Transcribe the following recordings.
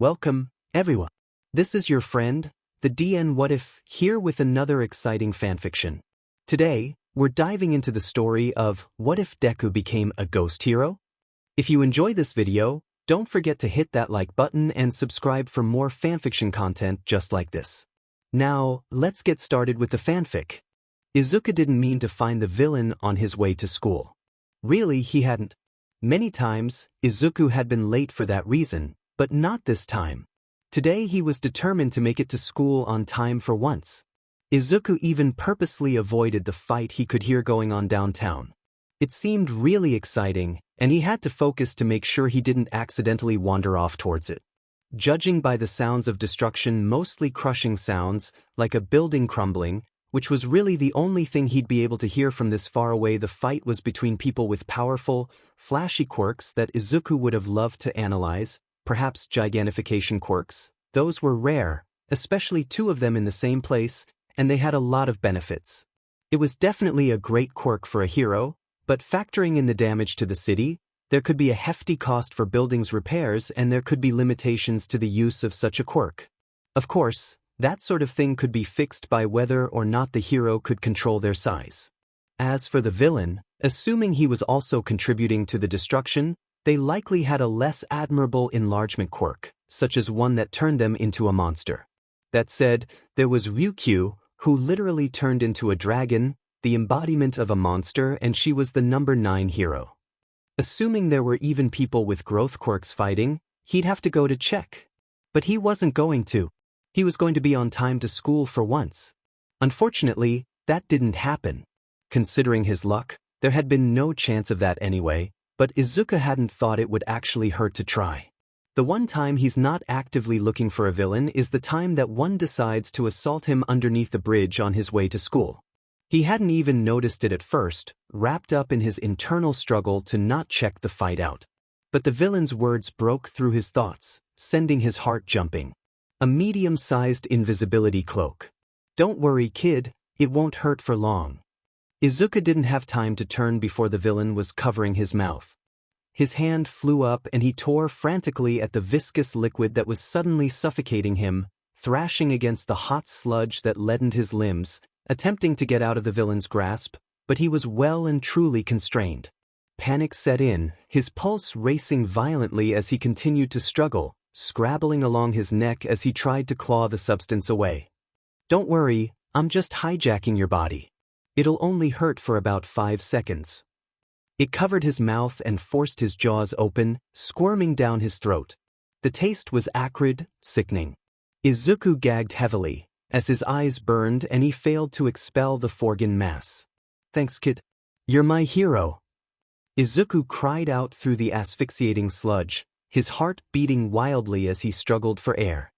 Welcome, everyone. This is your friend, the DN What If, here with another exciting fanfiction. Today, we're diving into the story of What If Deku Became a Ghost Hero? If you enjoy this video, don't forget to hit that like button and subscribe for more fanfiction content just like this. Now, let's get started with the fanfic. Izuku didn't mean to find the villain on his way to school. Really, he hadn't. Many times, Izuku had been late for that reason, but not this time. Today he was determined to make it to school on time for once. Izuku even purposely avoided the fight he could hear going on downtown. It seemed really exciting, and he had to focus to make sure he didn't accidentally wander off towards it. Judging by the sounds of destruction, mostly crushing sounds, like a building crumbling, which was really the only thing he'd be able to hear from this far away, the fight was between people with powerful, flashy quirks that Izuku would have loved to analyze, perhaps gigantification quirks. Those were rare, especially two of them in the same place, and they had a lot of benefits. It was definitely a great quirk for a hero, but factoring in the damage to the city, there could be a hefty cost for buildings repairs and there could be limitations to the use of such a quirk. Of course, that sort of thing could be fixed by whether or not the hero could control their size. As for the villain, assuming he was also contributing to the destruction, they likely had a less admirable enlargement quirk, such as one that turned them into a monster. That said, there was Ryukyu, who literally turned into a dragon, the embodiment of a monster, and she was the number 9 hero. Assuming there were even people with growth quirks fighting, he'd have to go to check. But he wasn't going to. He was going to be on time to school for once. Unfortunately, that didn't happen. Considering his luck, there had been no chance of that anyway, but Izuku hadn't thought it would actually hurt to try. The one time he's not actively looking for a villain is the time that one decides to assault him underneath the bridge on his way to school. He hadn't even noticed it at first, wrapped up in his internal struggle to not check the fight out. But the villain's words broke through his thoughts, sending his heart jumping. A medium-sized invisibility cloak. Don't worry, kid, it won't hurt for long. Izuku didn't have time to turn before the villain was covering his mouth. His hand flew up and he tore frantically at the viscous liquid that was suddenly suffocating him, thrashing against the hot sludge that leadened his limbs, attempting to get out of the villain's grasp, but he was well and truly constrained. Panic set in, his pulse racing violently as he continued to struggle, scrabbling along his neck as he tried to claw the substance away. Don't worry, I'm just hijacking your body. It'll only hurt for about 5 seconds. It covered his mouth and forced his jaws open, squirming down his throat. The taste was acrid, sickening. Izuku gagged heavily, as his eyes burned and he failed to expel the Forgan mass. Thanks, kid. You're my hero. Izuku cried out through the asphyxiating sludge, his heart beating wildly as he struggled for air.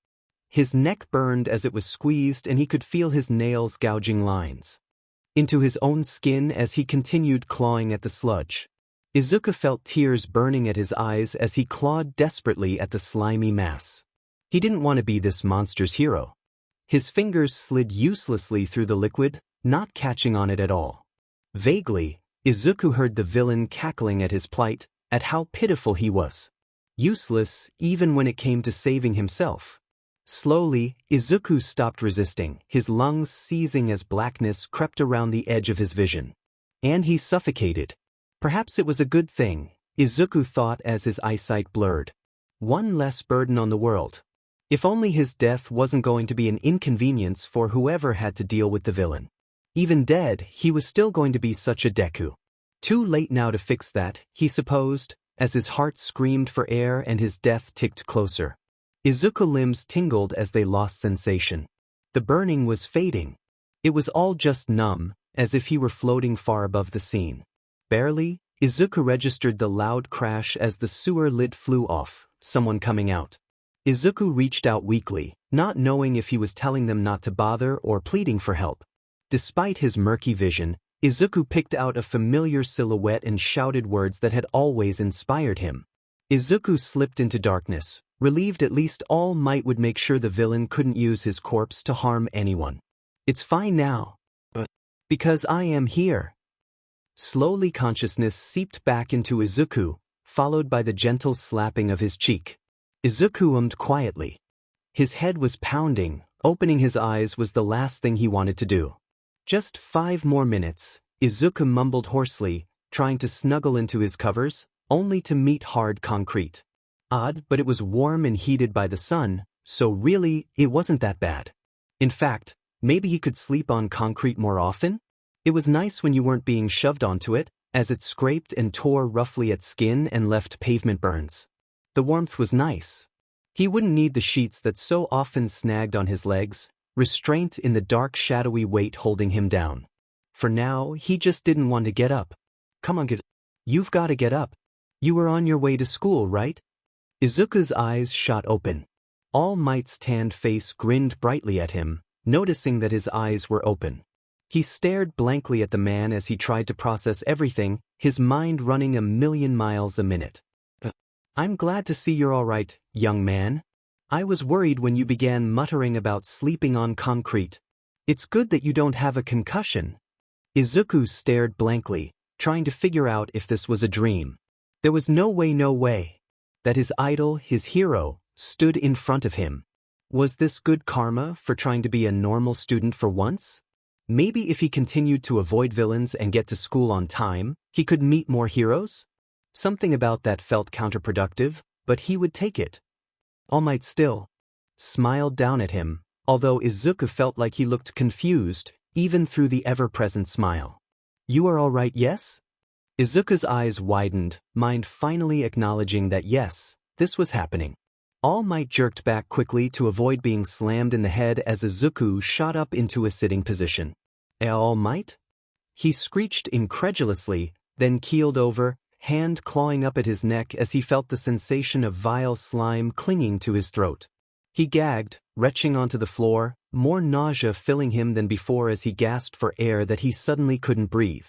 His neck burned as it was squeezed and he could feel his nails gouging lines into his own skin as he continued clawing at the sludge. Izuku felt tears burning at his eyes as he clawed desperately at the slimy mass. He didn't want to be this monster's hero. His fingers slid uselessly through the liquid, not catching on it at all. Vaguely, Izuku heard the villain cackling at his plight, at how pitiful he was. Useless even when it came to saving himself. Slowly, Izuku stopped resisting, his lungs seizing as blackness crept around the edge of his vision. And he suffocated. Perhaps it was a good thing, Izuku thought as his eyesight blurred. One less burden on the world. If only his death wasn't going to be an inconvenience for whoever had to deal with the villain. Even dead, he was still going to be such a Deku. Too late now to fix that, he supposed, as his heart screamed for air and his death ticked closer. Izuku's limbs tingled as they lost sensation. The burning was fading. It was all just numb, as if he were floating far above the scene. Barely, Izuku registered the loud crash as the sewer lid flew off, someone coming out. Izuku reached out weakly, not knowing if he was telling them not to bother or pleading for help. Despite his murky vision, Izuku picked out a familiar silhouette and shouted words that had always inspired him. Izuku slipped into darkness, relieved at least All Might would make sure the villain couldn't use his corpse to harm anyone. It's fine now. But because I am here. Slowly consciousness seeped back into Izuku, followed by the gentle slapping of his cheek. Izuku ummed quietly. His head was pounding, opening his eyes was the last thing he wanted to do. Just 5 more minutes, Izuku mumbled hoarsely, trying to snuggle into his covers, only to meet hard concrete. Odd, but it was warm and heated by the sun, so really, it wasn't that bad. In fact, maybe he could sleep on concrete more often? It was nice when you weren't being shoved onto it, as it scraped and tore roughly at skin and left pavement burns. The warmth was nice. He wouldn't need the sheets that so often snagged on his legs, restraint in the dark shadowy weight holding him down. For now, he just didn't want to get up. Come on, you've got to get up. You were on your way to school, right? Izuku's eyes shot open. All Might's tanned face grinned brightly at him, noticing that his eyes were open. He stared blankly at the man as he tried to process everything, his mind running 1,000,000 miles a minute. I'm glad to see you're all right, young man. I was worried when you began muttering about sleeping on concrete. It's good that you don't have a concussion. Izuku stared blankly, trying to figure out if this was a dream. There was no way, that his idol, his hero, stood in front of him. Was this good karma for trying to be a normal student for once? Maybe if he continued to avoid villains and get to school on time, he could meet more heroes? Something about that felt counterproductive, but he would take it. All Might still smiled down at him, although Izuku felt like he looked confused, even through the ever-present smile. You are all right, yes? Izuku's eyes widened, mind finally acknowledging that yes, this was happening. All Might jerked back quickly to avoid being slammed in the head as Izuku shot up into a sitting position. All Might? He screeched incredulously, then keeled over, hand clawing up at his neck as he felt the sensation of vile slime clinging to his throat. He gagged, retching onto the floor, more nausea filling him than before as he gasped for air that he suddenly couldn't breathe.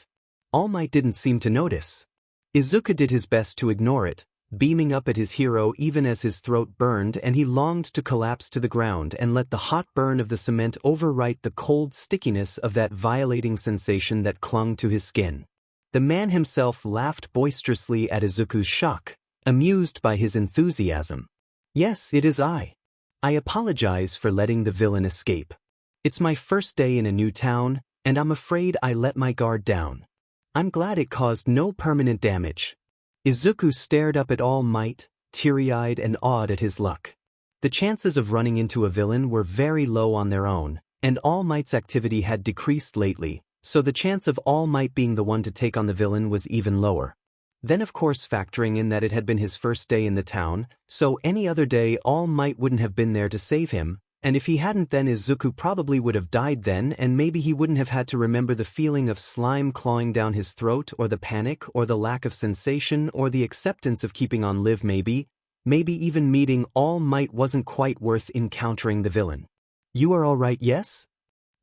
All Might didn't seem to notice. Izuku did his best to ignore it, beaming up at his hero even as his throat burned and he longed to collapse to the ground and let the hot burn of the cement overwrite the cold stickiness of that violating sensation that clung to his skin. The man himself laughed boisterously at Izuku's shock, amused by his enthusiasm. Yes, it is I. I apologize for letting the villain escape. It's my first day in a new town, and I'm afraid I let my guard down. I'm glad it caused no permanent damage. Izuku stared up at All Might, teary-eyed and awed at his luck. The chances of running into a villain were very low on their own, and All Might's activity had decreased lately, so the chance of All Might being the one to take on the villain was even lower. Then of course factoring in that it had been his first day in the town, so any other day All Might wouldn't have been there to save him, and if he hadn't then Izuku probably would have died then and maybe he wouldn't have had to remember the feeling of slime clawing down his throat or the panic or the lack of sensation or the acceptance of keeping on live maybe even meeting All Might wasn't quite worth encountering the villain. You are all right, yes?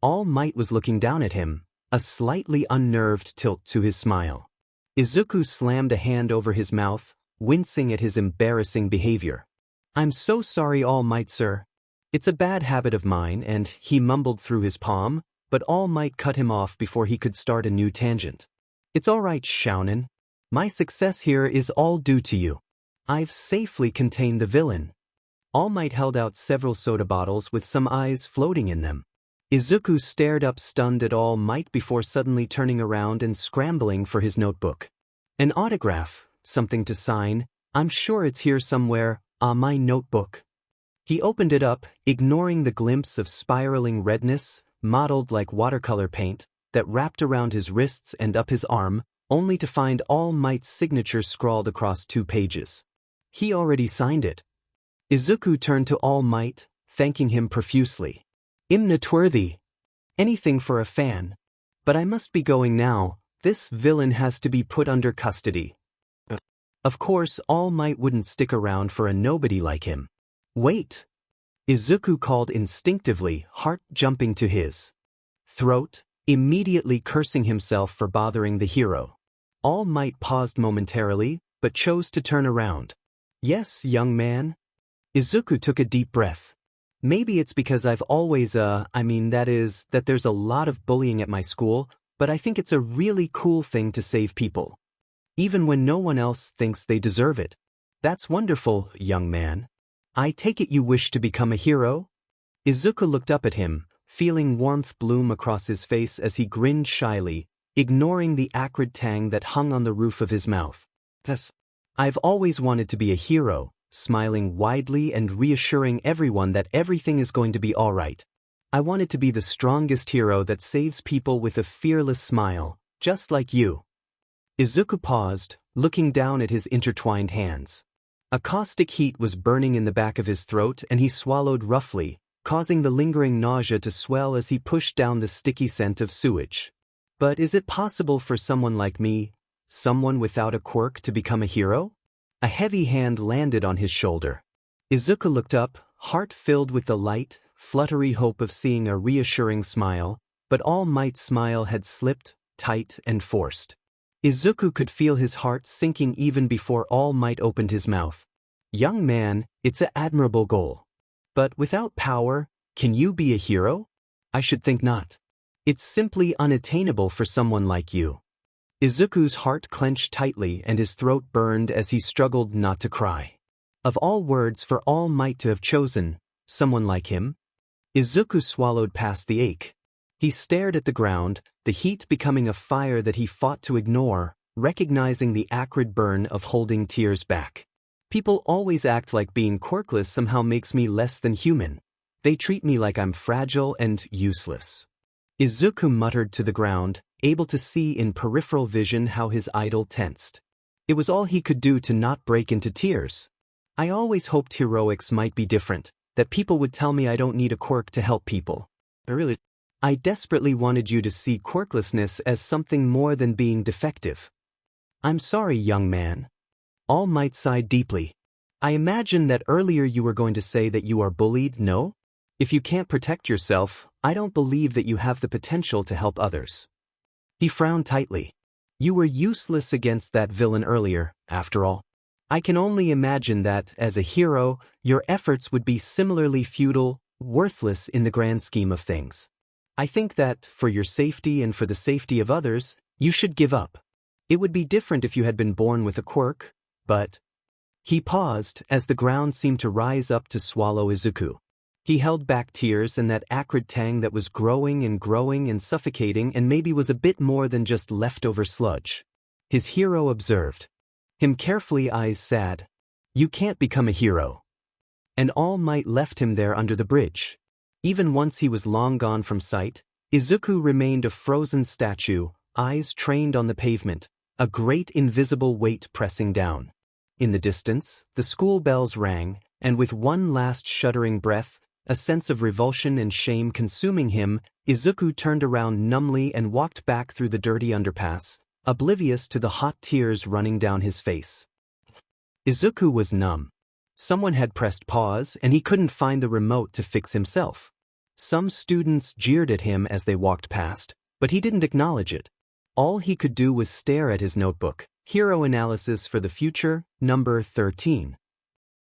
All Might was looking down at him, a slightly unnerved tilt to his smile. Izuku slammed a hand over his mouth, wincing at his embarrassing behavior. I'm so sorry, All Might, sir. It's a bad habit of mine, and he mumbled through his palm, but All Might cut him off before he could start a new tangent. It's all right, Shounen. My success here is all due to you. I've safely contained the villain. All Might held out several soda bottles with some eyes floating in them. Izuku stared up stunned at All Might before suddenly turning around and scrambling for his notebook. An autograph, something to sign, I'm sure it's here somewhere, my notebook. He opened it up, ignoring the glimpse of spiraling redness, mottled like watercolor paint, that wrapped around his wrists and up his arm, only to find All Might's signature scrawled across 2 pages. He already signed it. Izuku turned to All Might, thanking him profusely. I'm noteworthy. Anything for a fan. But I must be going now, this villain has to be put under custody. Of course, All Might wouldn't stick around for a nobody like him. Wait! Izuku called instinctively, heart jumping to his throat, immediately cursing himself for bothering the hero. All Might paused momentarily, but chose to turn around. Yes, young man? Izuku took a deep breath. Maybe it's because I've always, that there's a lot of bullying at my school, but I think it's a really cool thing to save people. Even when no one else thinks they deserve it. That's wonderful, young man. I take it you wish to become a hero? Izuku looked up at him, feeling warmth bloom across his face as he grinned shyly, ignoring the acrid tang that hung on the roof of his mouth. Yes. I've always wanted to be a hero, smiling widely and reassuring everyone that everything is going to be all right. I wanted to be the strongest hero that saves people with a fearless smile, just like you. Izuku paused, looking down at his intertwined hands. A caustic heat was burning in the back of his throat and he swallowed roughly, causing the lingering nausea to swell as he pushed down the sticky scent of sewage. But is it possible for someone like me, someone without a quirk, to become a hero? A heavy hand landed on his shoulder. Izuku looked up, heart filled with the light, fluttery hope of seeing a reassuring smile, but All Might's smile had slipped, tight and forced. Izuku could feel his heart sinking even before All Might opened his mouth. Young man, it's an admirable goal. But without power, can you be a hero? I should think not. It's simply unattainable for someone like you. Izuku's heart clenched tightly and his throat burned as he struggled not to cry. Of all words for All Might to have chosen, someone like him? Izuku swallowed past the ache. He stared at the ground, the heat becoming a fire that he fought to ignore, recognizing the acrid burn of holding tears back. People always act like being quirkless somehow makes me less than human. They treat me like I'm fragile and useless. Izuku muttered to the ground, able to see in peripheral vision how his idol tensed. It was all he could do to not break into tears. I always hoped heroics might be different, that people would tell me I don't need a quirk to help people. But really, I desperately wanted you to see quirklessness as something more than being defective. I'm sorry, young man. All Might sighed deeply. I imagine that earlier you were going to say that you are bullied, no? If you can't protect yourself, I don't believe that you have the potential to help others. He frowned tightly. You were useless against that villain earlier, after all. I can only imagine that, as a hero, your efforts would be similarly futile, worthless in the grand scheme of things. I think that, for your safety and for the safety of others, you should give up. It would be different if you had been born with a quirk, but... He paused as the ground seemed to rise up to swallow Izuku. He held back tears and that acrid tang that was growing and suffocating and maybe was a bit more than just leftover sludge. His hero observed him carefully, eyes sad. You can't become a hero. And All Might left him there under the bridge. Even once he was long gone from sight, Izuku remained a frozen statue, eyes trained on the pavement, a great invisible weight pressing down. In the distance, the school bells rang, and with one last shuddering breath, a sense of revulsion and shame consuming him, Izuku turned around numbly and walked back through the dirty underpass, oblivious to the hot tears running down his face. Izuku was numb. Someone had pressed pause and he couldn't find the remote to fix himself. Some students jeered at him as they walked past, but he didn't acknowledge it. All he could do was stare at his notebook, Hero Analysis for the Future, number 13.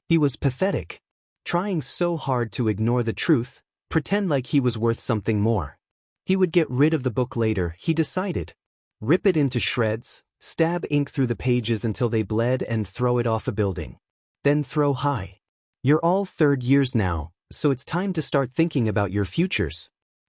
He was pathetic, trying so hard to ignore the truth, pretend like he was worth something more. He would get rid of the book later, he decided. Rip it into shreds, stab ink through the pages until they bled and throw it off a building. Then throw high. You're all third years now, so it's time to start thinking about your futures.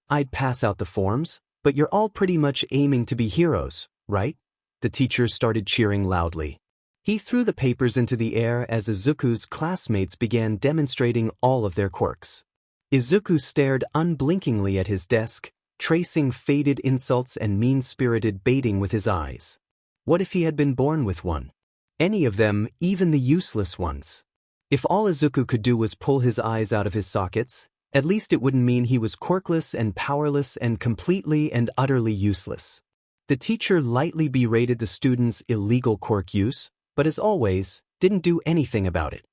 I'd pass out the forms, but you're all pretty much aiming to be heroes, right? The teachers started cheering loudly. He threw the papers into the air as Izuku's classmates began demonstrating all of their quirks. Izuku stared unblinkingly at his desk, tracing faded insults and mean-spirited baiting with his eyes. What if he had been born with one? Any of them, even the useless ones. If all Izuku could do was pull his eyes out of his sockets, at least it wouldn't mean he was quirkless and powerless and completely and utterly useless. The teacher lightly berated the student's illegal quirk use, but as always, didn't do anything about it.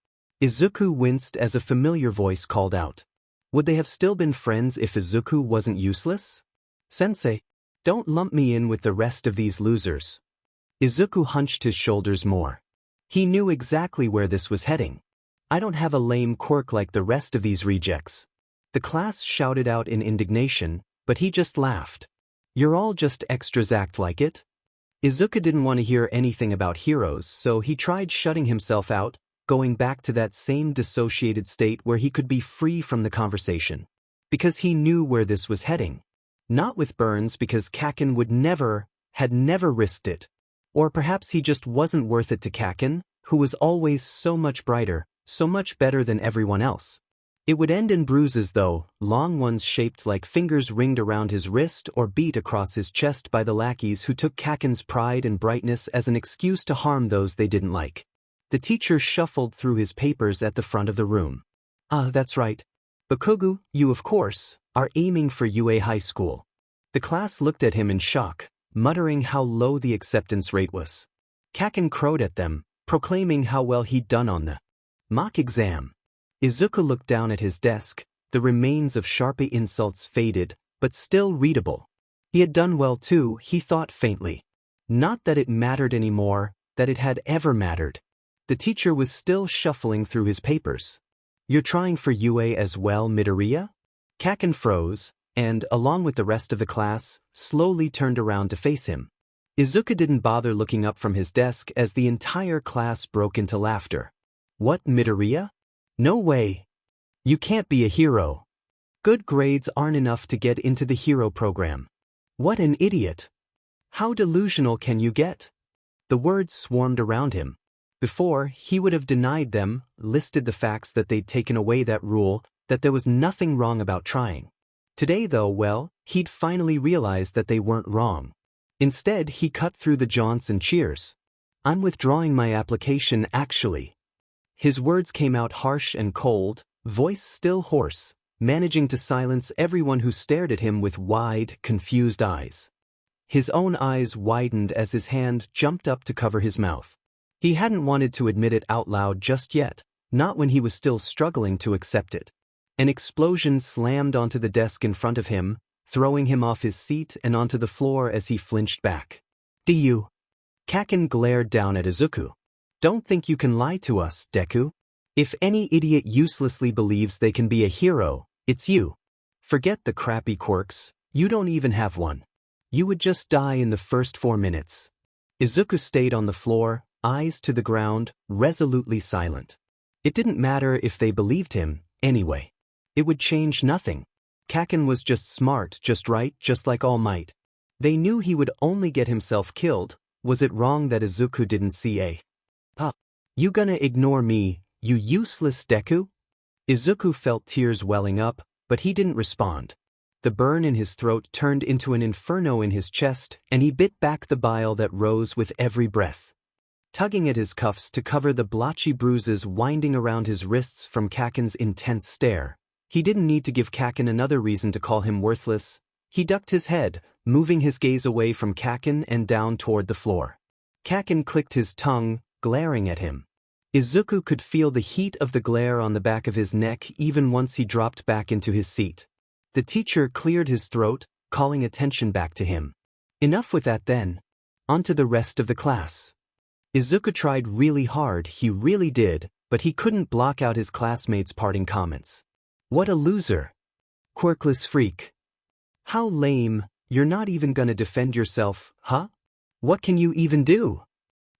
Izuku winced as a familiar voice called out. Would they have still been friends if Izuku wasn't useless? Sensei, don't lump me in with the rest of these losers. Izuku hunched his shoulders more. He knew exactly where this was heading. I don't have a lame quirk like the rest of these rejects. The class shouted out in indignation, but he just laughed. You're all just extras, act like it. Izuku didn't want to hear anything about heroes, so he tried shutting himself out, going back to that same dissociated state where he could be free from the conversation. Because he knew where this was heading. Not with Burns because Kakin had never risked it. Or perhaps he just wasn't worth it to Kakin, who was always so much brighter, so much better than everyone else. It would end in bruises though, long ones shaped like fingers ringed around his wrist or beat across his chest by the lackeys who took Kakin's pride and brightness as an excuse to harm those they didn't like. The teacher shuffled through his papers at the front of the room. "Ah, that's right. Bakugu, you of course, are aiming for UA High School." The class looked at him in shock, muttering how low the acceptance rate was. Kakin crowed at them, proclaiming how well he'd done on the mock exam. Izuku looked down at his desk, the remains of Sharpie insults faded, but still readable. He had done well too, he thought faintly. Not that it mattered anymore, that it had ever mattered. The teacher was still shuffling through his papers. "You're trying for UA as well, Midoriya?" Kakin froze, and, along with the rest of the class, slowly turned around to face him. Izuku didn't bother looking up from his desk as the entire class broke into laughter. "What, Midoriya? No way. You can't be a hero. Good grades aren't enough to get into the hero program. What an idiot. How delusional can you get?" The words swarmed around him. Before, he would have denied them, listed the facts that they'd taken away that rule, that there was nothing wrong about trying. Today though, well, he'd finally realized that they weren't wrong. Instead, he cut through the jaunts and cheers. "I'm withdrawing my application actually." His words came out harsh and cold, voice still hoarse, managing to silence everyone who stared at him with wide, confused eyes. His own eyes widened as his hand jumped up to cover his mouth. He hadn't wanted to admit it out loud just yet, not when he was still struggling to accept it. An explosion slammed onto the desk in front of him, throwing him off his seat and onto the floor as he flinched back. "Do you?" Kakin glared down at Izuku. "Don't think you can lie to us, Deku. If any idiot uselessly believes they can be a hero, it's you. Forget the crappy quirks, you don't even have one. You would just die in the first 4 minutes." Izuku stayed on the floor, eyes to the ground, resolutely silent. It didn't matter if they believed him, anyway. It would change nothing. Kakin was just smart, just right, just like All Might. They knew he would only get himself killed. Was it wrong that Izuku didn't see a "You gonna ignore me, you useless Deku?" Izuku felt tears welling up, but he didn't respond. The burn in his throat turned into an inferno in his chest, and he bit back the bile that rose with every breath. Tugging at his cuffs to cover the blotchy bruises winding around his wrists from Kakin's intense stare, he didn't need to give Kakin another reason to call him worthless. He ducked his head, moving his gaze away from Kakin and down toward the floor. Kakin clicked his tongue, glaring at him. Izuku could feel the heat of the glare on the back of his neck even once he dropped back into his seat. The teacher cleared his throat, calling attention back to him. Enough with that then. On to the rest of the class. Izuku tried really hard, he really did, but he couldn't block out his classmates' parting comments. "What a loser. Quirkless freak. How lame, you're not even gonna defend yourself, huh? What can you even do?"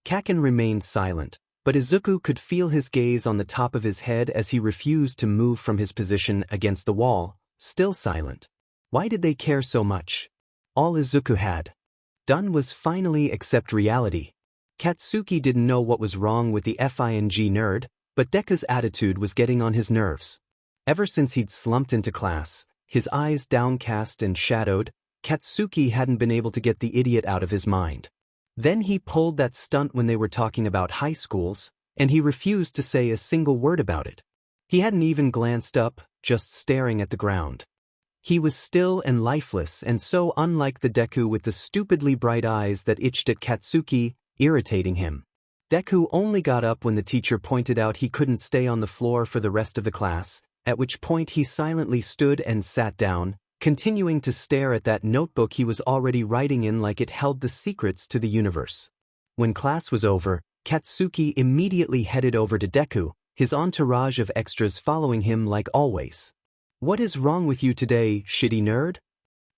Kakin remained silent, but Izuku could feel his gaze on the top of his head as he refused to move from his position against the wall, still silent. Why did they care so much? All Izuku had done was finally accept reality. Katsuki didn't know what was wrong with the FING nerd, but Deku's attitude was getting on his nerves. Ever since he'd slumped into class, his eyes downcast and shadowed, Katsuki hadn't been able to get the idiot out of his mind. Then he pulled that stunt when they were talking about high schools, and he refused to say a single word about it. He hadn't even glanced up, just staring at the ground. He was still and lifeless and so unlike the Deku with the stupidly bright eyes that itched at Katsuki, irritating him. Deku only got up when the teacher pointed out he couldn't stay on the floor for the rest of the class, at which point he silently stood and sat down, continuing to stare at that notebook he was already writing in like it held the secrets to the universe. When class was over, Katsuki immediately headed over to Deku, his entourage of extras following him like always. "What is wrong with you today, shitty nerd?"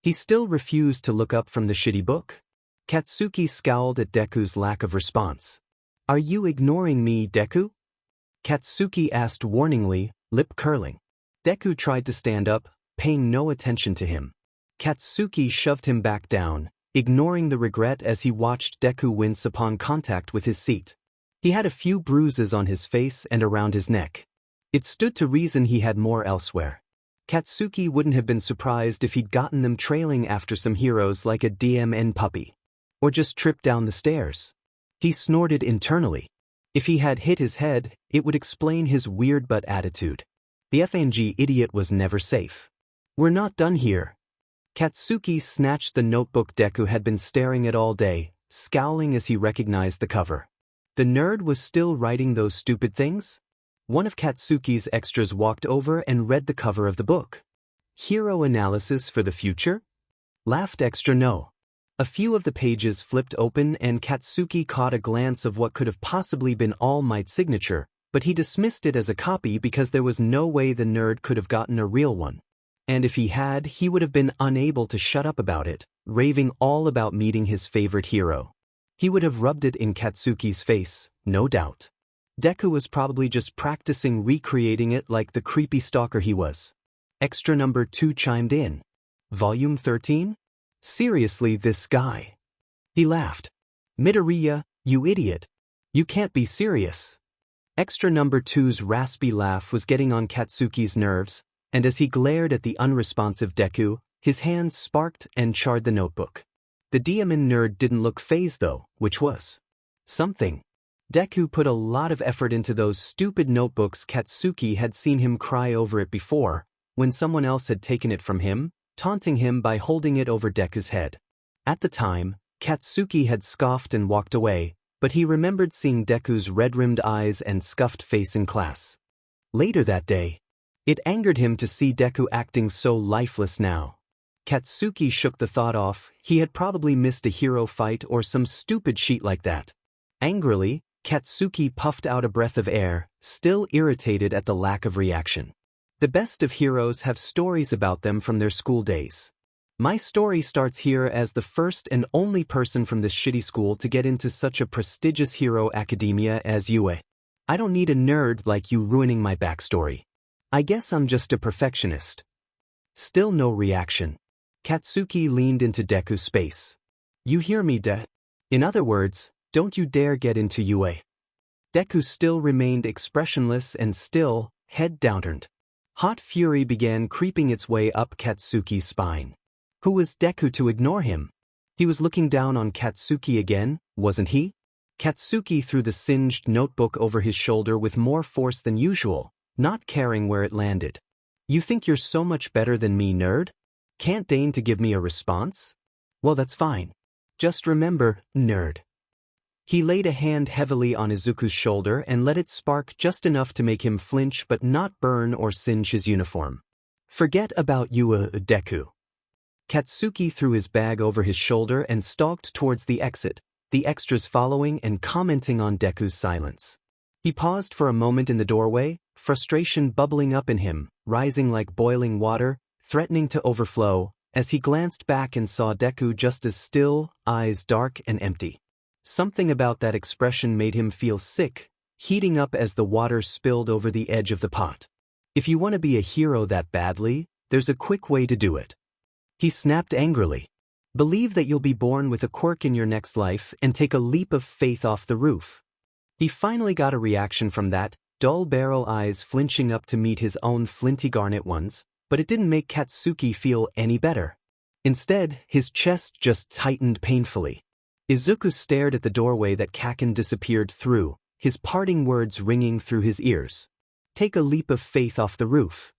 He still refused to look up from the shitty book. Katsuki scowled at Deku's lack of response. "Are you ignoring me, Deku?" Katsuki asked warningly, lip curling. Deku tried to stand up, paying no attention to him. Katsuki shoved him back down, ignoring the regret as he watched Deku wince upon contact with his seat. He had a few bruises on his face and around his neck. It stood to reason he had more elsewhere. Katsuki wouldn't have been surprised if he'd gotten them trailing after some heroes like a DMN puppy. Or just tripped down the stairs. He snorted internally. If he had hit his head, it would explain his weird butt attitude. The FNG idiot was never safe. We're not done here. Katsuki snatched the notebook Deku had been staring at all day, scowling as he recognized the cover. The nerd was still writing those stupid things? One of Katsuki's extras walked over and read the cover of the book. Hero analysis for the future? Laughed extra no. A few of the pages flipped open and Katsuki caught a glance of what could have possibly been All Might's signature, but he dismissed it as a copy because there was no way the nerd could have gotten a real one. And if he had, he would have been unable to shut up about it, raving all about meeting his favorite hero. He would have rubbed it in Katsuki's face, no doubt. Deku was probably just practicing recreating it like the creepy stalker he was. Extra number 2 chimed in. Volume 13? Seriously, this guy. He laughed. Midoriya, you idiot. You can't be serious. Extra number 2's raspy laugh was getting on Katsuki's nerves, and as he glared at the unresponsive Deku, his hands sparked and charred the notebook. The Diamond nerd didn't look fazed though, which was something. Deku put a lot of effort into those stupid notebooks. Katsuki had seen him cry over it before, when someone else had taken it from him, taunting him by holding it over Deku's head. At the time, Katsuki had scoffed and walked away, but he remembered seeing Deku's red-rimmed eyes and scuffed face in class. Later that day, it angered him to see Deku acting so lifeless now. Katsuki shook the thought off. He had probably missed a hero fight or some stupid sheet like that. Angrily, Katsuki puffed out a breath of air, still irritated at the lack of reaction. The best of heroes have stories about them from their school days. My story starts here as the first and only person from this shitty school to get into such a prestigious hero academia as Yue. I don't need a nerd like you ruining my backstory. I guess I'm just a perfectionist. Still no reaction. Katsuki leaned into Deku's space. You hear me, In other words, don't you dare get into Yue. Deku still remained expressionless and still, head downturned. Hot fury began creeping its way up Katsuki's spine. Who was Deku to ignore him? He was looking down on Katsuki again, wasn't he? Katsuki threw the singed notebook over his shoulder with more force than usual, not caring where it landed. You think you're so much better than me, nerd? Can't deign to give me a response? Well, that's fine. Just remember, nerd. He laid a hand heavily on Izuku's shoulder and let it spark just enough to make him flinch but not burn or singe his uniform. Forget about you, Deku. Katsuki threw his bag over his shoulder and stalked towards the exit, the extras following and commenting on Deku's silence. He paused for a moment in the doorway, frustration bubbling up in him, rising like boiling water, threatening to overflow, as he glanced back and saw Deku just as still, eyes dark and empty. Something about that expression made him feel sick, heating up as the water spilled over the edge of the pot. If you want to be a hero that badly, there's a quick way to do it. He snapped angrily. Believe that you'll be born with a quirk in your next life and take a leap of faith off the roof. He finally got a reaction from that, dull barrel eyes flinching up to meet his own flinty garnet ones, but it didn't make Katsuki feel any better. Instead, his chest just tightened painfully. Izuku stared at the doorway that Kaken disappeared through, his parting words ringing through his ears. Take a leap of faith off the roof.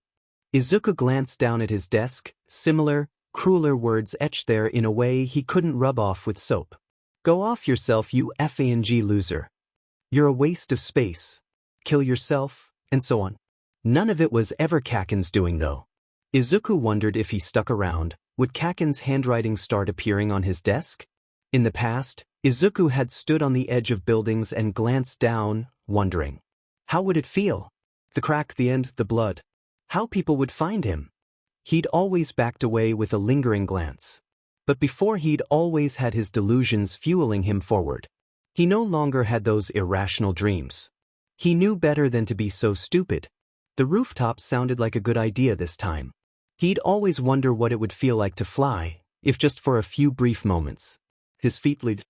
Izuku glanced down at his desk, similar, crueler words etched there in a way he couldn't rub off with soap. Go off yourself, you FANG loser. You're a waste of space. Kill yourself, and so on. None of it was ever Kaken's doing though. Izuku wondered if he stuck around, would Kaken's handwriting start appearing on his desk? In the past, Izuku had stood on the edge of buildings and glanced down, wondering. How would it feel? The crack, the end, the blood. How people would find him. He'd always backed away with a lingering glance. But before he'd always had his delusions fueling him forward. He no longer had those irrational dreams. He knew better than to be so stupid. The rooftop sounded like a good idea this time. He'd always wonder what it would feel like to fly, if just for a few brief moments. His feet led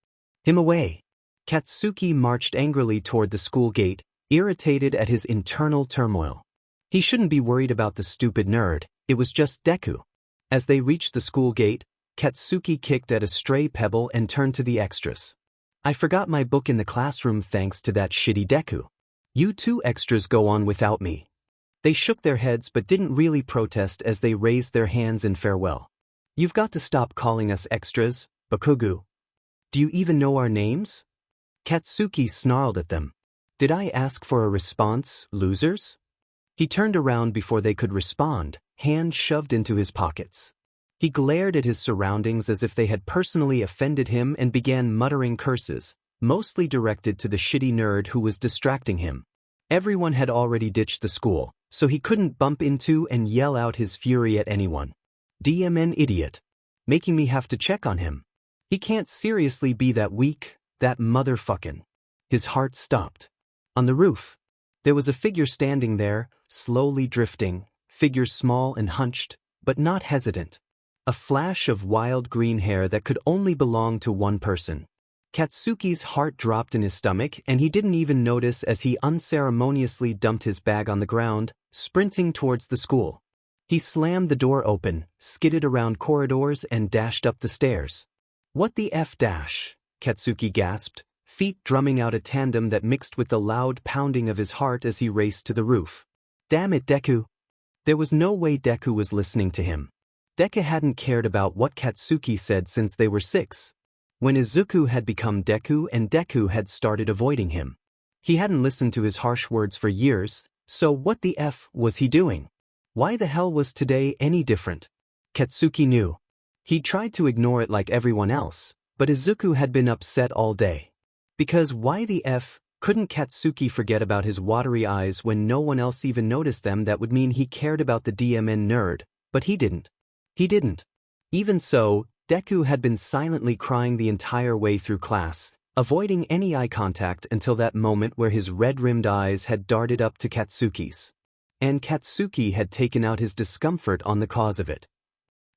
him away. Katsuki marched angrily toward the school gate, irritated at his internal turmoil. He shouldn't be worried about the stupid nerd, it was just Deku. As they reached the school gate, Katsuki kicked at a stray pebble and turned to the extras. I forgot my book in the classroom thanks to that shitty Deku. You two extras go on without me. They shook their heads but didn't really protest as they raised their hands in farewell. You've got to stop calling us extras, Bakugu. Do you even know our names? Katsuki snarled at them. Did I ask for a response, losers? He turned around before they could respond, hands shoved into his pockets. He glared at his surroundings as if they had personally offended him and began muttering curses, mostly directed to the shitty nerd who was distracting him. Everyone had already ditched the school, so he couldn't bump into and yell out his fury at anyone. DMN idiot. Making me have to check on him. He can't seriously be that weak, that motherfucking. His heart stopped. On the roof, there was a figure standing there, slowly drifting, figure small and hunched, but not hesitant. A flash of wild green hair that could only belong to one person. Katsuki's heart dropped in his stomach and he didn't even notice as he unceremoniously dumped his bag on the ground, sprinting towards the school. He slammed the door open, skidded around corridors and dashed up the stairs. What the F dash? Katsuki gasped, feet drumming out a tandem that mixed with the loud pounding of his heart as he raced to the roof. Damn it, Deku! There was no way Deku was listening to him. Deku hadn't cared about what Katsuki said since they were 6. When Izuku had become Deku and Deku had started avoiding him. He hadn't listened to his harsh words for years, so what the F was he doing? Why the hell was today any different? Katsuki knew. He'd tried to ignore it like everyone else, but Izuku had been upset all day. Because why the F couldn't Katsuki forget about his watery eyes when no one else even noticed them? That would mean he cared about the DMN nerd, but he didn't. He didn't. Even so, Deku had been silently crying the entire way through class, avoiding any eye contact until that moment where his red-rimmed eyes had darted up to Katsuki's. And Katsuki had taken out his discomfort on the cause of it.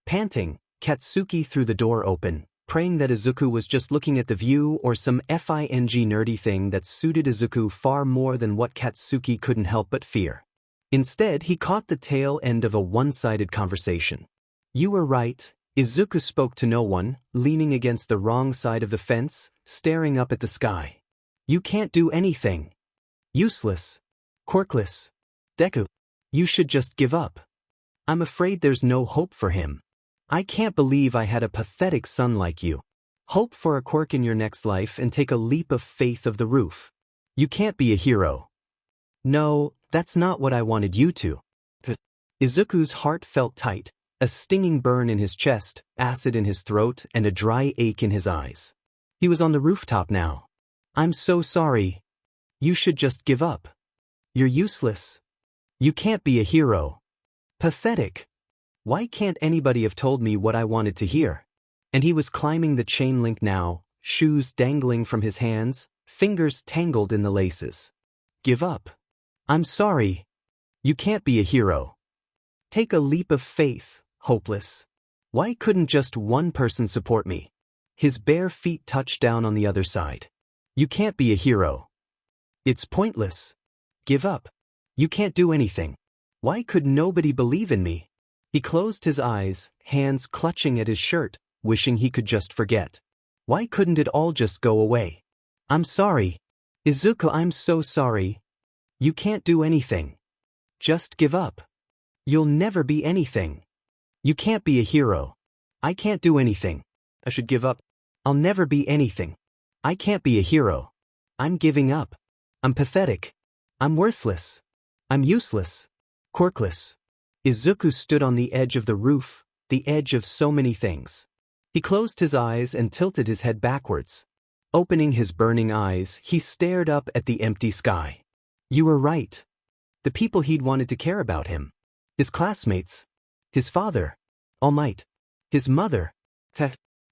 Panting, Katsuki threw the door open, praying that Izuku was just looking at the view or some FING nerdy thing that suited Izuku far more than what Katsuki couldn't help but fear. Instead, he caught the tail end of a one-sided conversation. You were right. Izuku spoke to no one, leaning against the wrong side of the fence, staring up at the sky. You can't do anything. Useless. Quirkless. Deku. You should just give up. I'm afraid there's no hope for him. I can't believe I had a pathetic son like you. Hope for a quirk in your next life and take a leap of faith of the roof. You can't be a hero. No, that's not what I wanted you to. Izuku's heart felt tight. A stinging burn in his chest, acid in his throat, and a dry ache in his eyes. He was on the rooftop now. I'm so sorry. You should just give up. You're useless. You can't be a hero. Pathetic. Why can't anybody have told me what I wanted to hear? And he was climbing the chain link now, shoes dangling from his hands, fingers tangled in the laces. Give up. I'm sorry. You can't be a hero. Take a leap of faith. Hopeless. Why couldn't just one person support me? His bare feet touched down on the other side. You can't be a hero. It's pointless. Give up. You can't do anything. Why could nobody believe in me? He closed his eyes, hands clutching at his shirt, wishing he could just forget. Why couldn't it all just go away? I'm sorry. Izuku, I'm so sorry. You can't do anything. Just give up. You'll never be anything. You can't be a hero. I can't do anything. I should give up. I'll never be anything. I can't be a hero. I'm giving up. I'm pathetic. I'm worthless. I'm useless. Quirkless. Izuku stood on the edge of the roof, the edge of so many things. He closed his eyes and tilted his head backwards. Opening his burning eyes, he stared up at the empty sky. You were right. The people he'd wanted to care about him. His classmates. His father. All Might. His mother.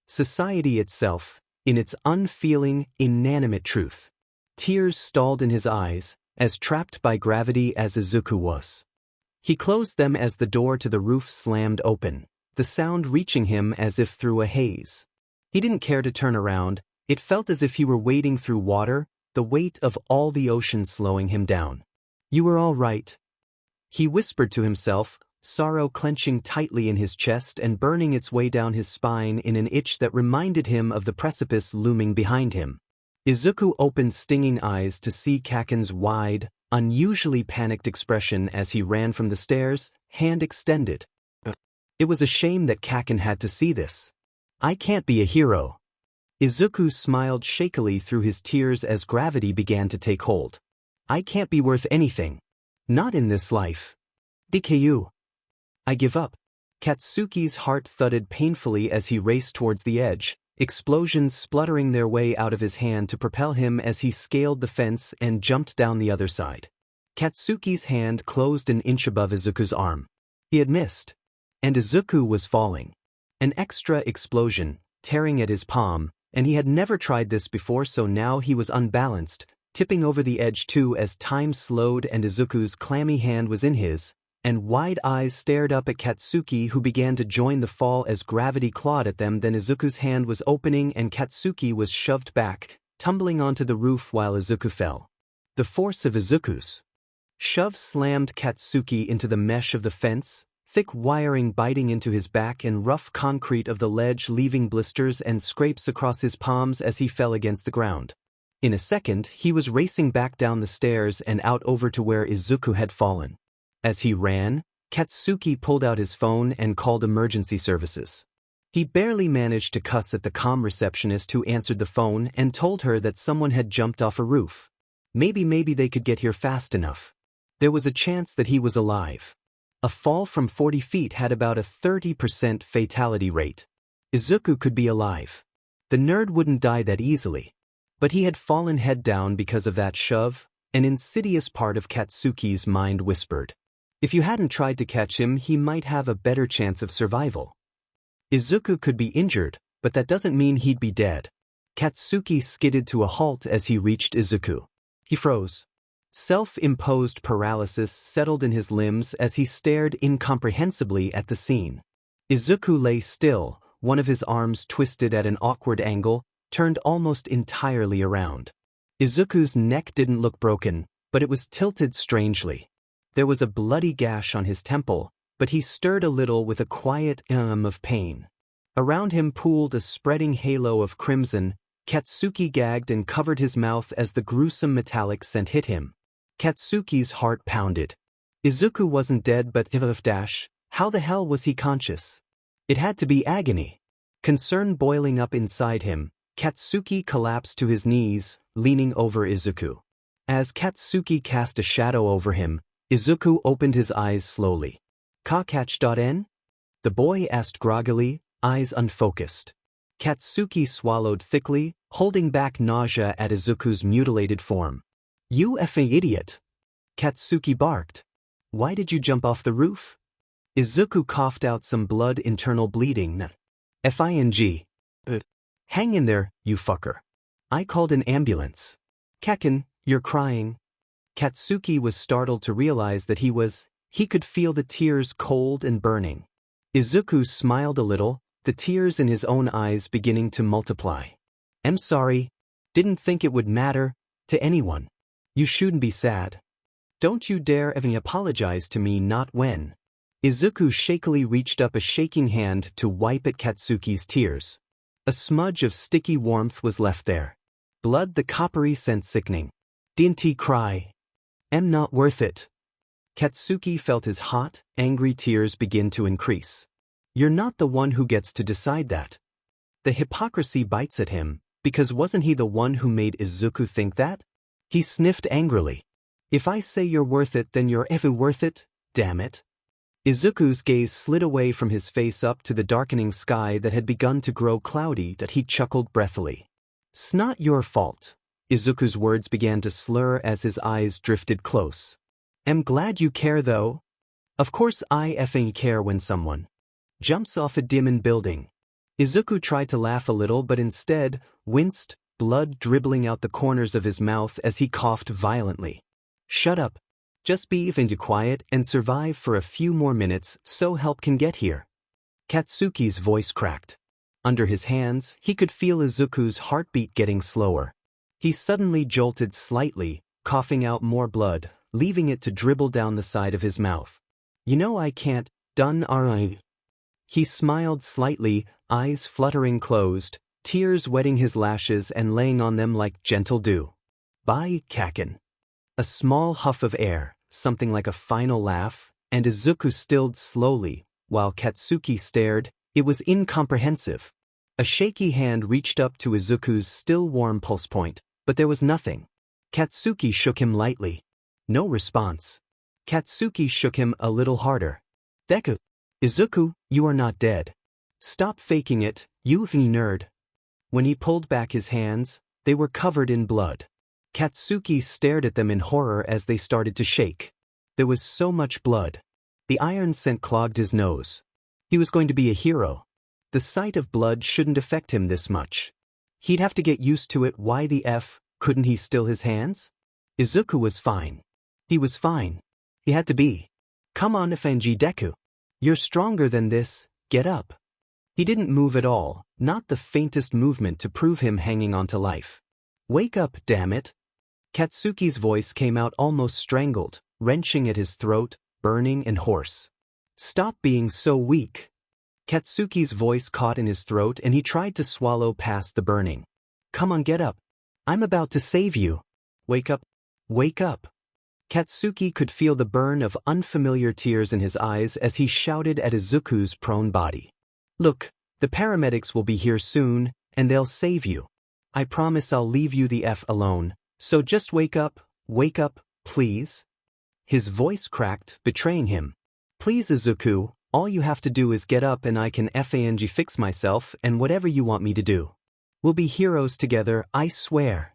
Society itself, in its unfeeling, inanimate truth. Tears stalled in his eyes, as trapped by gravity as Izuku was. He closed them as the door to the roof slammed open, the sound reaching him as if through a haze. He didn't care to turn around. It felt as if he were wading through water, the weight of all the ocean slowing him down. "You were all right," he whispered to himself, sorrow clenching tightly in his chest and burning its way down his spine in an itch that reminded him of the precipice looming behind him. Izuku opened stinging eyes to see Kaken's wide, unusually panicked expression as he ran from the stairs, hand extended. It was a shame that Kaken had to see this. "I can't be a hero." Izuku smiled shakily through his tears as gravity began to take hold. "I can't be worth anything. Not in this life. Deku. I give up." Katsuki's heart thudded painfully as he raced towards the edge, explosions spluttering their way out of his hand to propel him as he scaled the fence and jumped down the other side. Katsuki's hand closed an inch above Izuku's arm. He had missed. And Izuku was falling. An extra explosion, tearing at his palm, and he had never tried this before, so now he was unbalanced, tipping over the edge too as time slowed and Izuku's clammy hand was in his, and wide eyes stared up at Katsuki, who began to join the fall as gravity clawed at them. Then Izuku's hand was opening and Katsuki was shoved back, tumbling onto the roof while Izuku fell. The force of Izuku's shove slammed Katsuki into the mesh of the fence, thick wiring biting into his back and rough concrete of the ledge leaving blisters and scrapes across his palms as he fell against the ground. In a second, he was racing back down the stairs and out over to where Izuku had fallen. As he ran, Katsuki pulled out his phone and called emergency services. He barely managed to cuss at the comm receptionist who answered the phone and told her that someone had jumped off a roof. Maybe they could get here fast enough. There was a chance that he was alive. A fall from 40 feet had about a 30% fatality rate. Izuku could be alive. The nerd wouldn't die that easily. But he had fallen head down because of that shove, an insidious part of Katsuki's mind whispered. If you hadn't tried to catch him, he might have a better chance of survival. Izuku could be injured, but that doesn't mean he'd be dead. Katsuki skidded to a halt as he reached Izuku. He froze. Self-imposed paralysis settled in his limbs as he stared incomprehensibly at the scene. Izuku lay still, one of his arms twisted at an awkward angle, turned almost entirely around. Izuku's neck didn't look broken, but it was tilted strangely. There was a bloody gash on his temple, but he stirred a little with a quiet of pain. Around him pooled a spreading halo of crimson. Katsuki gagged and covered his mouth as the gruesome metallic scent hit him. Katsuki's heart pounded. Izuku wasn't dead, but how the hell was he conscious? It had to be agony. Concern boiling up inside him, Katsuki collapsed to his knees, leaning over Izuku. As Katsuki cast a shadow over him, Izuku opened his eyes slowly. "Ka-catch.n?" the boy asked groggily, eyes unfocused. Katsuki swallowed thickly, holding back nausea at Izuku's mutilated form. "You effing idiot!" Katsuki barked. "Why did you jump off the roof?" Izuku coughed out some blood, internal bleeding. "Fing. Hang in there, you fucker. I called an ambulance." "Kaken, you're crying." Katsuki was startled to realize that he could feel the tears cold and burning. Izuku smiled a little, the tears in his own eyes beginning to multiply. "I'm sorry. Didn't think it would matter to anyone. You shouldn't be sad. Don't you dare even apologize to me, not when." Izuku shakily reached up a shaking hand to wipe at Katsuki's tears. A smudge of sticky warmth was left there. Blood, the coppery scent sickening. "Didn't he cry? I'm not worth it." Katsuki felt his hot, angry tears begin to increase. "You're not the one who gets to decide that." The hypocrisy bites at him, because wasn't he the one who made Izuku think that? He sniffed angrily. "If I say you're worth it, then you're ever worth it, damn it." Izuku's gaze slid away from his face up to the darkening sky that had begun to grow cloudy. That he chuckled breathily. "'S not your fault." Izuku's words began to slur as his eyes drifted close. "I'm glad you care though. Of course I effing care when someone jumps off a diamond building." Izuku tried to laugh a little but instead winced, blood dribbling out the corners of his mouth as he coughed violently. Shut up. Just be even quiet and survive for a few more minutes so help can get here. Katsuki's voice cracked. Under his hands, he could feel Izuku's heartbeat getting slower. He suddenly jolted slightly, coughing out more blood, leaving it to dribble down the side of his mouth. You know I can't, done are. He smiled slightly, eyes fluttering closed, tears wetting his lashes and laying on them like gentle dew. Bye, Kaken. A small huff of air, something like a final laugh, and Izuku stilled slowly, while Katsuki stared. It was incomprehensive. A shaky hand reached up to Izuku's still warm pulse point, but there was nothing. Katsuki shook him lightly. No response. Katsuki shook him a little harder. Deku. Izuku, you are not dead. Stop faking it, you nerd. When he pulled back his hands, they were covered in blood. Katsuki stared at them in horror as they started to shake. There was so much blood. The iron scent clogged his nose. He was going to be a hero. The sight of blood shouldn't affect him this much. He'd have to get used to it. Why the F, couldn't he still his hands? Izuku was fine. He was fine. He had to be. Come on FNG Deku. You're stronger than this, get up. He didn't move at all, not the faintest movement to prove him hanging on to life. Wake up, damn it. Katsuki's voice came out almost strangled, wrenching at his throat, burning and hoarse. Stop being so weak. Katsuki's voice caught in his throat and he tried to swallow past the burning. Come on, get up. I'm about to save you. Wake up. Wake up. Katsuki could feel the burn of unfamiliar tears in his eyes as he shouted at Izuku's prone body. Look, the paramedics will be here soon, and they'll save you. I promise I'll leave you the F alone, so just wake up, please. His voice cracked, betraying him. Please Izuku, all you have to do is get up and I can FANG fix myself and whatever you want me to do. We'll be heroes together, I swear.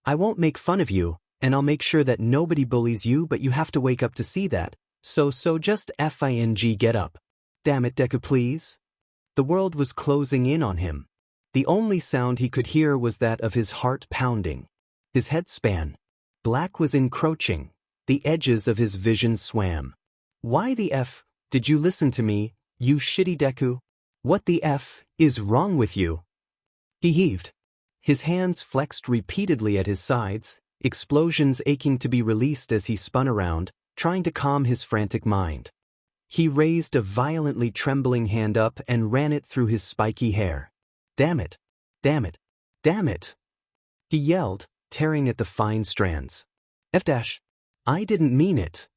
I won't make fun of you, and I'll make sure that nobody bullies you, but you have to wake up to see that, so just FING get up. Damn it Deku please. The world was closing in on him. The only sound he could hear was that of his heart pounding. His head span. Black was encroaching. The edges of his vision swam. Why the F, did you listen to me, you shitty Deku? What the F is wrong with you? He heaved. His hands flexed repeatedly at his sides, explosions aching to be released as he spun around, trying to calm his frantic mind. He raised a violently trembling hand up and ran it through his spiky hair. Damn it! Damn it! Damn it! He yelled, tearing at the fine strands. F-. I didn't mean it.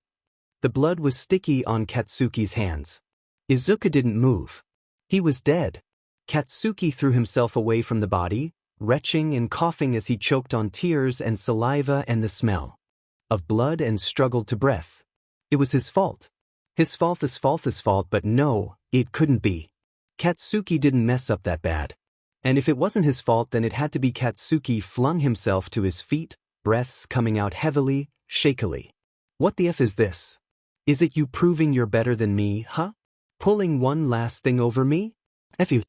The blood was sticky on Katsuki's hands. Izuku didn't move. He was dead. Katsuki threw himself away from the body, retching and coughing as he choked on tears and saliva and the smell of blood and struggled to breath. It was his fault. His fault, but no, it couldn't be. Katsuki didn't mess up that bad. And if it wasn't his fault then it had to be. Katsuki flung himself to his feet, breaths coming out heavily, shakily. What the F is this? Is it you proving you're better than me, huh? Pulling one last thing over me? F you.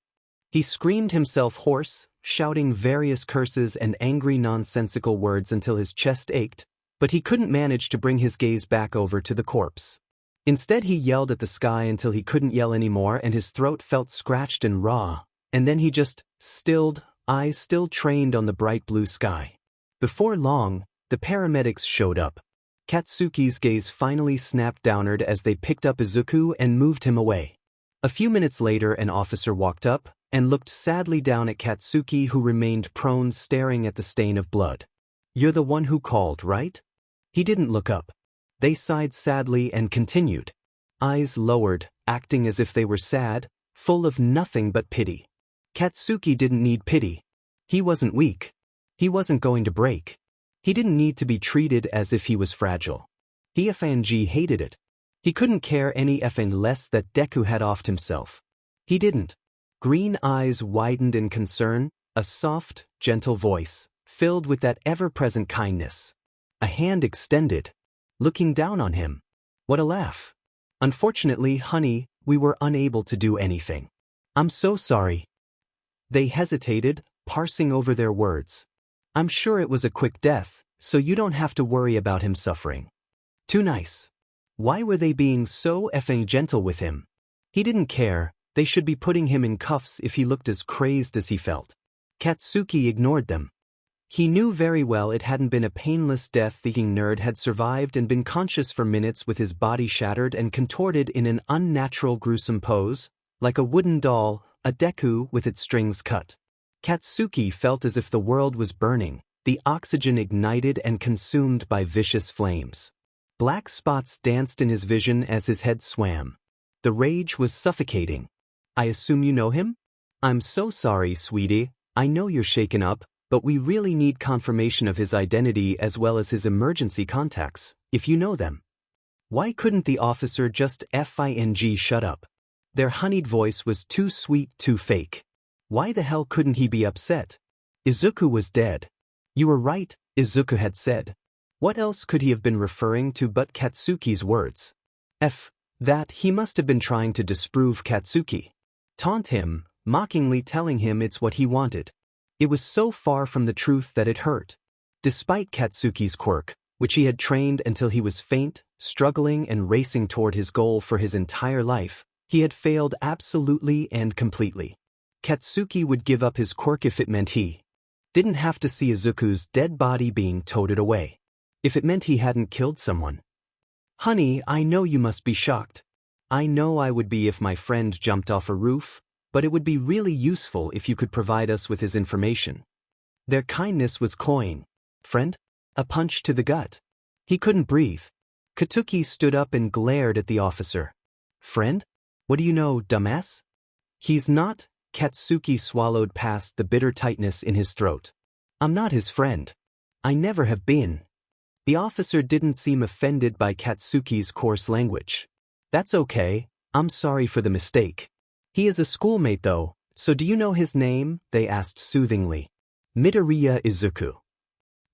He screamed himself hoarse, shouting various curses and angry nonsensical words until his chest ached, but he couldn't manage to bring his gaze back over to the corpse. Instead he yelled at the sky until he couldn't yell anymore and his throat felt scratched and raw, and then he just stilled, eyes still trained on the bright blue sky. Before long, the paramedics showed up. Katsuki's gaze finally snapped downward as they picked up Izuku and moved him away. A few minutes later an officer walked up and looked sadly down at Katsuki who remained prone staring at the stain of blood. You're the one who called, right? He didn't look up. They sighed sadly and continued. Eyes lowered, acting as if they were sad, full of nothing but pity. Katsuki didn't need pity. He wasn't weak. He wasn't going to break. He didn't need to be treated as if he was fragile. He FNG hated it. He couldn't care any effing less that Deku had offed himself. He didn't. Green eyes widened in concern, a soft, gentle voice, filled with that ever-present kindness. A hand extended, looking down on him. What a laugh. Unfortunately, honey, we were unable to do anything. I'm so sorry. They hesitated, parsing over their words. I'm sure it was a quick death, so you don't have to worry about him suffering. Too nice. Why were they being so effing gentle with him? He didn't care, they should be putting him in cuffs if he looked as crazed as he felt. Katsuki ignored them. He knew very well it hadn't been a painless death. The nerd had survived and been conscious for minutes with his body shattered and contorted in an unnatural gruesome pose, like a wooden doll, a Deku with its strings cut. Katsuki felt as if the world was burning, the oxygen ignited and consumed by vicious flames. Black spots danced in his vision as his head swam. The rage was suffocating. I assume you know him? I'm so sorry, sweetie, I know you're shaken up, but we really need confirmation of his identity as well as his emergency contacts, if you know them. Why couldn't the officer just shut up? Their honeyed voice was too sweet, too fake. Why the hell couldn't he be upset? Izuku was dead. You were right, Izuku had said. What else could he have been referring to but Katsuki's words? That he must have been trying to disprove Katsuki. Taunt him, mockingly telling him it's what he wanted. It was so far from the truth that it hurt. Despite Katsuki's quirk, which he had trained until he was faint, struggling and racing toward his goal for his entire life, he had failed absolutely and completely. Katsuki would give up his quirk if it meant he didn't have to see Izuku's dead body being toted away. If it meant he hadn't killed someone. Honey, I know you must be shocked. I know I would be if my friend jumped off a roof, but it would be really useful if you could provide us with his information. Their kindness was cloying. Friend? A punch to the gut. He couldn't breathe. Katsuki stood up and glared at the officer. Friend? What do you know, dumbass? He's not. Katsuki swallowed past the bitter tightness in his throat. I'm not his friend. I never have been. The officer didn't seem offended by Katsuki's coarse language. That's okay, I'm sorry for the mistake. He is a schoolmate though, so do you know his name? They asked soothingly. Midoriya Izuku.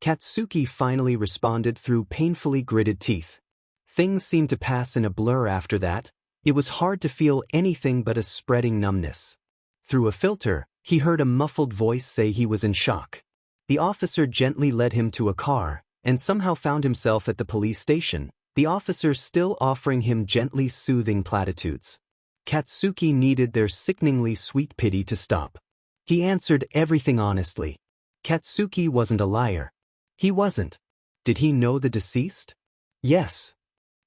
Katsuki finally responded through painfully gritted teeth. Things seemed to pass in a blur after that. It was hard to feel anything but a spreading numbness. Through a filter, he heard a muffled voice say he was in shock. The officer gently led him to a car, and somehow found himself at the police station, the officer still offering him gently soothing platitudes. Katsuki needed their sickeningly sweet pity to stop. He answered everything honestly. Katsuki wasn't a liar. He wasn't. Did he know the deceased? Yes.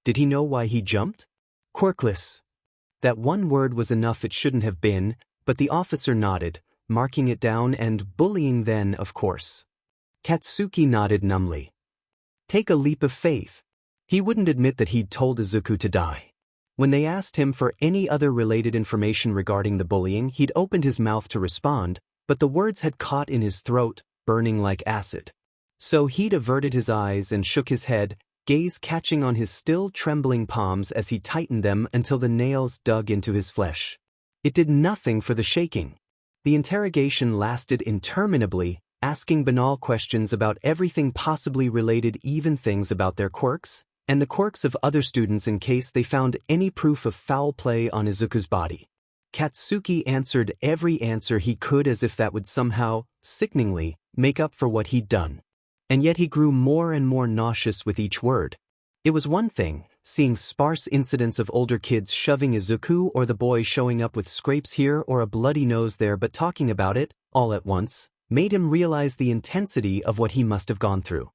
Did he know why he jumped? Quirkless. That one word was enough. It shouldn't have been, but the officer nodded, marking it down and bullying then, of course. Katsuki nodded numbly. Take a leap of faith. He wouldn't admit that he'd told Izuku to die. When they asked him for any other related information regarding the bullying, he'd opened his mouth to respond, but the words had caught in his throat, burning like acid. So he'd averted his eyes and shook his head, gaze catching on his still trembling palms as he tightened them until the nails dug into his flesh. It did nothing for the shaking. The interrogation lasted interminably, asking banal questions about everything possibly related, even things about their quirks, and the quirks of other students in case they found any proof of foul play on Izuku's body. Katsuki answered every answer he could as if that would somehow, sickeningly, make up for what he'd done. And yet he grew more and more nauseous with each word. It was one thing, seeing sparse incidents of older kids shoving Izuku or the boy showing up with scrapes here or a bloody nose there, but talking about it, all at once, made him realize the intensity of what he must have gone through.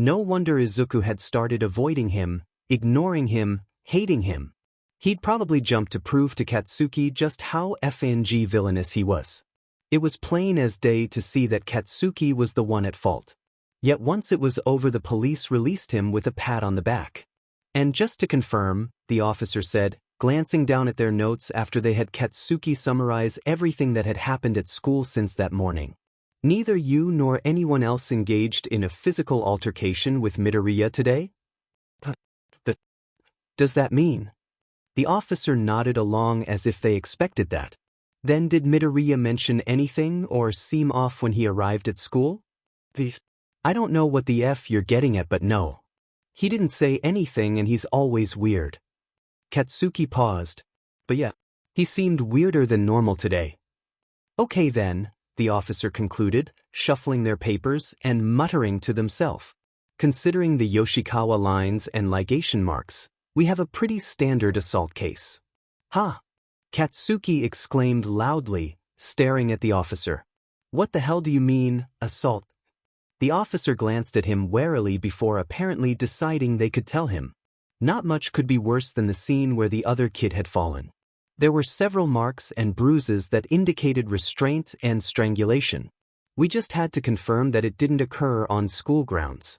No wonder Izuku had started avoiding him, ignoring him, hating him. He'd probably jumped to prove to Katsuki just how villainous he was. It was plain as day to see that Katsuki was the one at fault. Yet once it was over, the police released him with a pat on the back. And just to confirm, the officer said, glancing down at their notes after they had Katsuki summarize everything that had happened at school since that morning. Neither you nor anyone else engaged in a physical altercation with Midoriya today? Does that mean? The officer nodded along as if they expected that. Then did Midoriya mention anything or seem off when he arrived at school? I don't know what the F you're getting at, but no. He didn't say anything and he's always weird. Katsuki paused. But yeah, he seemed weirder than normal today. Okay then, the officer concluded, shuffling their papers and muttering to themselves. considering the Yoshikawa lines and ligation marks, we have a pretty standard assault case. Ha! Katsuki exclaimed loudly, staring at the officer. What the hell do you mean, assault? The officer glanced at him warily before apparently deciding they could tell him. Not much could be worse than the scene where the other kid had fallen. There were several marks and bruises that indicated restraint and strangulation. We just had to confirm that it didn't occur on school grounds.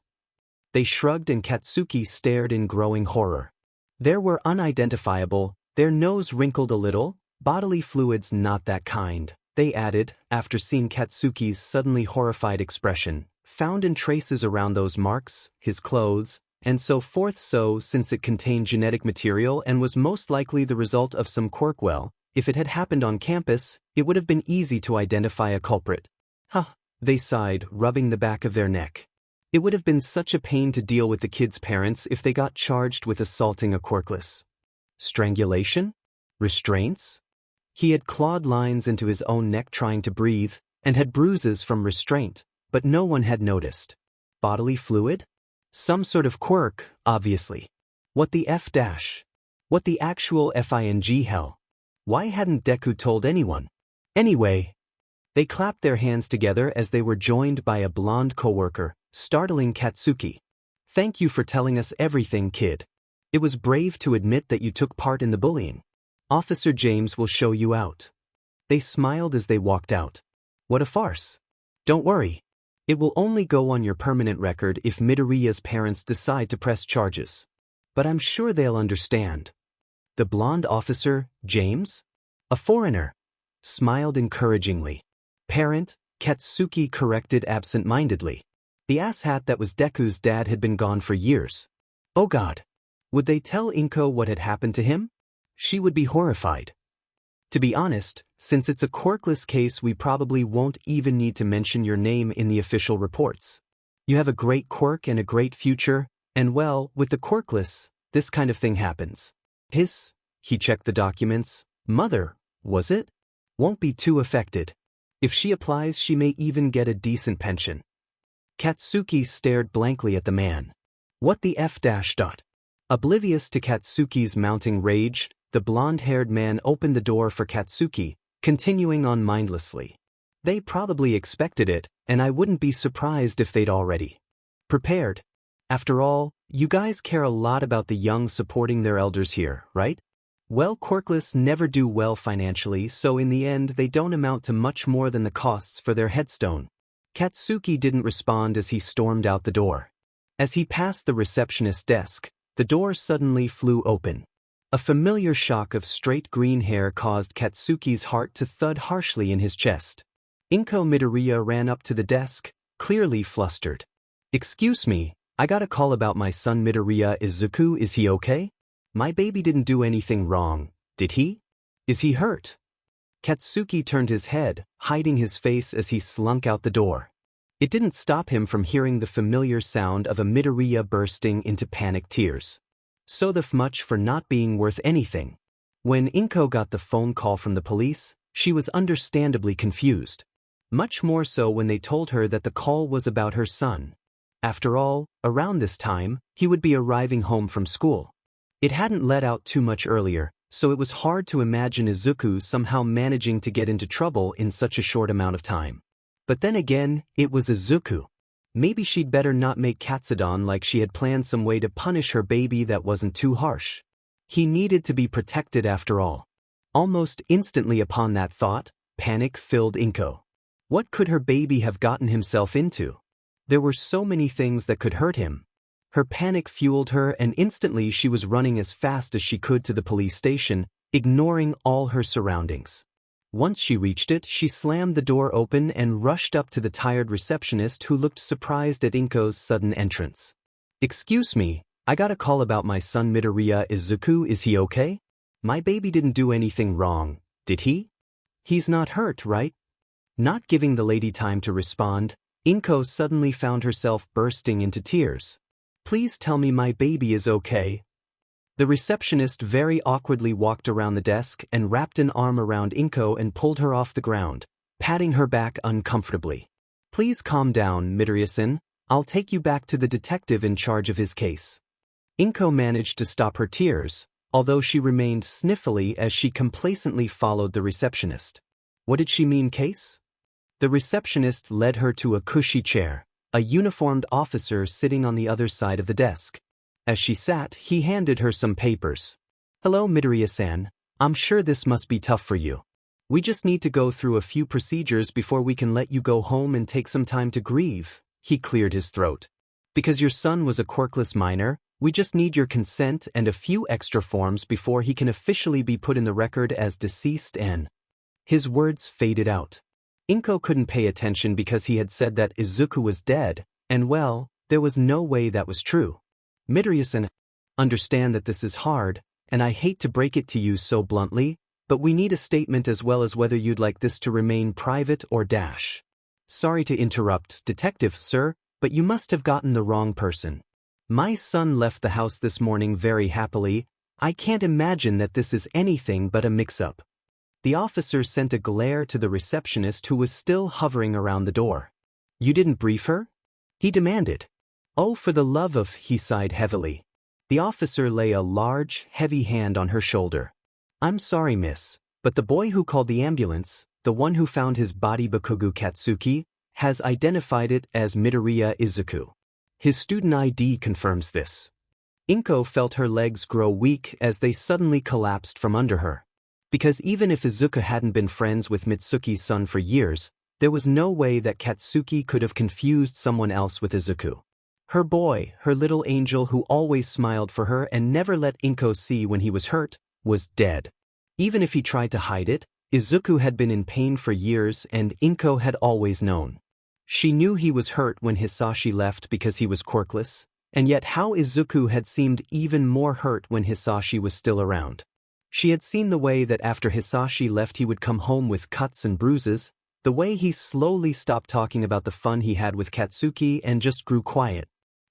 They shrugged and Katsuki stared in growing horror. There were unidentifiable, their nose wrinkled a little, bodily fluids not that kind, they added, after seeing Katsuki's suddenly horrified expression, found in traces around those marks, his clothes, and so forth. So, since it contained genetic material and was most likely the result of some quirk, well, if it had happened on campus, it would have been easy to identify a culprit. Huh, they sighed, rubbing the back of their neck. It would have been such a pain to deal with the kids' parents if they got charged with assaulting a Quirkless. Strangulation? Restraints? He had clawed lines into his own neck trying to breathe, and had bruises from restraint, but no one had noticed. Bodily fluid? Some sort of quirk, obviously. What the F dash? What the actual FING hell? Why hadn't Deku told anyone? Anyway, they clapped their hands together as they were joined by a blonde coworker, startling Katsuki. Thank you for telling us everything, kid. It was brave to admit that you took part in the bullying. Officer James will show you out. They smiled as they walked out. What a farce. Don't worry. It will only go on your permanent record if Midoriya's parents decide to press charges. But I'm sure they'll understand. The blonde officer, James? A foreigner. Smiled encouragingly. Parent, Katsuki corrected absent-mindedly. The asshat that was Deku's dad had been gone for years. Oh God. Would they tell Inko what had happened to him? She would be horrified. To be honest, since it's a quirkless case, we probably won't even need to mention your name in the official reports. You have a great quirk and a great future, and well, with the quirkless, this kind of thing happens. He checked the documents. Mother, was it? Won't be too affected. If she applies, she may even get a decent pension. Katsuki stared blankly at the man. What the F dash dot? Oblivious to Katsuki's mounting rage, the blonde-haired man opened the door for Katsuki, continuing on mindlessly. They probably expected it, and I wouldn't be surprised if they'd already prepared. After all, you guys care a lot about the young supporting their elders here, right? Well, quirkless never do well financially, so in the end they don't amount to much more than the costs for their headstone. Katsuki didn't respond as he stormed out the door. As he passed the receptionist's desk, the door suddenly flew open. A familiar shock of straight green hair caused Katsuki's heart to thud harshly in his chest. Inko Midoriya ran up to the desk, clearly flustered. Excuse me, I got a call about my son Midoriya Izuku. Is he okay? My baby didn't do anything wrong, did he? Is he hurt? Katsuki turned his head, hiding his face as he slunk out the door. It didn't stop him from hearing the familiar sound of a Midoriya bursting into panicked tears. So much for not being worth anything. When Inko got the phone call from the police, she was understandably confused. Much more so when they told her that the call was about her son. After all, around this time, he would be arriving home from school. It hadn't let out too much earlier, so it was hard to imagine Izuku somehow managing to get into trouble in such a short amount of time. But then again, it was Izuku. Maybe she'd better not make Katsudon like she had planned some way to punish her baby that wasn't too harsh. He needed to be protected after all. Almost instantly upon that thought, panic filled Inko. What could her baby have gotten himself into? There were so many things that could hurt him. Her panic fueled her, and instantly she was running as fast as she could to the police station, ignoring all her surroundings. Once she reached it, she slammed the door open and rushed up to the tired receptionist who looked surprised at Inko's sudden entrance. Excuse me, I got a call about my son Midoriya Izuku. Is he okay? My baby didn't do anything wrong, did he? He's not hurt, right? Not giving the lady time to respond, Inko suddenly found herself bursting into tears. Please tell me my baby is okay. The receptionist very awkwardly walked around the desk and wrapped an arm around Inko and pulled her off the ground, patting her back uncomfortably. Please calm down, Midoriya-san. I'll take you back to the detective in charge of his case. Inko managed to stop her tears, although she remained sniffly as she complacently followed the receptionist. What did she mean, case? The receptionist led her to a cushy chair, a uniformed officer sitting on the other side of the desk. As she sat, he handed her some papers. Hello, Midoriya-san. I'm sure this must be tough for you. We just need to go through a few procedures before we can let you go home and take some time to grieve. He cleared his throat. Because your son was a quirkless minor, we just need your consent and a few extra forms before he can officially be put in the record as deceased and… His words faded out. Inko couldn't pay attention because he had said that Izuku was dead, and well, there was no way that was true. Midoriya-san, understand that this is hard, and I hate to break it to you so bluntly, but we need a statement as well as whether you'd like this to remain private or dash. Sorry to interrupt, Detective, sir, but you must have gotten the wrong person. My son left the house this morning very happily. I can't imagine that this is anything but a mix-up. The officer sent a glare to the receptionist who was still hovering around the door. You didn't brief her? He demanded. Oh, for the love of… He sighed heavily. The officer lay a large, heavy hand on her shoulder. I'm sorry, miss, but the boy who called the ambulance, the one who found his body Bakugo Katsuki, has identified it as Midoriya Izuku. His student ID confirms this. Inko felt her legs grow weak as they suddenly collapsed from under her. Because even if Izuku hadn't been friends with Mitsuki's son for years, there was no way that Katsuki could have confused someone else with Izuku. Her boy, her little angel who always smiled for her and never let Inko see when he was hurt, was dead. Even if he tried to hide it, Izuku had been in pain for years and Inko had always known. She knew he was hurt when Hisashi left because he was quirkless, and yet how Izuku had seemed even more hurt when Hisashi was still around. She had seen the way that after Hisashi left he would come home with cuts and bruises, the way he slowly stopped talking about the fun he had with Katsuki and just grew quiet.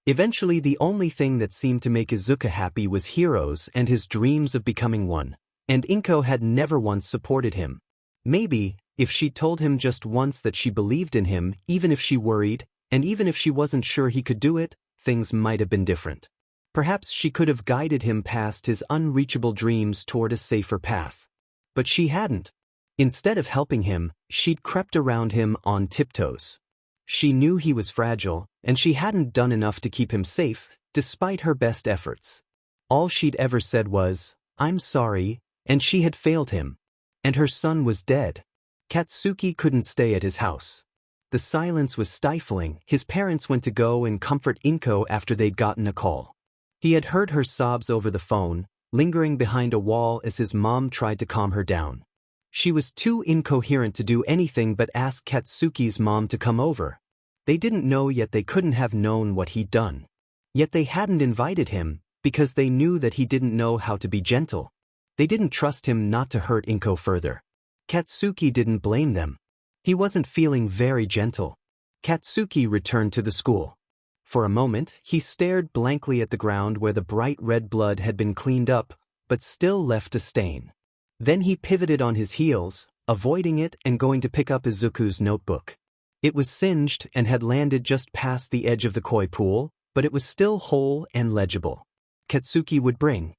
Eventually the only thing that seemed to make Izuku happy was heroes and his dreams of becoming one, and Inko had never once supported him. Maybe, if she'd told him just once that she believed in him, even if she worried, and even if she wasn't sure he could do it, things might have been different. Perhaps she could have guided him past his unreachable dreams toward a safer path. But she hadn't. Instead of helping him, she'd crept around him on tiptoes. She knew he was fragile, and she hadn't done enough to keep him safe, despite her best efforts. All she'd ever said was, I'm sorry, and she had failed him. And her son was dead. Katsuki couldn't stay at his house. The silence was stifling. His parents went to go and comfort Inko after they'd gotten a call. He had heard her sobs over the phone, lingering behind a wall as his mom tried to calm her down. She was too incoherent to do anything but ask Katsuki's mom to come over. They didn't know yet they couldn't have known what he'd done. Yet they hadn't invited him, because they knew that he didn't know how to be gentle. They didn't trust him not to hurt Inko further. Katsuki didn't blame them. He wasn't feeling very gentle. Katsuki returned to the school. For a moment, he stared blankly at the ground where the bright red blood had been cleaned up, but still left a stain. Then he pivoted on his heels, avoiding it and going to pick up Izuku's notebook. It was singed and had landed just past the edge of the koi pool, but it was still whole and legible. Katsuki would bring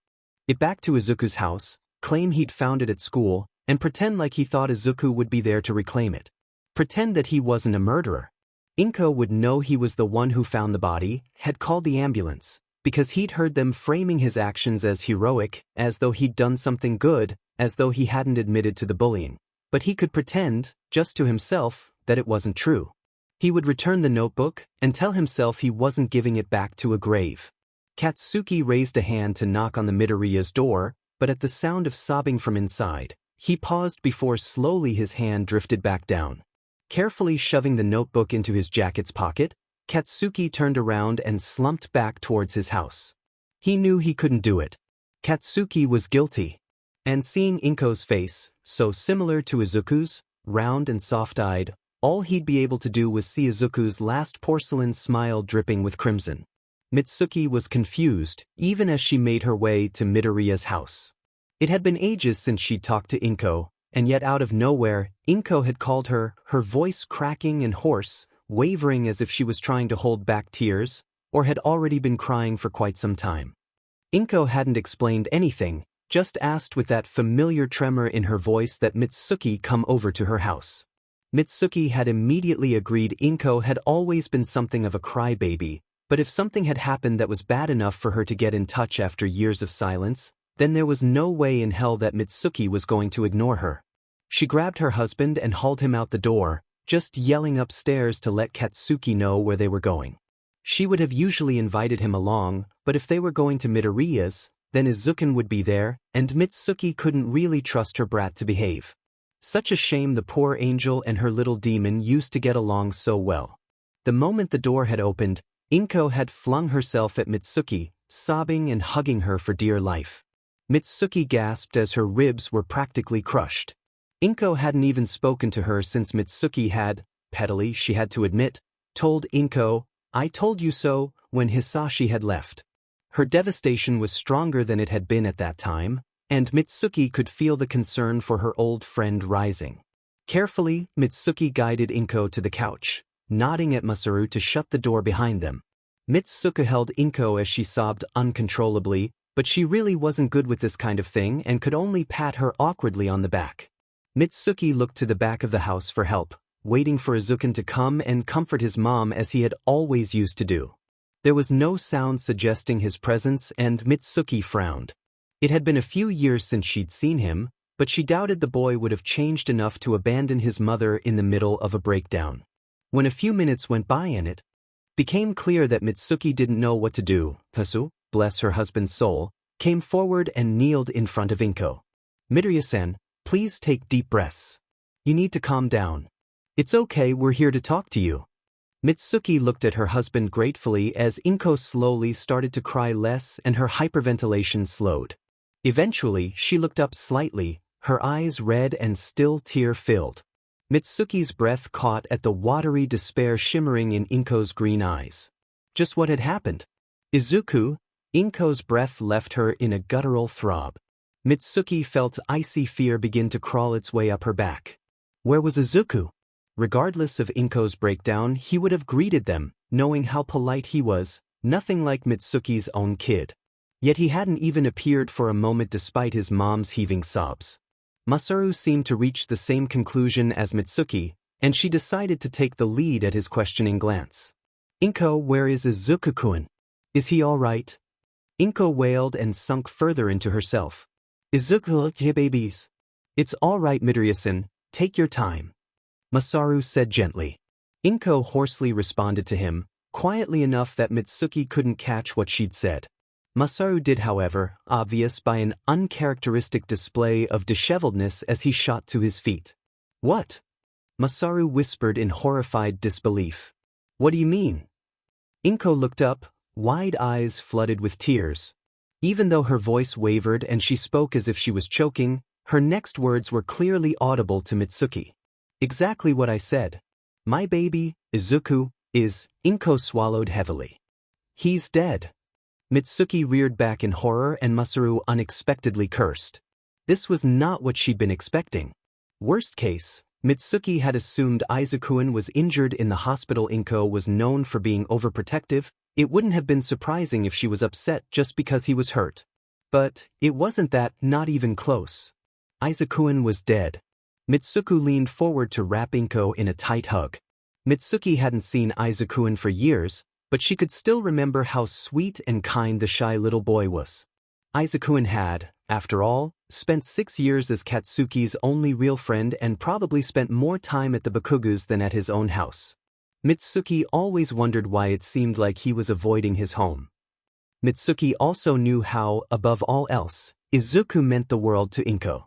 it back to Izuku's house, claim he'd found it at school, and pretend like he thought Izuku would be there to reclaim it. Pretend that he wasn't a murderer. Inko would know he was the one who found the body, had called the ambulance, because he'd heard them framing his actions as heroic, as though he'd done something good, as though he hadn't admitted to the bullying. But he could pretend, just to himself, that it wasn't true. He would return the notebook and tell himself he wasn't giving it back to a grave. Katsuki raised a hand to knock on the Midoriya's door, but at the sound of sobbing from inside, he paused before slowly his hand drifted back down. Carefully shoving the notebook into his jacket's pocket, Katsuki turned around and slumped back towards his house. He knew he couldn't do it. Katsuki was guilty. And seeing Inko's face, so similar to Izuku's, round and soft-eyed, all he'd be able to do was see Izuku's last porcelain smile dripping with crimson. Mitsuki was confused, even as she made her way to Midoriya's house. It had been ages since she'd talked to Inko, and yet out of nowhere, Inko had called her, her voice cracking and hoarse, wavering as if she was trying to hold back tears, or had already been crying for quite some time. Inko hadn't explained anything, just asked with that familiar tremor in her voice that Mitsuki come over to her house. Mitsuki had immediately agreed Inko had always been something of a crybaby, but if something had happened that was bad enough for her to get in touch after years of silence, then there was no way in hell that Mitsuki was going to ignore her. She grabbed her husband and hauled him out the door, just yelling upstairs to let Katsuki know where they were going. She would have usually invited him along, but if they were going to Midoriya's, then Izuku would be there, and Mitsuki couldn't really trust her brat to behave. Such a shame the poor angel and her little demon used to get along so well. The moment the door had opened, Inko had flung herself at Mitsuki, sobbing and hugging her for dear life. Mitsuki gasped as her ribs were practically crushed. Inko hadn't even spoken to her since Mitsuki had, pettily she had to admit, told Inko, "I told you so," when Hisashi had left. Her devastation was stronger than it had been at that time, and Mitsuki could feel the concern for her old friend rising. Carefully, Mitsuki guided Inko to the couch, nodding at Masaru to shut the door behind them. Mitsuki held Inko as she sobbed uncontrollably, but she really wasn't good with this kind of thing and could only pat her awkwardly on the back. Mitsuki looked to the back of the house for help, waiting for Izuku to come and comfort his mom as he had always used to do. There was no sound suggesting his presence, and Mitsuki frowned. It had been a few years since she'd seen him, but she doubted the boy would have changed enough to abandon his mother in the middle of a breakdown. When a few minutes went by and it became clear that Mitsuki didn't know what to do, Hasu, bless her husband's soul, came forward and kneeled in front of Inko. "Midoriya-san, please take deep breaths. You need to calm down. It's okay, we're here to talk to you." Mitsuki looked at her husband gratefully as Inko slowly started to cry less and her hyperventilation slowed. Eventually, she looked up slightly, her eyes red and still tear-filled. Mitsuki's breath caught at the watery despair shimmering in Inko's green eyes. Just what had happened? Izuku? Inko's breath left her in a guttural throb. Mitsuki felt icy fear begin to crawl its way up her back. Where was Izuku? Regardless of Inko's breakdown, he would have greeted them, knowing how polite he was, nothing like Mitsuki's own kid. Yet he hadn't even appeared for a moment despite his mom's heaving sobs. Masaru seemed to reach the same conclusion as Mitsuki, and she decided to take the lead at his questioning glance. "Inko, where is Izuku-kun? Is he all right?" Inko wailed and sunk further into herself. "Izuku, babies. It's all right, Midoriya-san, take your time," Masaru said gently. Inko hoarsely responded to him, quietly enough that Mitsuki couldn't catch what she'd said. Masaru did, however, obvious by an uncharacteristic display of disheveledness as he shot to his feet. "What?" Masaru whispered in horrified disbelief. "What do you mean?" Inko looked up, wide eyes flooded with tears. Even though her voice wavered and she spoke as if she was choking, her next words were clearly audible to Mitsuki. "Exactly what I said. My baby, Izuku, is..." Inko swallowed heavily. "He's dead." Mitsuki reared back in horror and Masaru unexpectedly cursed. This was not what she'd been expecting. Worst case, Mitsuki had assumed Izuku was injured in the hospital. Inko was known for being overprotective. It wouldn't have been surprising if she was upset just because he was hurt. But it wasn't that, not even close. Izuku was dead. Mitsuki leaned forward to wrap Inko in a tight hug. Mitsuki hadn't seen Izuku for years, but she could still remember how sweet and kind the shy little boy was. Izuku had, after all, spent 6 years as Katsuki's only real friend and probably spent more time at the Bakugas than at his own house. Mitsuki always wondered why it seemed like he was avoiding his home. Mitsuki also knew how, above all else, Izuku meant the world to Inko.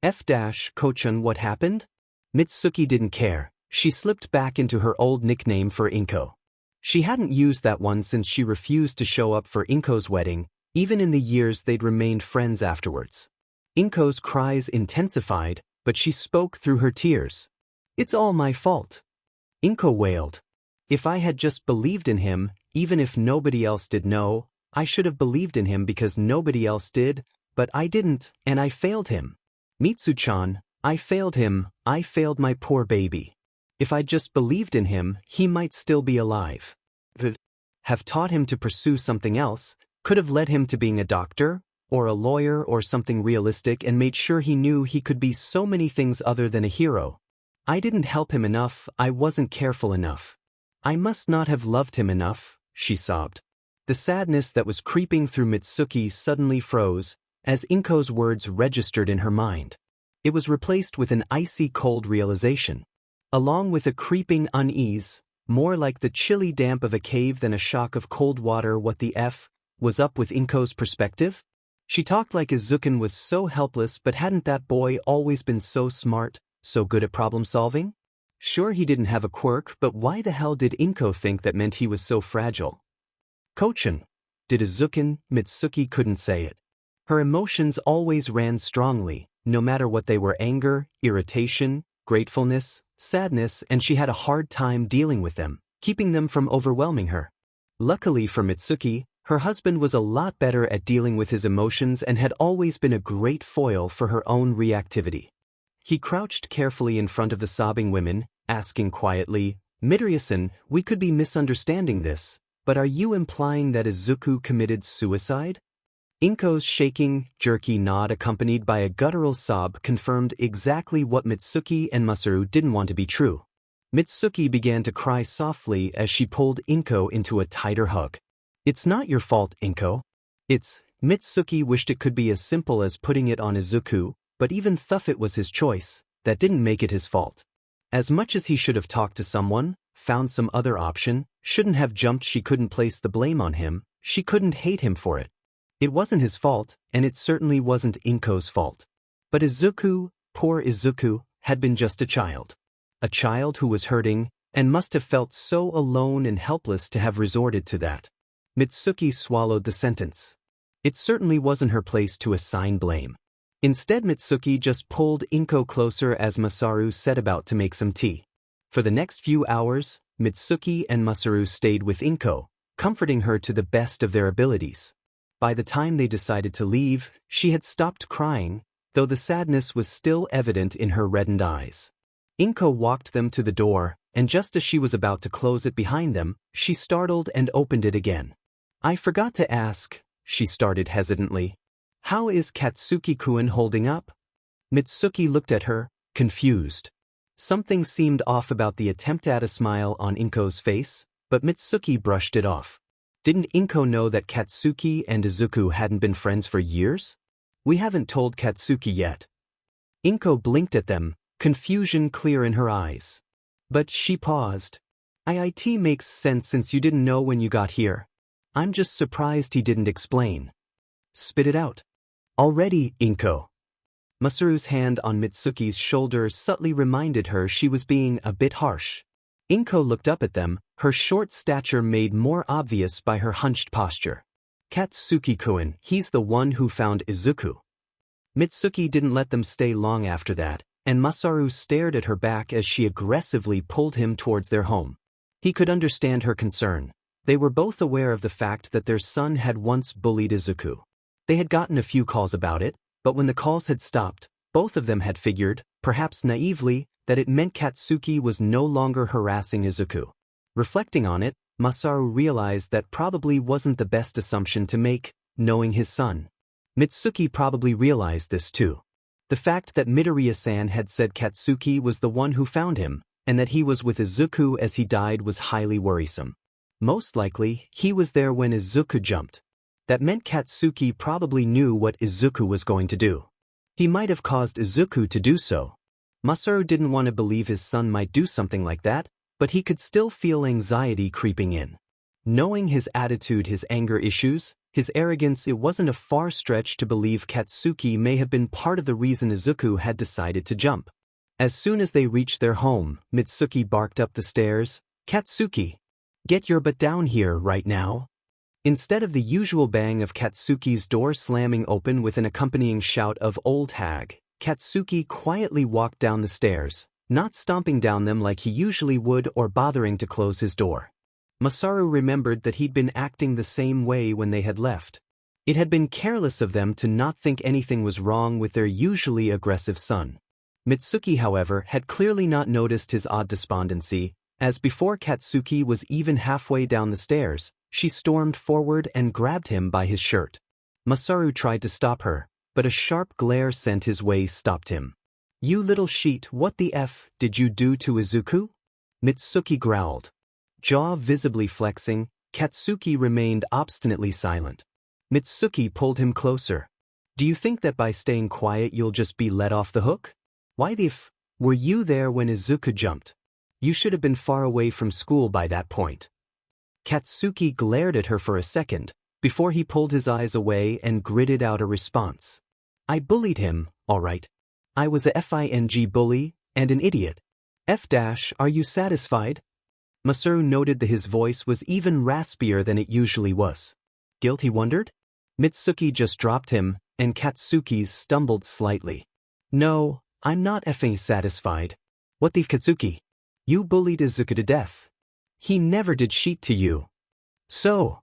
Kochan, what happened? Mitsuki didn't care. She slipped back into her old nickname for Inko. She hadn't used that one since she refused to show up for Inko's wedding, even in the years they'd remained friends afterwards. Inko's cries intensified, but she spoke through her tears. "It's all my fault," Inko wailed. "If I had just believed in him, even if nobody else did know, I should have believed in him because nobody else did, but I didn't, and I failed him. Mitsu-chan, I failed him, I failed my poor baby." If I'd just believed in him, he might still be alive. Could have taught him to pursue something else, could have led him to being a doctor, or a lawyer or something realistic and made sure he knew he could be so many things other than a hero. I didn't help him enough, I wasn't careful enough. I must not have loved him enough, she sobbed. The sadness that was creeping through Mitsuki suddenly froze, as Inko's words registered in her mind. It was replaced with an icy cold realization. Along with a creeping unease, more like the chilly damp of a cave than a shock of cold water. What the F was up with Inko's perspective? She talked like Izuku was so helpless, but hadn't that boy always been so smart, so good at problem solving? Sure, he didn't have a quirk, but why the hell did Inko think that meant he was so fragile? Kochan. Did Izuku? Mitsuki couldn't say it. Her emotions always ran strongly, no matter what they were: anger, irritation, gratefulness, sadness, and she had a hard time dealing with them, keeping them from overwhelming her. Luckily for Mitsuki, her husband was a lot better at dealing with his emotions and had always been a great foil for her own reactivity. He crouched carefully in front of the sobbing women, asking quietly, "Midoriya-san, we could be misunderstanding this, but are you implying that Izuku committed suicide?" Inko's shaking, jerky nod accompanied by a guttural sob confirmed exactly what Mitsuki and Masaru didn't want to be true. Mitsuki began to cry softly as she pulled Inko into a tighter hug. "It's not your fault, Inko. It's..." Mitsuki wished it could be as simple as putting it on Izuku, but even though it was his choice, that didn't make it his fault. As much as he should have talked to someone, found some other option, shouldn't have jumped, she couldn't place the blame on him, she couldn't hate him for it. It wasn't his fault, and it certainly wasn't Inko's fault. But Izuku, poor Izuku, had been just a child. A child who was hurting, and must have felt so alone and helpless to have resorted to that. Mitsuki swallowed the sentence. It certainly wasn't her place to assign blame. Instead, Mitsuki just pulled Inko closer as Masaru set about to make some tea. For the next few hours, Mitsuki and Masaru stayed with Inko, comforting her to the best of their abilities. By the time they decided to leave, she had stopped crying, though the sadness was still evident in her reddened eyes. Inko walked them to the door, and just as she was about to close it behind them, she startled and opened it again. "I forgot to ask," she started hesitantly. "How is Katsuki-kun holding up?" Mitsuki looked at her, confused. Something seemed off about the attempt at a smile on Inko's face, but Mitsuki brushed it off. Didn't Inko know that Katsuki and Izuku hadn't been friends for years? "We haven't told Katsuki yet." Inko blinked at them, confusion clear in her eyes. But she paused. "It makes sense since you didn't know when you got here. I'm just surprised he didn't explain." "Spit it out." "Already, Inko." Masaru's hand on Mitsuki's shoulder subtly reminded her she was being a bit harsh. Inko looked up at them, her short stature made more obvious by her hunched posture. "Katsuki-kun, he's the one who found Izuku." Mitsuki didn't let them stay long after that, and Masaru stared at her back as she aggressively pulled him towards their home. He could understand her concern. They were both aware of the fact that their son had once bullied Izuku. They had gotten a few calls about it, but when the calls had stopped, both of them had figured, perhaps naively, that it meant Katsuki was no longer harassing Izuku. Reflecting on it, Masaru realized that probably wasn't the best assumption to make, knowing his son. Mitsuki probably realized this too. The fact that Midoriya-san had said Katsuki was the one who found him, and that he was with Izuku as he died was highly worrisome. Most likely, he was there when Izuku jumped. That meant Katsuki probably knew what Izuku was going to do. He might have caused Izuku to do so. Masaru didn't want to believe his son might do something like that, but he could still feel anxiety creeping in. Knowing his attitude, his anger issues, his arrogance, it wasn't a far stretch to believe Katsuki may have been part of the reason Izuku had decided to jump. As soon as they reached their home, Mitsuki barked up the stairs, "Katsuki! Get your butt down here right now." Instead of the usual bang of Katsuki's door slamming open with an accompanying shout of "Old hag," Katsuki quietly walked down the stairs, not stomping down them like he usually would or bothering to close his door. Masaru remembered that he'd been acting the same way when they had left. It had been careless of them to not think anything was wrong with their usually aggressive son. Mitsuki, however, had clearly not noticed his odd despondency, as before Katsuki was even halfway down the stairs, she stormed forward and grabbed him by his shirt. Masaru tried to stop her, but a sharp glare sent his way stopped him. "You little sheet, what the F did you do to Izuku?" Mitsuki growled. Jaw visibly flexing, Katsuki remained obstinately silent. Mitsuki pulled him closer. "Do you think that by staying quiet you'll just be let off the hook? Why the f were you there when Izuku jumped? You should have been far away from school by that point." Katsuki glared at her for a second, before he pulled his eyes away and gritted out a response. "I bullied him, all right. I was a FING bully, and an idiot. Are you satisfied?" Masaru noted that his voice was even raspier than it usually was. Guilt, he wondered? Mitsuki just dropped him, and Katsuki's stumbled slightly. "No, I'm not effing satisfied. What the Katsuki? You bullied Izuku to death. He never did shit to you. So."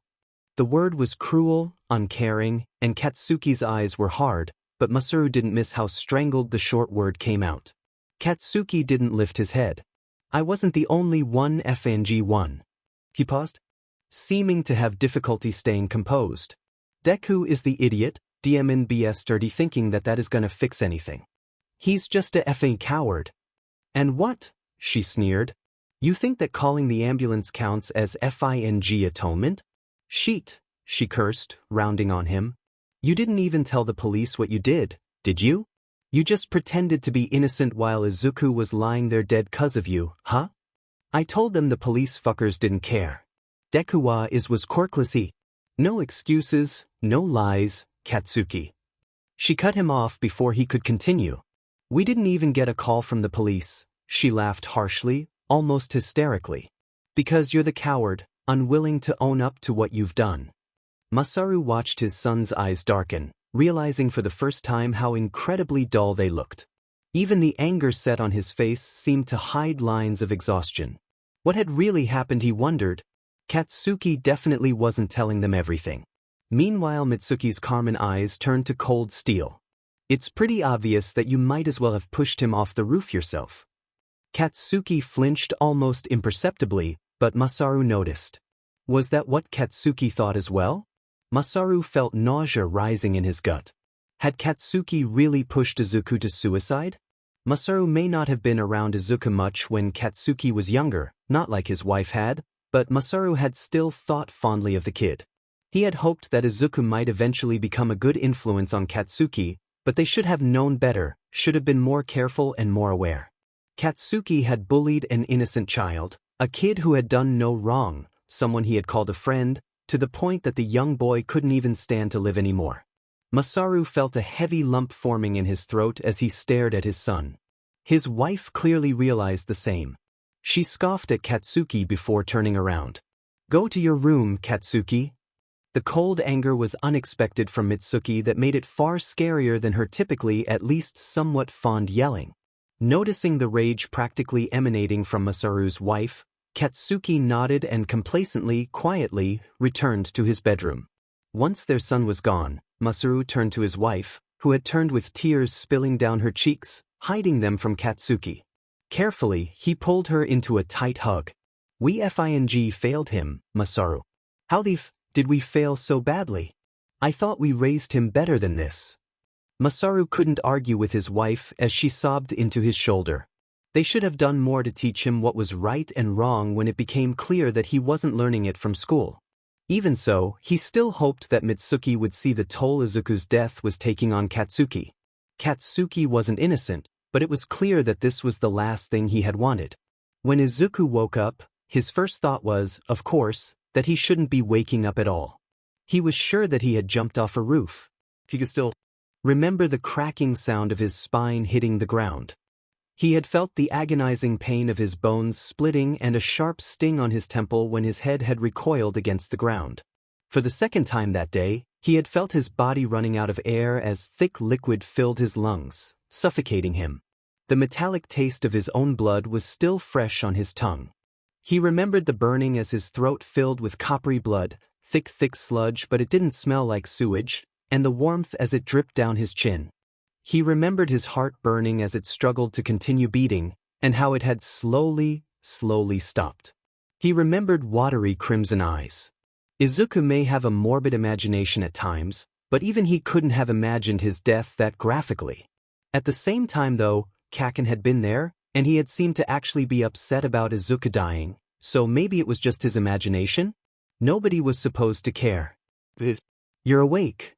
The word was cruel, uncaring, and Katsuki's eyes were hard, but Masaru didn't miss how strangled the short word came out. Katsuki didn't lift his head. "I wasn't the only one FNG one." He paused, seeming to have difficulty staying composed. "Deku is the idiot, DMNBS sturdy thinking that is gonna fix anything. He's just a effing coward." "And what?" she sneered. "You think that calling the ambulance counts as FING atonement?" "Sheet," she cursed, rounding on him. "You didn't even tell the police what you did you? You just pretended to be innocent while Izuku was lying there dead 'cause of you, huh? I told them the police fuckers didn't care. Deku was Quirkless. No excuses, no lies, Katsuki." She cut him off before he could continue. "We didn't even get a call from the police," she laughed harshly, almost hysterically. "Because you're the coward, unwilling to own up to what you've done." Masaru watched his son's eyes darken, realizing for the first time how incredibly dull they looked. Even the anger set on his face seemed to hide lines of exhaustion. What had really happened, he wondered? Katsuki definitely wasn't telling them everything. Meanwhile, Mitsuki's carmine eyes turned to cold steel. "It's pretty obvious that you might as well have pushed him off the roof yourself." Katsuki flinched almost imperceptibly, but Masaru noticed. Was that what Katsuki thought as well? Masaru felt nausea rising in his gut. Had Katsuki really pushed Izuku to suicide? Masaru may not have been around Izuku much when Katsuki was younger, not like his wife had, but Masaru had still thought fondly of the kid. He had hoped that Izuku might eventually become a good influence on Katsuki, but they should have known better, should have been more careful and more aware. Katsuki had bullied an innocent child, a kid who had done no wrong, someone he had called a friend, to the point that the young boy couldn't even stand to live anymore. Masaru felt a heavy lump forming in his throat as he stared at his son. His wife clearly realized the same. She scoffed at Katsuki before turning around. "Go to your room, Katsuki." The cold anger was unexpected from Mitsuki that made it far scarier than her typically at least somewhat fond yelling. Noticing the rage practically emanating from Masaru's wife, Katsuki nodded and complacently, quietly, returned to his bedroom. Once their son was gone, Masaru turned to his wife, who had turned with tears spilling down her cheeks, hiding them from Katsuki. Carefully, he pulled her into a tight hug. "We FING failed him, Masaru. How the f did we fail so badly? I thought we raised him better than this." Masaru couldn't argue with his wife as she sobbed into his shoulder. They should have done more to teach him what was right and wrong when it became clear that he wasn't learning it from school. Even so, he still hoped that Mitsuki would see the toll Izuku's death was taking on Katsuki. Katsuki wasn't innocent, but it was clear that this was the last thing he had wanted. When Izuku woke up, his first thought was, of course, that he shouldn't be waking up at all. He was sure that he had jumped off a roof. He could still remember the cracking sound of his spine hitting the ground. He had felt the agonizing pain of his bones splitting and a sharp sting on his temple when his head had recoiled against the ground. For the second time that day, he had felt his body running out of air as thick liquid filled his lungs, suffocating him. The metallic taste of his own blood was still fresh on his tongue. He remembered the burning as his throat filled with coppery blood, thick sludge, but it didn't smell like sewage, and the warmth as it dripped down his chin. He remembered his heart burning as it struggled to continue beating, and how it had slowly stopped. He remembered watery crimson eyes. Izuku may have a morbid imagination at times, but even he couldn't have imagined his death that graphically. At the same time though, Kaken had been there, and he had seemed to actually be upset about Izuku dying, so maybe it was just his imagination? Nobody was supposed to care. You're awake.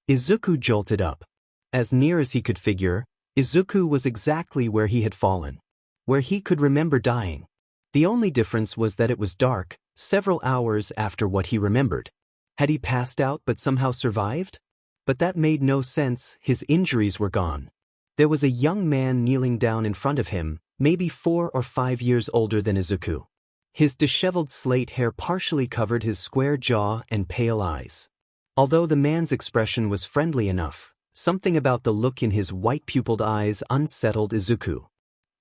Izuku jolted up. As near as he could figure, Izuku was exactly where he had fallen. Where he could remember dying. The only difference was that it was dark, several hours after what he remembered. Had he passed out but somehow survived? But that made no sense, his injuries were gone. There was a young man kneeling down in front of him, maybe 4 or 5 years older than Izuku. His disheveled slate hair partially covered his square jaw and pale eyes. Although the man's expression was friendly enough, something about the look in his white-pupilled eyes unsettled Izuku.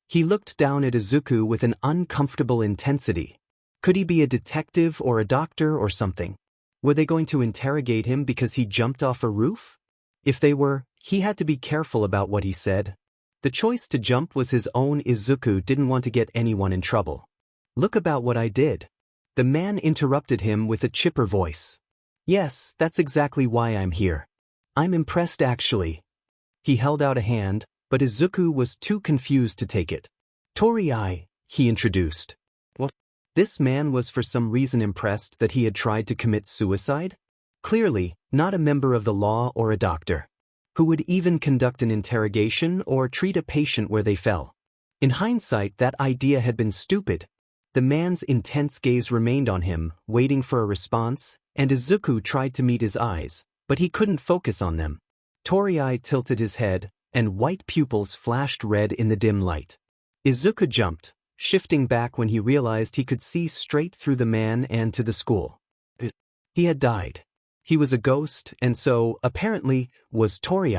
He looked down at Izuku with an uncomfortable intensity. Could he be a detective or a doctor or something? Were they going to interrogate him because he jumped off a roof? If they were, he had to be careful about what he said. The choice to jump was his own. Izuku didn't want to get anyone in trouble. Look about what I did. The man interrupted him with a chipper voice. Yes, that's exactly why I'm here. I'm impressed actually. He held out a hand, but Izuku was too confused to take it. Tori, he introduced. What? This man was for some reason impressed that he had tried to commit suicide? Clearly, not a member of the law or a doctor. Who would even conduct an interrogation or treat a patient where they fell. In hindsight, that idea had been stupid. The man's intense gaze remained on him, waiting for a response, and Izuku tried to meet his eyes, but he couldn't focus on them. Tori tilted his head, and white pupils flashed red in the dim light. Izuku jumped, shifting back when he realized he could see straight through the man and to the school. He had died. He was a ghost, and so, apparently, was Tori.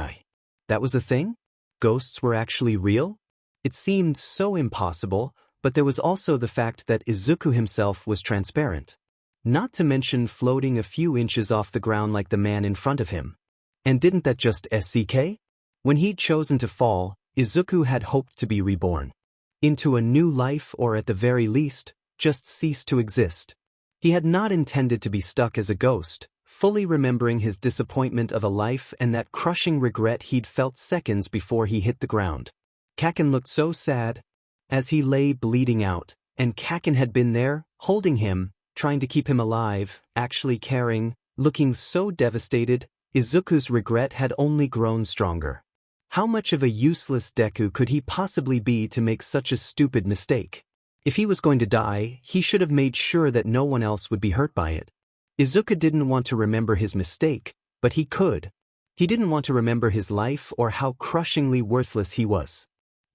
That was a thing? Ghosts were actually real? It seemed so impossible, but there was also the fact that Izuku himself was transparent. Not to mention floating a few inches off the ground like the man in front of him. And didn't that just SCK? When he'd chosen to fall, Izuku had hoped to be reborn. Into a new life or at the very least, just cease to exist. He had not intended to be stuck as a ghost, fully remembering his disappointment of a life and that crushing regret he'd felt seconds before he hit the ground. Kaken looked so sad. As he lay bleeding out, and Kaken had been there, holding him, trying to keep him alive, actually caring, looking so devastated, Izuku's regret had only grown stronger. How much of a useless Deku could he possibly be to make such a stupid mistake? If he was going to die, he should have made sure that no one else would be hurt by it. Izuku didn't want to remember his mistake, but he could. He didn't want to remember his life or how crushingly worthless he was.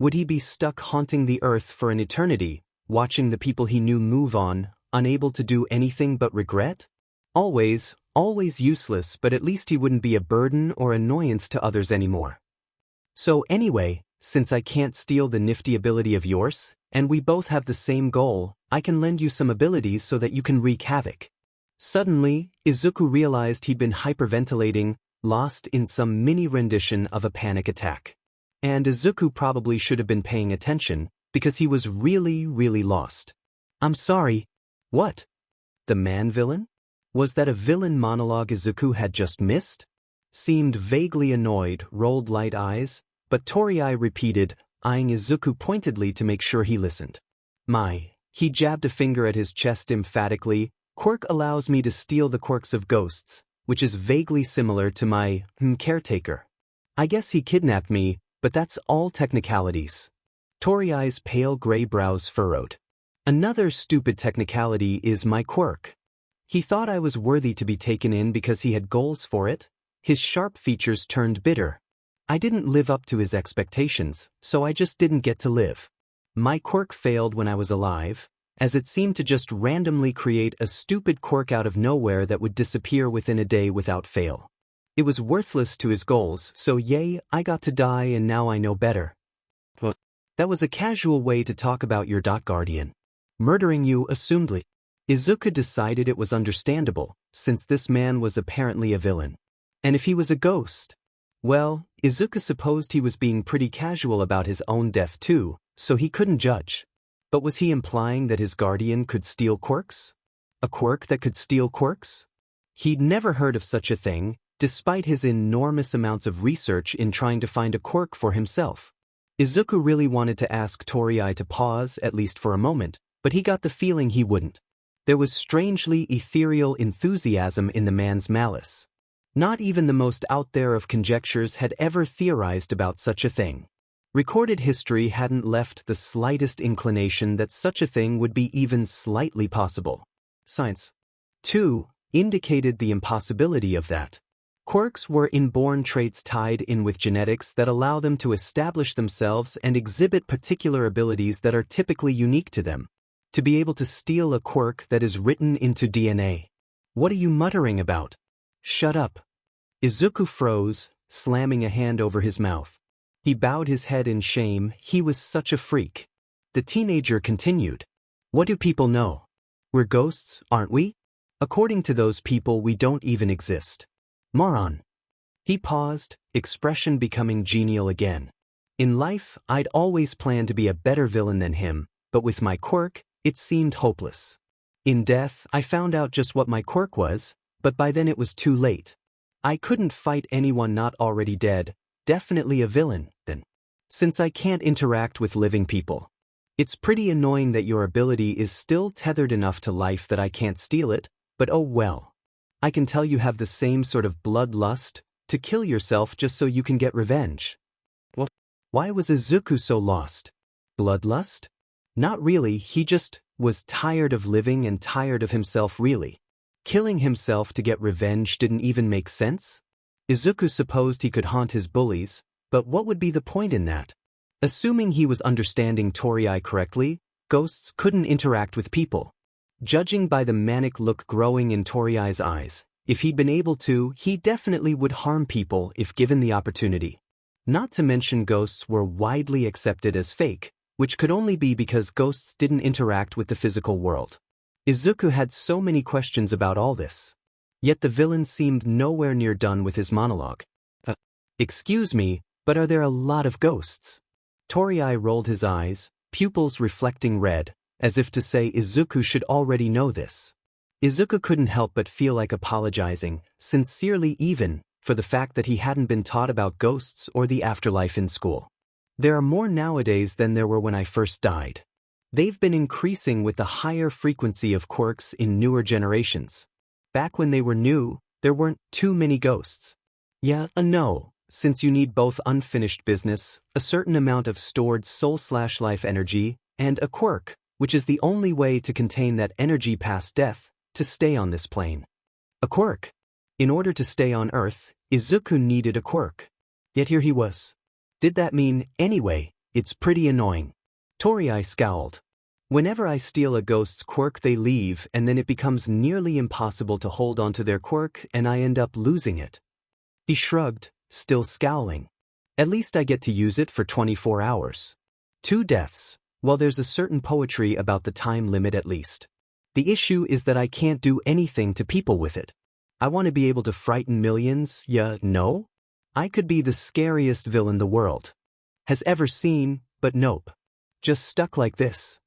Would he be stuck haunting the earth for an eternity, watching the people he knew move on, unable to do anything but regret? Always useless, but at least he wouldn't be a burden or annoyance to others anymore. So anyway, since I can't steal the nifty ability of yours, and we both have the same goal, I can lend you some abilities so that you can wreak havoc. Suddenly, Izuku realized he'd been hyperventilating, lost in some mini rendition of a panic attack. And Izuku probably should have been paying attention, because he was really lost. I'm sorry. What? The man-villain? Was that a villain monologue Izuku had just missed? Seemed vaguely annoyed, rolled light eyes, but Tori repeated, eyeing Izuku pointedly to make sure he listened. He jabbed a finger at his chest emphatically. Quirk allows me to steal the quirks of ghosts, which is vaguely similar to my caretaker. I guess he kidnapped me, but that's all technicalities. Tori's pale gray brows furrowed. Another stupid technicality is my quirk. He thought I was worthy to be taken in because he had goals for it. His sharp features turned bitter. I didn't live up to his expectations, so I just didn't get to live. My quirk failed when I was alive, as it seemed to just randomly create a stupid quirk out of nowhere that would disappear within a day without fail. It was worthless to his goals, so yay, I got to die and now I know better. But that was a casual way to talk about your guardian. Murdering you assumedly. Izuku decided it was understandable, since this man was apparently a villain. And if he was a ghost? Well, Izuku supposed he was being pretty casual about his own death too, so he couldn't judge. But was he implying that his guardian could steal quirks? A quirk that could steal quirks? He'd never heard of such a thing, despite his enormous amounts of research in trying to find a quirk for himself. Izuku really wanted to ask Toriai to pause, at least for a moment, but he got the feeling he wouldn't. There was strangely ethereal enthusiasm in the man's malice. Not even the most out there of conjectures had ever theorized about such a thing. Recorded history hadn't left the slightest inclination that such a thing would be even slightly possible. Science, too, indicated the impossibility of that. Quirks were inborn traits tied in with genetics that allow them to establish themselves and exhibit particular abilities that are typically unique to them. To be able to steal a quirk that is written into DNA. What are you muttering about? Shut up. Izuku froze, slamming a hand over his mouth. He bowed his head in shame. He was such a freak. The teenager continued. What do people know? We're ghosts, aren't we? According to those people, we don't even exist. Moron. He paused, expression becoming genial again. In life, I'd always planned to be a better villain than him, but with my quirk, it seemed hopeless. In death, I found out just what my quirk was, but by then it was too late. I couldn't fight anyone not already dead, definitely a villain, then. Since I can't interact with living people. It's pretty annoying that your ability is still tethered enough to life that I can't steal it, but oh well. I can tell you have the same sort of bloodlust, to kill yourself just so you can get revenge. What? Why was Izuku so lost? Bloodlust? Not really, he just was tired of living and tired of himself really. Killing himself to get revenge didn't even make sense? Izuku supposed he could haunt his bullies, but what would be the point in that? Assuming he was understanding Toriai correctly, ghosts couldn't interact with people. Judging by the manic look growing in Toriai's eyes, if he'd been able to, he definitely would harm people if given the opportunity. Not to mention ghosts were widely accepted as fake, which could only be because ghosts didn't interact with the physical world. Izuku had so many questions about all this. Yet the villain seemed nowhere near done with his monologue. Excuse me, but are there a lot of ghosts? Toriai rolled his eyes, pupils reflecting red, as if to say Izuku should already know this. Izuku couldn't help but feel like apologizing, sincerely even, for the fact that he hadn't been taught about ghosts or the afterlife in school. There are more nowadays than there were when I first died. They've been increasing with the higher frequency of quirks in newer generations. Back when they were new, there weren't too many ghosts. Yeah, no, since you need both unfinished business, a certain amount of stored soul/life energy, and a quirk, which is the only way to contain that energy past death, to stay on this plane. A quirk. In order to stay on Earth, Izuku needed a quirk. Yet here he was. Did that mean, anyway, it's pretty annoying. Toriai scowled. Whenever I steal a ghost's quirk they leave and then it becomes nearly impossible to hold onto their quirk and I end up losing it. He shrugged, still scowling. At least I get to use it for 24 hours. 2 deaths, well there's a certain poetry about the time limit at least. The issue is that I can't do anything to people with it. I want to be able to frighten millions, no? I could be the scariest villain the world has ever seen, but nope. Just stuck like this.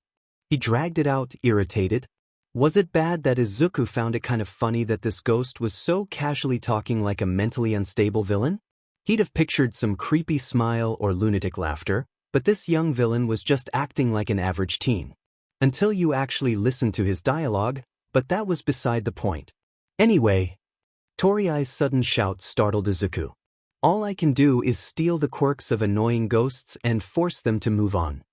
He dragged it out, irritated. Was it bad that Izuku found it kind of funny that this ghost was so casually talking like a mentally unstable villain? He'd have pictured some creepy smile or lunatic laughter, but this young villain was just acting like an average teen. Until you actually listened to his dialogue, but that was beside the point. Anyway, Toriai's sudden shout startled Izuku. All I can do is steal the quirks of annoying ghosts and force them to move on.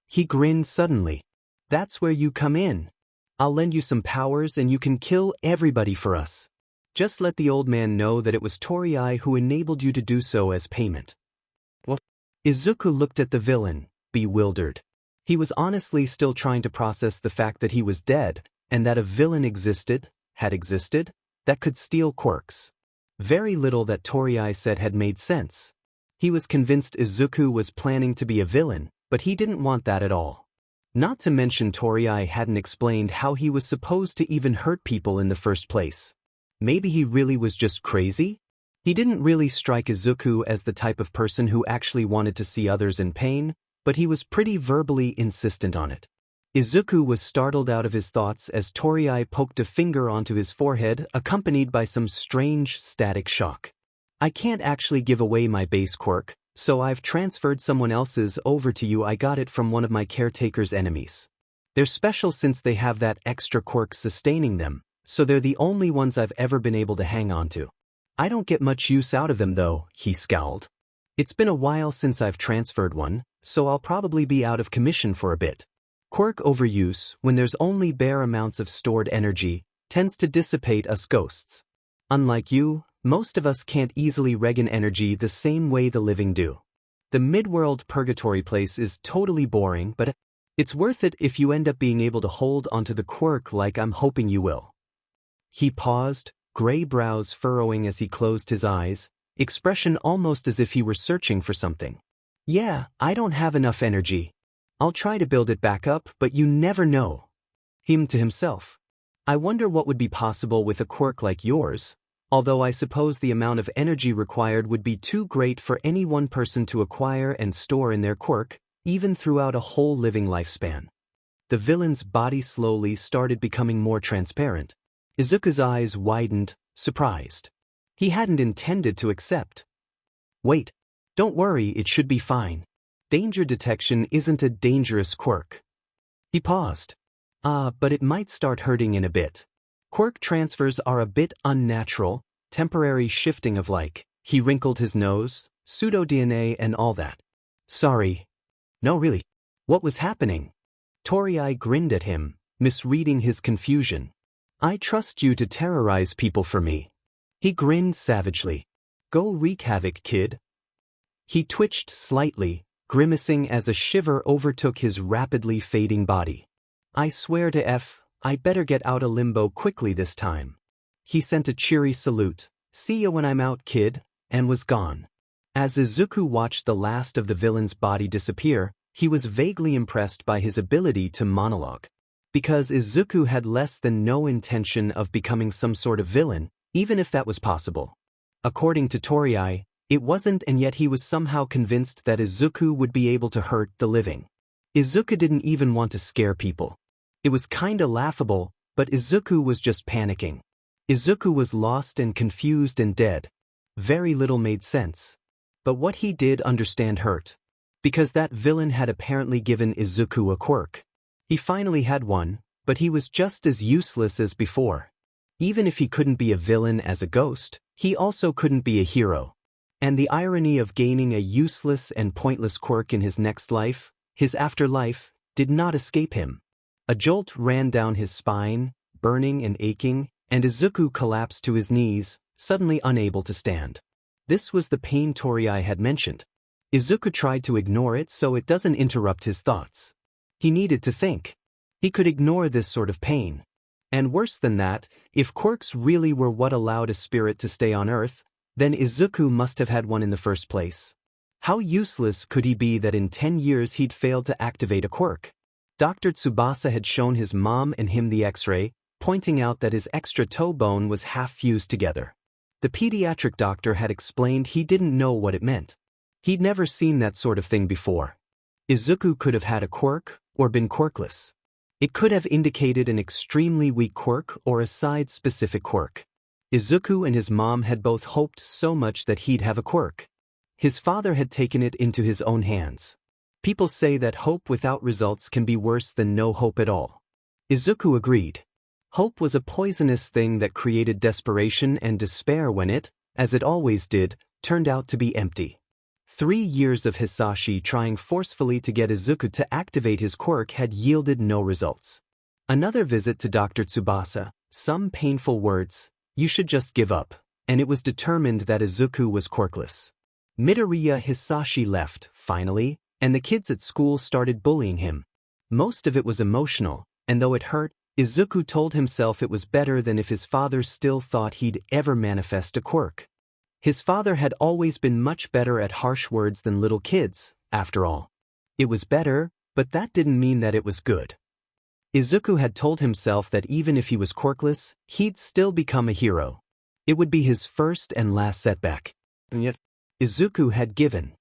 He grinned suddenly. That's where you come in. I'll lend you some powers and you can kill everybody for us. Just let the old man know that it was Toriai who enabled you to do so as payment. What? Izuku looked at the villain, bewildered. He was honestly still trying to process the fact that he was dead, and that a villain had existed, that could steal quirks. Very little that Toriai said had made sense. He was convinced Izuku was planning to be a villain, but he didn't want that at all. Not to mention Toriai hadn't explained how he was supposed to even hurt people in the first place. Maybe he really was just crazy? He didn't really strike Izuku as the type of person who actually wanted to see others in pain, but he was pretty verbally insistent on it. Izuku was startled out of his thoughts as Toriai poked a finger onto his forehead, accompanied by some strange static shock. I can't actually give away my base quirk, so I've transferred someone else's over to you. I got it from one of my caretaker's enemies. They're special since they have that extra quirk sustaining them, so they're the only ones I've ever been able to hang on to. I don't get much use out of them though, he scowled. It's been a while since I've transferred one, so I'll probably be out of commission for a bit. Quirk overuse, when there's only bare amounts of stored energy, tends to dissipate us ghosts. Unlike you, most of us can't easily regen energy the same way the living do. The midworld purgatory place is totally boring, but it's worth it if you end up being able to hold onto the quirk like I'm hoping you will. He paused, gray brows furrowing as he closed his eyes, expression almost as if he were searching for something. Yeah, I don't have enough energy. I'll try to build it back up, but you never know. Him to himself. I wonder what would be possible with a quirk like yours, although I suppose the amount of energy required would be too great for any one person to acquire and store in their quirk, even throughout a whole living lifespan. The villain's body slowly started becoming more transparent. Izuku's eyes widened, surprised. He hadn't intended to accept. Wait. Don't worry, it should be fine. Danger detection isn't a dangerous quirk. He paused. But it might start hurting in a bit. Quirk transfers are a bit unnatural, temporary shifting of he wrinkled his nose, pseudo-DNA and all that. Sorry. No really. What was happening? Toriai grinned at him, misreading his confusion. I trust you to terrorize people for me. He grinned savagely. Go wreak havoc, kid. He twitched slightly, grimacing as a shiver overtook his rapidly fading body. I swear to I better get out of limbo quickly this time. He sent a cheery salute, see ya when I'm out, kid, and was gone. As Izuku watched the last of the villain's body disappear, he was vaguely impressed by his ability to monologue. Because Izuku had less than no intention of becoming some sort of villain, even if that was possible. According to Toriai, it wasn't, and yet he was somehow convinced that Izuku would be able to hurt the living. Izuku didn't even want to scare people. It was kinda laughable, but Izuku was just panicking. Izuku was lost and confused and dead. Very little made sense. But what he did understand hurt. Because that villain had apparently given Izuku a quirk. He finally had one, but he was just as useless as before. Even if he couldn't be a villain as a ghost, he also couldn't be a hero. And the irony of gaining a useless and pointless quirk in his next life, his afterlife, did not escape him. A jolt ran down his spine, burning and aching, and Izuku collapsed to his knees, suddenly unable to stand. This was the pain Toriai had mentioned. Izuku tried to ignore it so it doesn't interrupt his thoughts. He needed to think. He could ignore this sort of pain. And worse than that, if quirks really were what allowed a spirit to stay on Earth, then Izuku must have had one in the first place. How useless could he be that in 10 years he'd failed to activate a quirk? Dr. Tsubasa had shown his mom and him the X-ray, pointing out that his extra toe bone was half fused together. The pediatric doctor had explained he didn't know what it meant. He'd never seen that sort of thing before. Izuku could have had a quirk, or been quirkless. It could have indicated an extremely weak quirk or a side-specific quirk. Izuku and his mom had both hoped so much that he'd have a quirk. His father had taken it into his own hands. People say that hope without results can be worse than no hope at all. Izuku agreed. Hope was a poisonous thing that created desperation and despair when it, as it always did, turned out to be empty. 3 years of Hisashi trying forcefully to get Izuku to activate his quirk had yielded no results. Another visit to Dr. Tsubasa, some painful words, you should just give up, and it was determined that Izuku was quirkless. Midoriya Hisashi left, finally, and the kids at school started bullying him. Most of it was emotional, and though it hurt, Izuku told himself it was better than if his father still thought he'd ever manifest a quirk. His father had always been much better at harsh words than little kids, after all. It was better, but that didn't mean that it was good. Izuku had told himself that even if he was quirkless, he'd still become a hero. It would be his first and last setback. And yet, Izuku had given.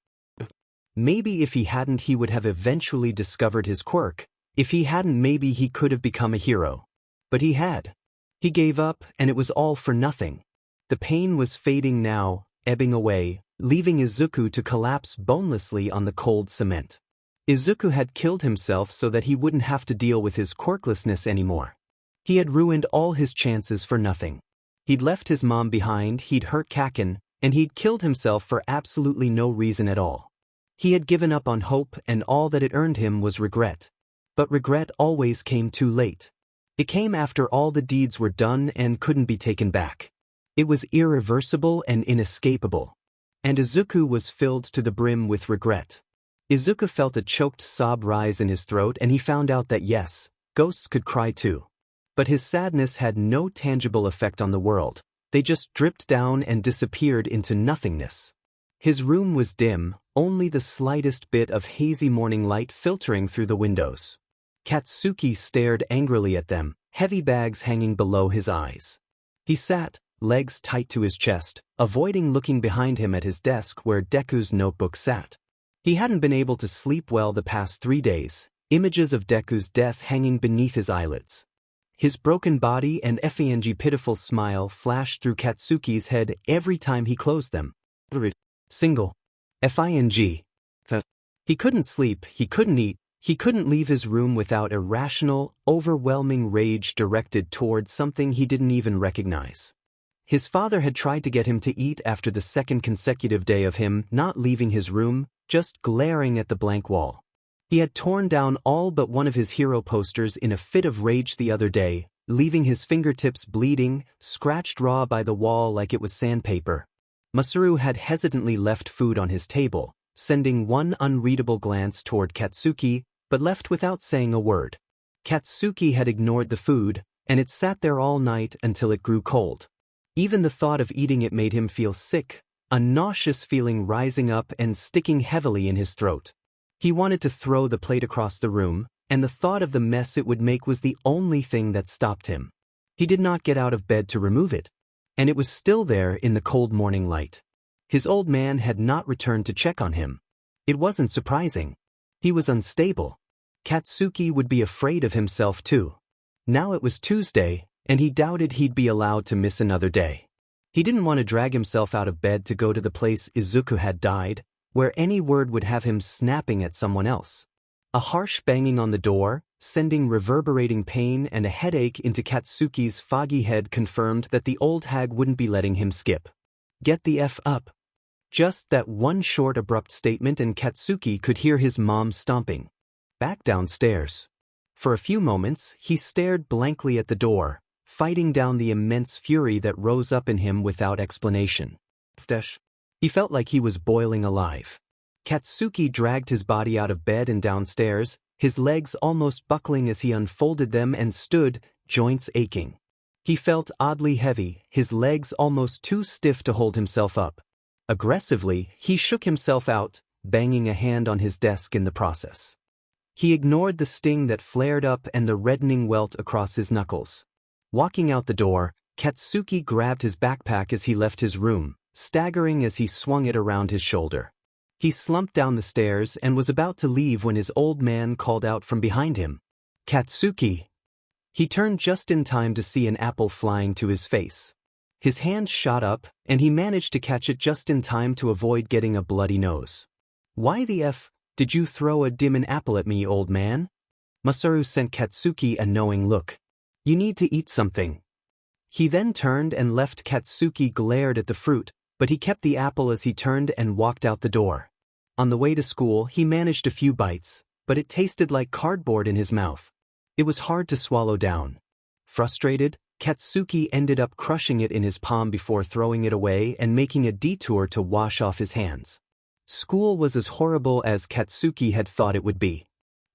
Maybe if he hadn't he would have eventually discovered his quirk. If he hadn't maybe he could have become a hero. But he had. He gave up and it was all for nothing. The pain was fading now, ebbing away, leaving Izuku to collapse bonelessly on the cold cement. Izuku had killed himself so that he wouldn't have to deal with his quirklessness anymore. He had ruined all his chances for nothing. He'd left his mom behind, he'd hurt Kaken, and he'd killed himself for absolutely no reason at all. He had given up on hope and all that it earned him was regret. But regret always came too late. It came after all the deeds were done and couldn't be taken back. It was irreversible and inescapable. And Izuku was filled to the brim with regret. Izuku felt a choked sob rise in his throat and he found out that yes, ghosts could cry too. But his sadness had no tangible effect on the world. They just dripped down and disappeared into nothingness. His room was dim, only the slightest bit of hazy morning light filtering through the windows. Katsuki stared angrily at them, heavy bags hanging below his eyes. He sat, legs tight to his chest, avoiding looking behind him at his desk where Deku's notebook sat. He hadn't been able to sleep well the past 3 days, images of Deku's death hanging beneath his eyelids. His broken body and FANG pitiful smile flashed through Katsuki's head every time he closed them. Single. FING. He couldn't sleep, he couldn't eat, he couldn't leave his room without irrational, overwhelming rage directed towards something he didn't even recognize. His father had tried to get him to eat after the second consecutive day of him not leaving his room, just glaring at the blank wall. He had torn down all but one of his hero posters in a fit of rage the other day, leaving his fingertips bleeding, scratched raw by the wall like it was sandpaper. Masaru had hesitantly left food on his table, sending one unreadable glance toward Katsuki, but left without saying a word. Katsuki had ignored the food, and it sat there all night until it grew cold. Even the thought of eating it made him feel sick, a nauseous feeling rising up and sticking heavily in his throat. He wanted to throw the plate across the room, and the thought of the mess it would make was the only thing that stopped him. He did not get out of bed to remove it. And it was still there in the cold morning light. His old man had not returned to check on him. It wasn't surprising. He was unstable. Katsuki would be afraid of himself too. Now it was Tuesday, and he doubted he'd be allowed to miss another day. He didn't want to drag himself out of bed to go to the place Izuku had died, where any word would have him snapping at someone else. A harsh banging on the door, sending reverberating pain and a headache into Katsuki's foggy head confirmed that the old hag wouldn't be letting him skip. Get the F up. Just that one short abrupt statement and Katsuki could hear his mom stomping. Back downstairs. For a few moments, he stared blankly at the door, fighting down the immense fury that rose up in him without explanation. He felt like he was boiling alive. Katsuki dragged his body out of bed and downstairs, his legs almost buckling as he unfolded them and stood, joints aching. He felt oddly heavy, his legs almost too stiff to hold himself up. Aggressively, he shook himself out, banging a hand on his desk in the process. He ignored the sting that flared up and the reddening welt across his knuckles. Walking out the door, Katsuki grabbed his backpack as he left his room, staggering as he swung it around his shoulder. He slumped down the stairs and was about to leave when his old man called out from behind him. "Katsuki!" He turned just in time to see an apple flying to his face. His hand shot up, and he managed to catch it just in time to avoid getting a bloody nose. "Why the F did you throw a dimmin' apple at me, old man?" Masaru sent Katsuki a knowing look. "You need to eat something." He then turned and left. Katsuki glared at the fruit, but he kept the apple as he turned and walked out the door. On the way to school, he managed a few bites, but it tasted like cardboard in his mouth. It was hard to swallow down. Frustrated, Katsuki ended up crushing it in his palm before throwing it away and making a detour to wash off his hands. School was as horrible as Katsuki had thought it would be.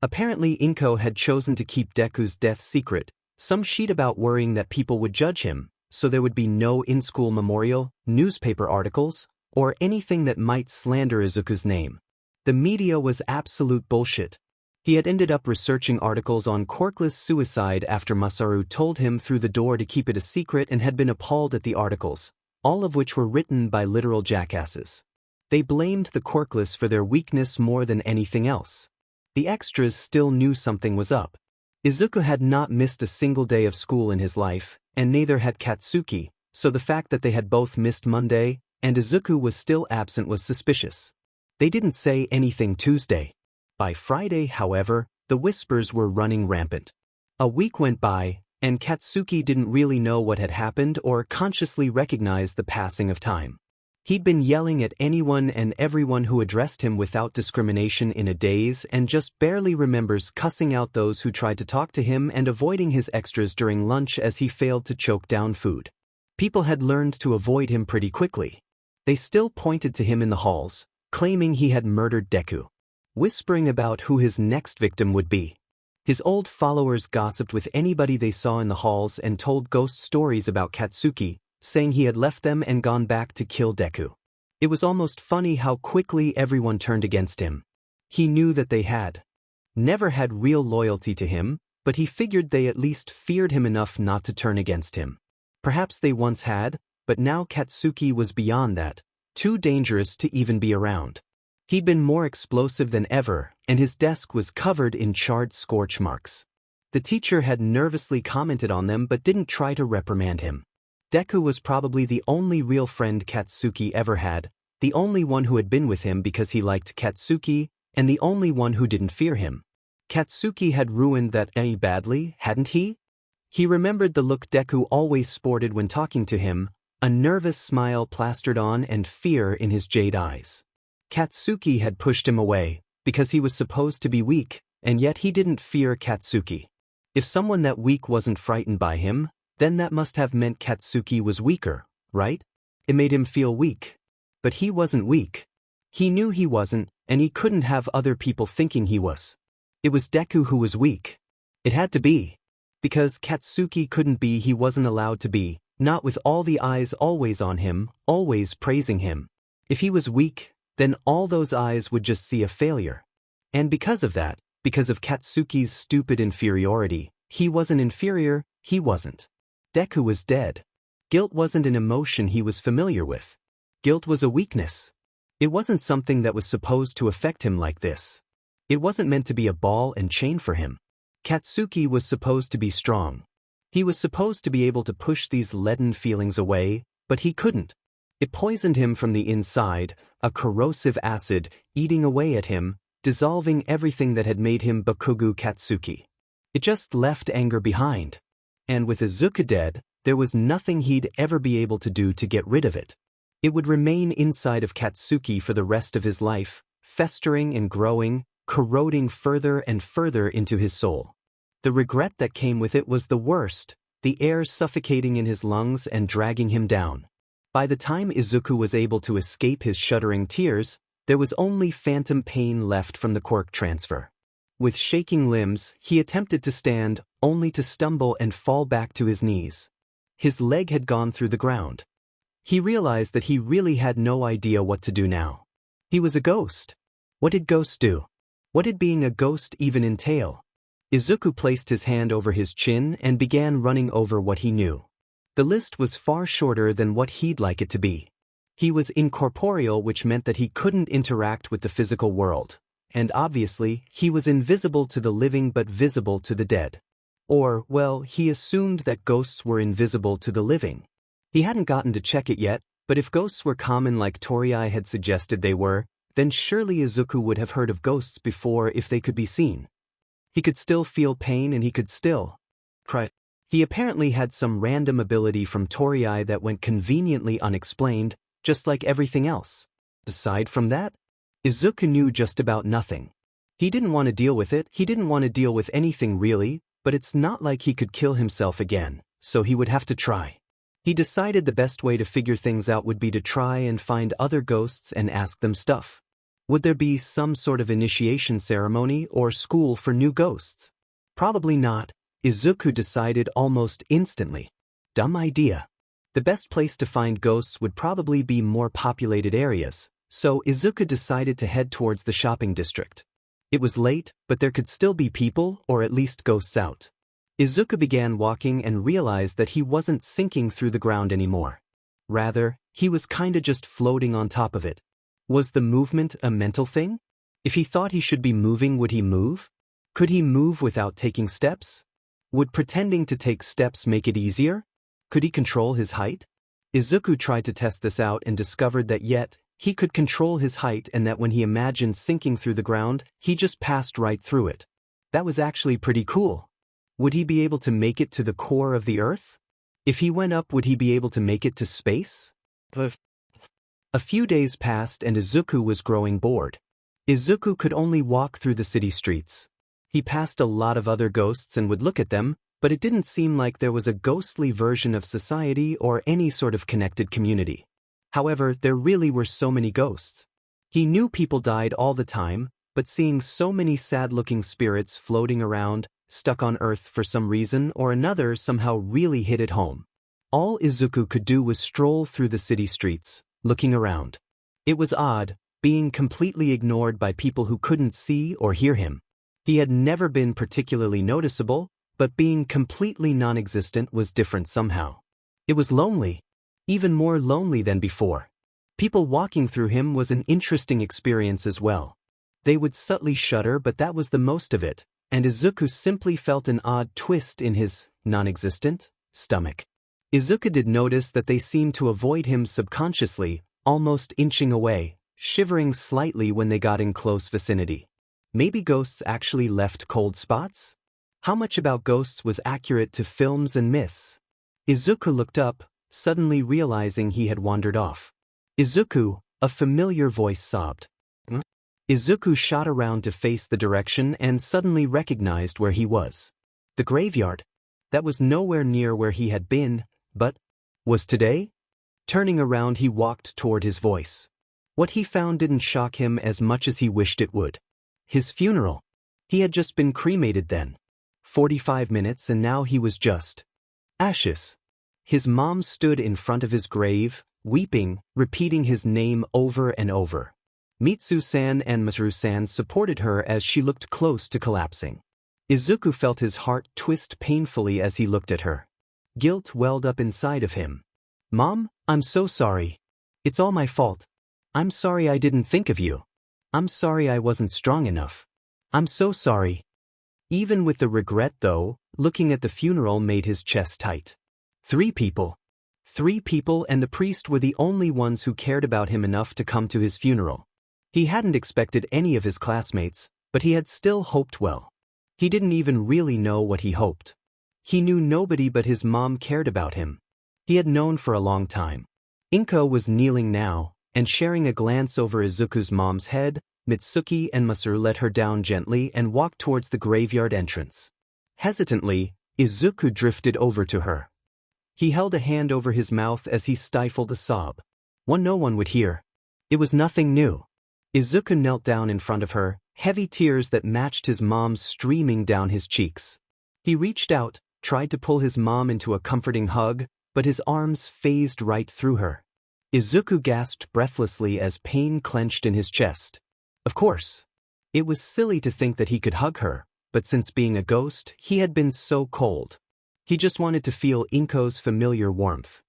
Apparently Inko had chosen to keep Deku's death secret, some sheet about worrying that people would judge him, so there would be no in-school memorial, newspaper articles, or anything that might slander Izuku's name. The media was absolute bullshit. He had ended up researching articles on Quirkless suicide after Masaru told him through the door to keep it a secret and had been appalled at the articles, all of which were written by literal jackasses. They blamed the Quirkless for their weakness more than anything else. The extras still knew something was up. Izuku had not missed a single day of school in his life, and neither had Katsuki, so the fact that they had both missed Monday, and Izuku was still absent was suspicious. They didn't say anything Tuesday. By Friday, however, the whispers were running rampant. A week went by, and Katsuki didn't really know what had happened or consciously recognize the passing of time. He'd been yelling at anyone and everyone who addressed him without discrimination in a daze and just barely remembers cussing out those who tried to talk to him and avoiding his extras during lunch as he failed to choke down food. People had learned to avoid him pretty quickly. They still pointed to him in the halls, claiming he had murdered Deku, whispering about who his next victim would be. His old followers gossiped with anybody they saw in the halls and told ghost stories about Katsuki, saying he had left them and gone back to kill Deku. It was almost funny how quickly everyone turned against him. He knew that they had never had real loyalty to him, but he figured they at least feared him enough not to turn against him. Perhaps they once had, but now Katsuki was beyond that, too dangerous to even be around. He'd been more explosive than ever, and his desk was covered in charred scorch marks. The teacher had nervously commented on them but didn't try to reprimand him. Deku was probably the only real friend Katsuki ever had, the only one who had been with him because he liked Katsuki, and the only one who didn't fear him. Katsuki had ruined that badly, hadn't he? He remembered the look Deku always sported when talking to him, a nervous smile plastered on and fear in his jade eyes. Katsuki had pushed him away, because he was supposed to be weak, and yet he didn't fear Katsuki. If someone that weak wasn't frightened by him, then that must have meant Katsuki was weaker, right? It made him feel weak. But he wasn't weak. He knew he wasn't, and he couldn't have other people thinking he was. It was Deku who was weak. It had to be. Because Katsuki couldn't be, he wasn't allowed to be, not with all the eyes always on him, always praising him. If he was weak, then all those eyes would just see a failure. And because of that, because of Katsuki's stupid inferiority, he wasn't inferior, he wasn't. Deku was dead. Guilt wasn't an emotion he was familiar with. Guilt was a weakness. It wasn't something that was supposed to affect him like this. It wasn't meant to be a ball and chain for him. Katsuki was supposed to be strong. He was supposed to be able to push these leaden feelings away, but he couldn't. It poisoned him from the inside, a corrosive acid, eating away at him, dissolving everything that had made him Bakugo Katsuki. It just left anger behind. And with Izuku dead, there was nothing he'd ever be able to do to get rid of it. It would remain inside of Katsuki for the rest of his life, festering and growing, corroding further and further into his soul. The regret that came with it was the worst, the air suffocating in his lungs and dragging him down. By the time Izuku was able to escape his shuddering tears, there was only phantom pain left from the quirk transfer. With shaking limbs, he attempted to stand, only to stumble and fall back to his knees. His leg had gone through the ground. He realized that he really had no idea what to do now. He was a ghost. What did ghosts do? What did being a ghost even entail? Izuku placed his hand over his chin and began running over what he knew. The list was far shorter than what he'd like it to be. He was incorporeal, which meant that he couldn't interact with the physical world. And obviously, he was invisible to the living but visible to the dead. Or, well, he assumed that ghosts were invisible to the living. He hadn't gotten to check it yet, but if ghosts were common like Toriai had suggested they were, then surely Izuku would have heard of ghosts before if they could be seen. He could still feel pain and he could still cry. He apparently had some random ability from Toriai that went conveniently unexplained, just like everything else. Aside from that, Izuku knew just about nothing. He didn't want to deal with it, he didn't want to deal with anything really, but it's not like he could kill himself again, so he would have to try. He decided the best way to figure things out would be to try and find other ghosts and ask them stuff. Would there be some sort of initiation ceremony or school for new ghosts? Probably not, Izuku decided almost instantly. Dumb idea. The best place to find ghosts would probably be more populated areas, so Izuku decided to head towards the shopping district. It was late, but there could still be people, or at least ghosts out. Izuku began walking and realized that he wasn't sinking through the ground anymore. Rather, he was kinda just floating on top of it. Was the movement a mental thing? If he thought he should be moving, would he move? Could he move without taking steps? Would pretending to take steps make it easier? Could he control his height? Izuku tried to test this out and discovered that he could control his height, and that when he imagined sinking through the ground, he just passed right through it. That was actually pretty cool. Would he be able to make it to the core of the Earth? If he went up, would he be able to make it to space? A few days passed and Izuku was growing bored. Izuku could only walk through the city streets. He passed a lot of other ghosts and would look at them, but it didn't seem like there was a ghostly version of society or any sort of connected community. However, there really were so many ghosts. He knew people died all the time, but seeing so many sad-looking spirits floating around, stuck on Earth for some reason or another, somehow really hit it home. All Izuku could do was stroll through the city streets, looking around. It was odd, being completely ignored by people who couldn't see or hear him. He had never been particularly noticeable, but being completely non-existent was different somehow. It was lonely. Even more lonely than before. People walking through him was an interesting experience as well. They would subtly shudder, but that was the most of it, and Izuku simply felt an odd twist in his non-existent stomach. Izuku did notice that they seemed to avoid him subconsciously, almost inching away, shivering slightly when they got in close vicinity. Maybe ghosts actually left cold spots? How much about ghosts was accurate to films and myths? Izuku looked up, suddenly realizing he had wandered off. Izuku, a familiar voice sobbed. Izuku shot around to face the direction and suddenly recognized where he was. The graveyard. That was nowhere near where he had been, but was today? Turning around, he walked toward his voice. What he found didn't shock him as much as he wished it would. His funeral. He had just been cremated then. 45 minutes and now he was just ashes. His mom stood in front of his grave, weeping, repeating his name over and over. Mitsu-san and Masaru-san supported her as she looked close to collapsing. Izuku felt his heart twist painfully as he looked at her. Guilt welled up inside of him. "Mom, I'm so sorry. It's all my fault. I'm sorry I didn't think of you. I'm sorry I wasn't strong enough. I'm so sorry." Even with the regret though, looking at the funeral made his chest tight. 3 people. 3 people, and the priest were the only ones who cared about him enough to come to his funeral. He hadn't expected any of his classmates, but he had still hoped well. He didn't even really know what he hoped. He knew nobody but his mom cared about him. He had known for a long time. Inko was kneeling now, and sharing a glance over Izuku's mom's head, Mitsuki and Masaru let her down gently and walked towards the graveyard entrance. Hesitantly, Izuku drifted over to her. He held a hand over his mouth as he stifled a sob. No one would hear. It was nothing new. Izuku knelt down in front of her, heavy tears that matched his mom's streaming down his cheeks. He reached out, tried to pull his mom into a comforting hug, but his arms phased right through her. Izuku gasped breathlessly as pain clenched in his chest. Of course. It was silly to think that he could hug her, but since being a ghost, he had been so cold. He just wanted to feel Inko's familiar warmth.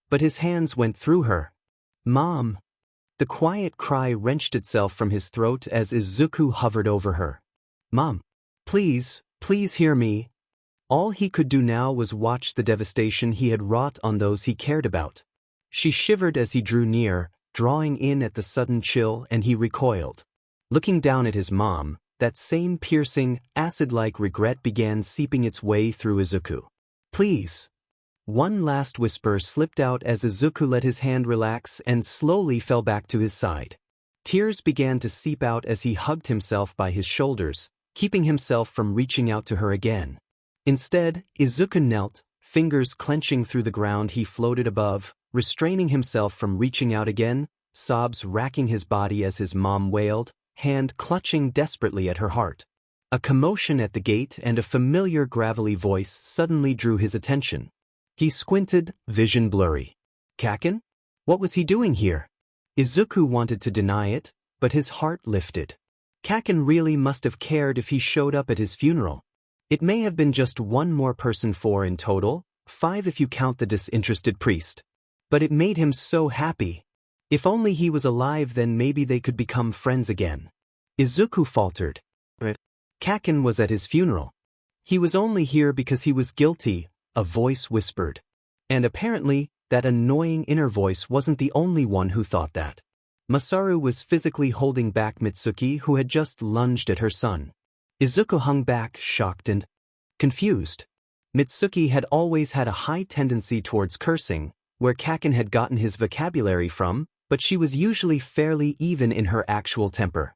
But his hands went through her. "Mom!" The quiet cry wrenched itself from his throat as Izuku hovered over her. "Mom! Please, please hear me." All he could do now was watch the devastation he had wrought on those he cared about. She shivered as he drew near, drawing in at the sudden chill, and he recoiled. Looking down at his mom, that same piercing, acid-like regret began seeping its way through Izuku. "Please." One last whisper slipped out as Izuku let his hand relax and slowly fell back to his side. Tears began to seep out as he hugged himself by his shoulders, keeping himself from reaching out to her again. Instead, Izuku knelt, fingers clenching through the ground. He floated above, restraining himself from reaching out again, sobs racking his body as his mom wailed, hand clutching desperately at her heart. A commotion at the gate and a familiar gravelly voice suddenly drew his attention. He squinted, vision blurry. Kaken? What was he doing here? Izuku wanted to deny it, but his heart lifted. Kaken really must have cared if he showed up at his funeral. It may have been just one more person, 4 in total, 5 if you count the disinterested priest. But it made him so happy. If only he was alive, then maybe they could become friends again. Izuku faltered. But Kaken was at his funeral. He was only here because he was guilty, a voice whispered. And apparently, that annoying inner voice wasn't the only one who thought that. Masaru was physically holding back Mitsuki, who had just lunged at her son. Izuku hung back, shocked and confused. Mitsuki had always had a high tendency towards cursing, where Kaken had gotten his vocabulary from, but she was usually fairly even in her actual temper.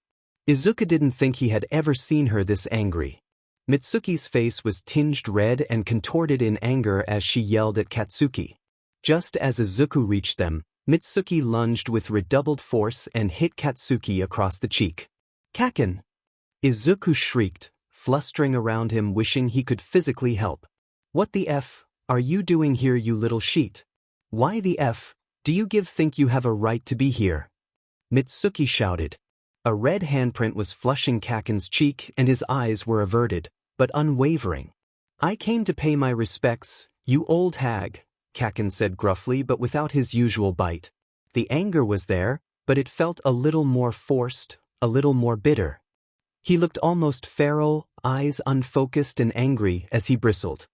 Izuku didn't think he had ever seen her this angry. Mitsuki's face was tinged red and contorted in anger as she yelled at Katsuki. Just as Izuku reached them, Mitsuki lunged with redoubled force and hit Katsuki across the cheek. Kaken! Izuku shrieked, flustering around him, wishing he could physically help. What the F are you doing here, you little sheet? Why the F do you think you have a right to be here? Mitsuki shouted. A red handprint was flushing Kaken's cheek and his eyes were averted, but unwavering. I came to pay my respects, you old hag, Kaken said gruffly but without his usual bite. The anger was there, but it felt a little more forced, a little more bitter. He looked almost feral, eyes unfocused and angry as he bristled.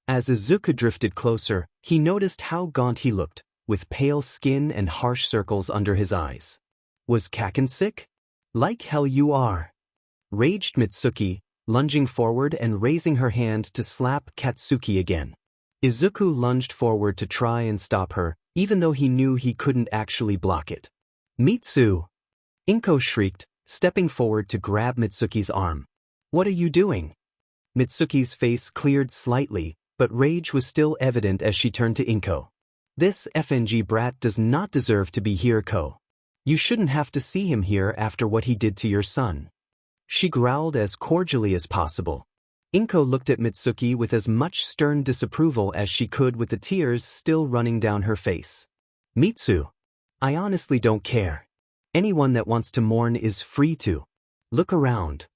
As Izuku drifted closer, he noticed how gaunt he looked, with pale skin and harsh circles under his eyes. Was Kaken sick? Like hell you are! Raged Mitsuki, lunging forward and raising her hand to slap Katsuki again. Izuku lunged forward to try and stop her, even though he knew he couldn't actually block it. Mitsu! Inko shrieked, stepping forward to grab Mitsuki's arm. What are you doing? Mitsuki's face cleared slightly, but rage was still evident as she turned to Inko. This FNG brat does not deserve to be here, Ko. You shouldn't have to see him here after what he did to your son. She growled as cordially as possible. Inko looked at Mitsuki with as much stern disapproval as she could, with the tears still running down her face. Mitsu, I honestly don't care. Anyone that wants to mourn is free to. Look around.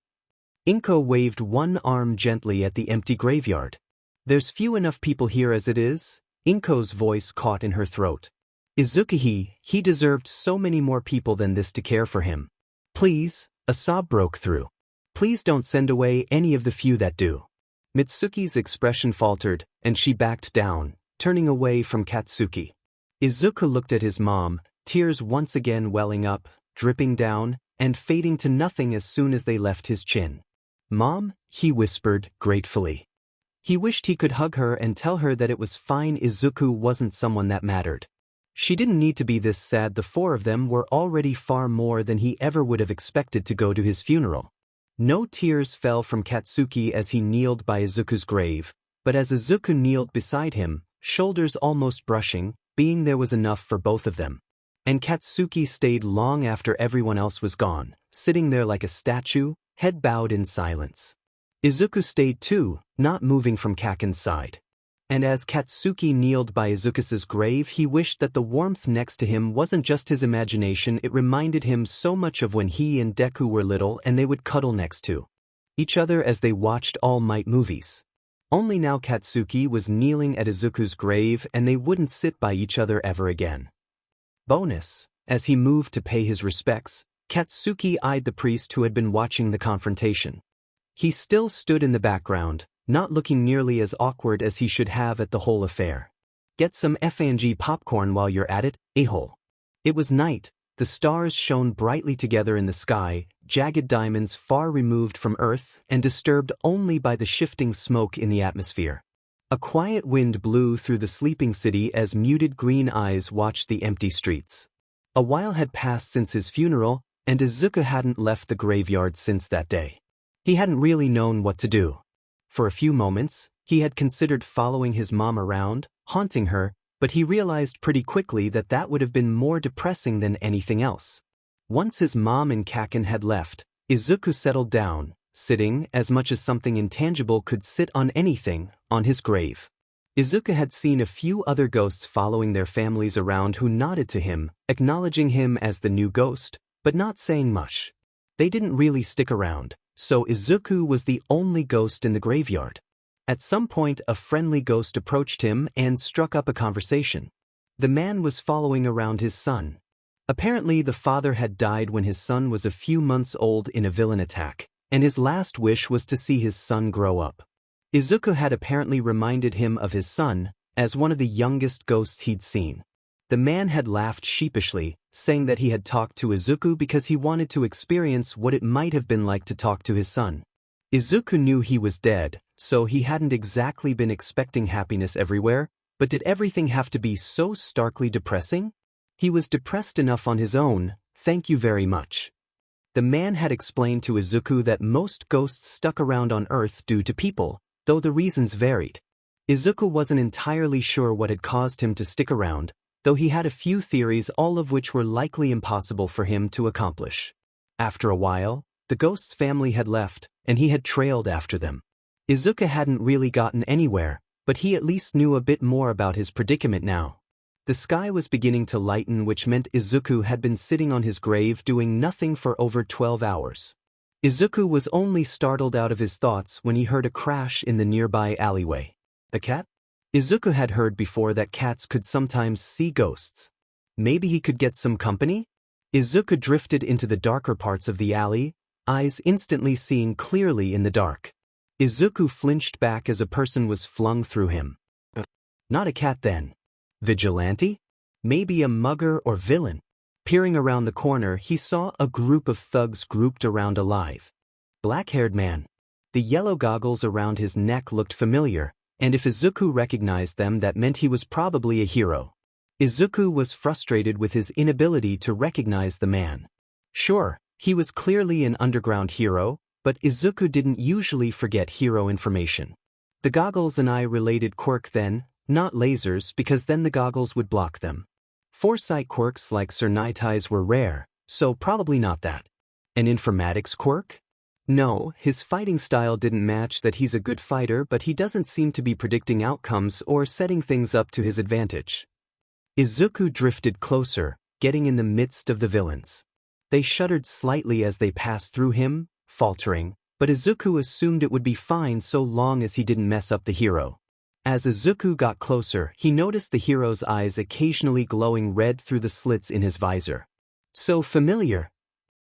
Inko waved one arm gently at the empty graveyard. There's few enough people here as it is. Inko's voice caught in her throat. Izuku, he deserved so many more people than this to care for him. Please, a sob broke through. Please don't send away any of the few that do. Mitsuki's expression faltered, and she backed down, turning away from Katsuki. Izuku looked at his mom, tears once again welling up, dripping down, and fading to nothing as soon as they left his chin. Mom, he whispered, gratefully. He wished he could hug her and tell her that it was fine. Izuku wasn't someone that mattered. She didn't need to be this sad. The four of them were already far more than he ever would have expected to go to his funeral. No tears fell from Katsuki as he kneeled by Izuku's grave, but as Izuku kneeled beside him, shoulders almost brushing, being there was enough for both of them. And Katsuki stayed long after everyone else was gone, sitting there like a statue, head bowed in silence. Izuku stayed too, not moving from Kaken's side. And as Katsuki kneeled by Izuku's grave, he wished that the warmth next to him wasn't just his imagination. It reminded him so much of when he and Deku were little and they would cuddle next to each other as they watched All Might movies. Only now Katsuki was kneeling at Izuku's grave and they wouldn't sit by each other ever again. Bonus, as he moved to pay his respects, Katsuki eyed the priest who had been watching the confrontation. He still stood in the background, not looking nearly as awkward as he should have at the whole affair. Get some FNG popcorn while you're at it, a-hole. It was night, the stars shone brightly together in the sky, jagged diamonds far removed from Earth and disturbed only by the shifting smoke in the atmosphere. A quiet wind blew through the sleeping city as muted green eyes watched the empty streets. A while had passed since his funeral, and Izuku hadn't left the graveyard since that day. He hadn't really known what to do. For a few moments, he had considered following his mom around, haunting her, but he realized pretty quickly that that would have been more depressing than anything else. Once his mom and Kaken had left, Izuku settled down, sitting, as much as something intangible could sit on anything, on his grave. Izuku had seen a few other ghosts following their families around who nodded to him, acknowledging him as the new ghost, but not saying much. They didn't really stick around. So Izuku was the only ghost in the graveyard. At some point a friendly ghost approached him and struck up a conversation. The man was following around his son. Apparently the father had died when his son was a few months old in a villain attack, and his last wish was to see his son grow up. Izuku had apparently reminded him of his son, as one of the youngest ghosts he'd seen. The man had laughed sheepishly, saying that he had talked to Izuku because he wanted to experience what it might have been like to talk to his son. Izuku knew he was dead, so he hadn't exactly been expecting happiness everywhere, but did everything have to be so starkly depressing? He was depressed enough on his own, thank you very much. The man had explained to Izuku that most ghosts stuck around on Earth due to people, though the reasons varied. Izuku wasn't entirely sure what had caused him to stick around, though he had a few theories, all of which were likely impossible for him to accomplish. After a while, the ghost's family had left, and he had trailed after them. Izuku hadn't really gotten anywhere, but he at least knew a bit more about his predicament now. The sky was beginning to lighten, which meant Izuku had been sitting on his grave doing nothing for over 12 hours. Izuku was only startled out of his thoughts when he heard a crash in the nearby alleyway. A cat? Izuku had heard before that cats could sometimes see ghosts. Maybe he could get some company? Izuku drifted into the darker parts of the alley, eyes instantly seeing clearly in the dark. Izuku flinched back as a person was flung through him. Not a cat then. Vigilante? Maybe a mugger or villain. Peering around the corner, he saw a group of thugs grouped around a lithe, black-haired man. The yellow goggles around his neck looked familiar, and if Izuku recognized them, that meant he was probably a hero. Izuku was frustrated with his inability to recognize the man. Sure, he was clearly an underground hero, but Izuku didn't usually forget hero information. The goggles and I related quirk then, not lasers, because then the goggles would block them. Foresight quirks like Cernitize were rare, so probably not that. An informatics quirk? No, his fighting style didn't match that. He's a good fighter, but he doesn't seem to be predicting outcomes or setting things up to his advantage. Izuku drifted closer, getting in the midst of the villains. They shuddered slightly as they passed through him, faltering, but Izuku assumed it would be fine so long as he didn't mess up the hero. As Izuku got closer, he noticed the hero's eyes occasionally glowing red through the slits in his visor. So familiar.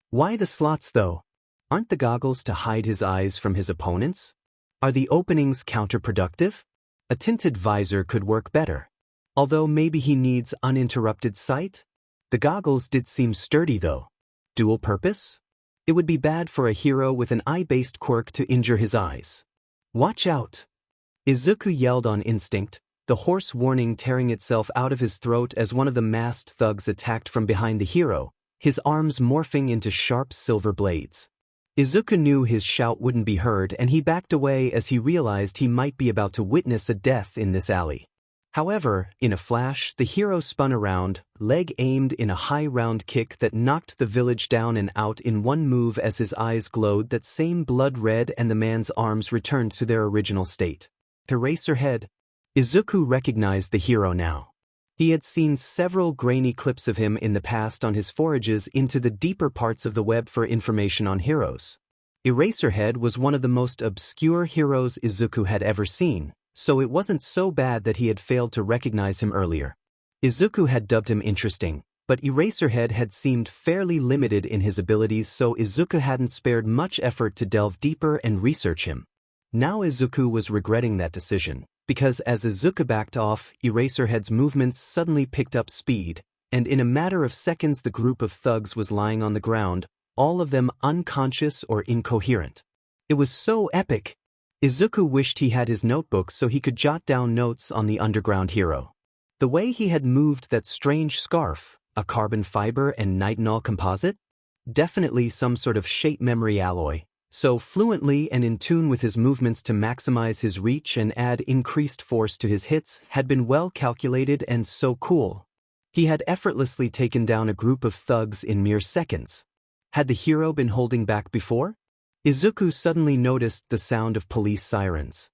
Why the slots though? Aren't the goggles to hide his eyes from his opponents? Are the openings counterproductive? A tinted visor could work better. Although maybe he needs uninterrupted sight? The goggles did seem sturdy though. Dual purpose? It would be bad for a hero with an eye-based quirk to injure his eyes. Watch out! Izuku yelled on instinct, the hoarse warning tearing itself out of his throat as one of the masked thugs attacked from behind the hero, his arms morphing into sharp silver blades. Izuku knew his shout wouldn't be heard, and he backed away as he realized he might be about to witness a death in this alley. However, in a flash, the hero spun around, leg aimed in a high round kick that knocked the village down and out in one move as his eyes glowed that same blood red and the man's arms returned to their original state. Eraserhead. Izuku recognized the hero now. He had seen several grainy clips of him in the past on his forages into the deeper parts of the web for information on heroes. Eraserhead was one of the most obscure heroes Izuku had ever seen, so it wasn't so bad that he had failed to recognize him earlier. Izuku had dubbed him interesting, but Eraserhead had seemed fairly limited in his abilities, so Izuku hadn't spared much effort to delve deeper and research him. Now Izuku was regretting that decision, because as Izuku backed off, Eraserhead's movements suddenly picked up speed, and in a matter of seconds the group of thugs was lying on the ground, all of them unconscious or incoherent. It was so epic. Izuku wished he had his notebook so he could jot down notes on the underground hero. The way he had moved that strange scarf, a carbon fiber and nitinol composite? Definitely some sort of shape memory alloy. So fluently and in tune with his movements to maximize his reach and add increased force to his hits had been well calculated and so cool. He had effortlessly taken down a group of thugs in mere seconds. Had the hero been holding back before? Izuku suddenly noticed the sound of police sirens.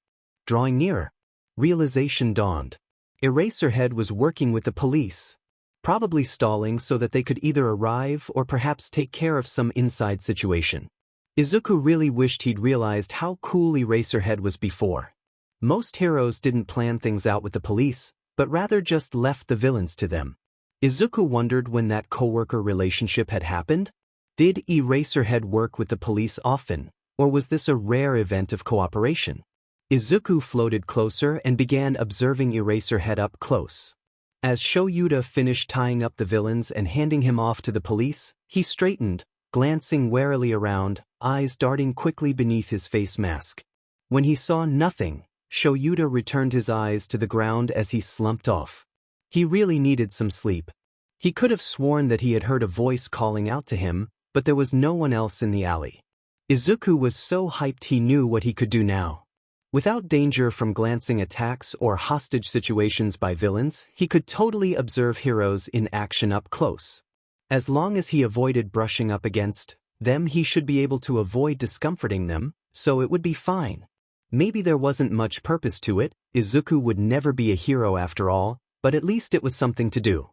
Drawing nearer. Realization dawned. Eraserhead was working with the police, probably stalling so that they could either arrive or perhaps take care of some inside situation. Izuku really wished he'd realized how cool Eraserhead was before. Most heroes didn't plan things out with the police, but rather just left the villains to them. Izuku wondered when that coworker relationship had happened. Did Eraserhead work with the police often, or was this a rare event of cooperation? Izuku floated closer and began observing Eraserhead up close. As Shoyuta finished tying up the villains and handing him off to the police, he straightened, glancing warily around, eyes darting quickly beneath his face mask. When he saw nothing, Shoyuta returned his eyes to the ground as he slumped off. He really needed some sleep. He could have sworn that he had heard a voice calling out to him, but there was no one else in the alley. Izuku was so hyped he knew what he could do now. Without danger from glancing attacks or hostage situations by villains, he could totally observe heroes in action up close. As long as he avoided brushing up against them, he should be able to avoid discomforting them, so it would be fine. Maybe there wasn't much purpose to it, Izuku would never be a hero after all, but at least it was something to do.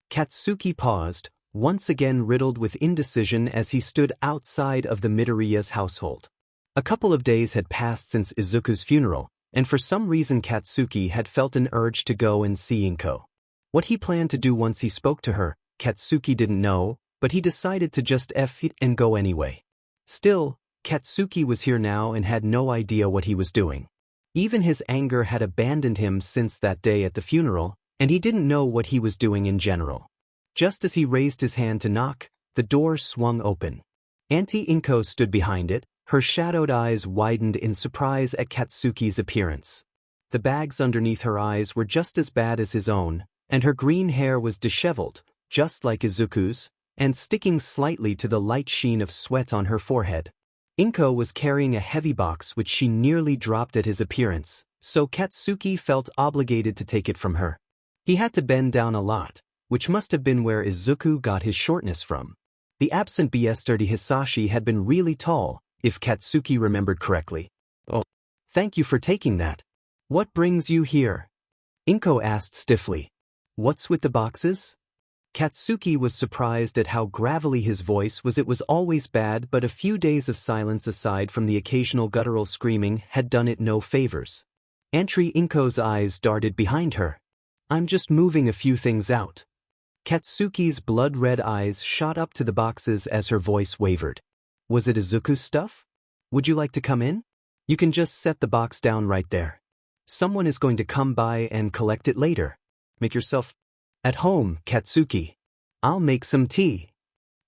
Katsuki paused, once again riddled with indecision as he stood outside of the Midoriya's household. A couple of days had passed since Izuku's funeral, and for some reason Katsuki had felt an urge to go and see Inko. What he planned to do once he spoke to her, Katsuki didn't know, but he decided to just F it and go anyway. Still, Katsuki was here now and had no idea what he was doing. Even his anger had abandoned him since that day at the funeral, and he didn't know what he was doing in general. Just as he raised his hand to knock, the door swung open. Auntie Inko stood behind it, her shadowed eyes widened in surprise at Katsuki's appearance. The bags underneath her eyes were just as bad as his own, and her green hair was disheveled, just like Izuku's, and sticking slightly to the light sheen of sweat on her forehead. Inko was carrying a heavy box which she nearly dropped at his appearance, so Katsuki felt obligated to take it from her. He had to bend down a lot, which must have been where Izuku got his shortness from. The absent Byesterdi Hisashi had been really tall, if Katsuki remembered correctly. Oh, thank you for taking that. What brings you here? Inko asked stiffly. What's with the boxes? Katsuki was surprised at how gravelly his voice was. It was always bad, but a few days of silence aside from the occasional guttural screaming had done it no favors. Auntie Inko's eyes darted behind her. I'm just moving a few things out. Katsuki's blood-red eyes shot up to the boxes as her voice wavered. Was it Izuku's stuff? Would you like to come in? You can just set the box down right there. Someone is going to come by and collect it later. Make yourself at home, Katsuki. I'll make some tea.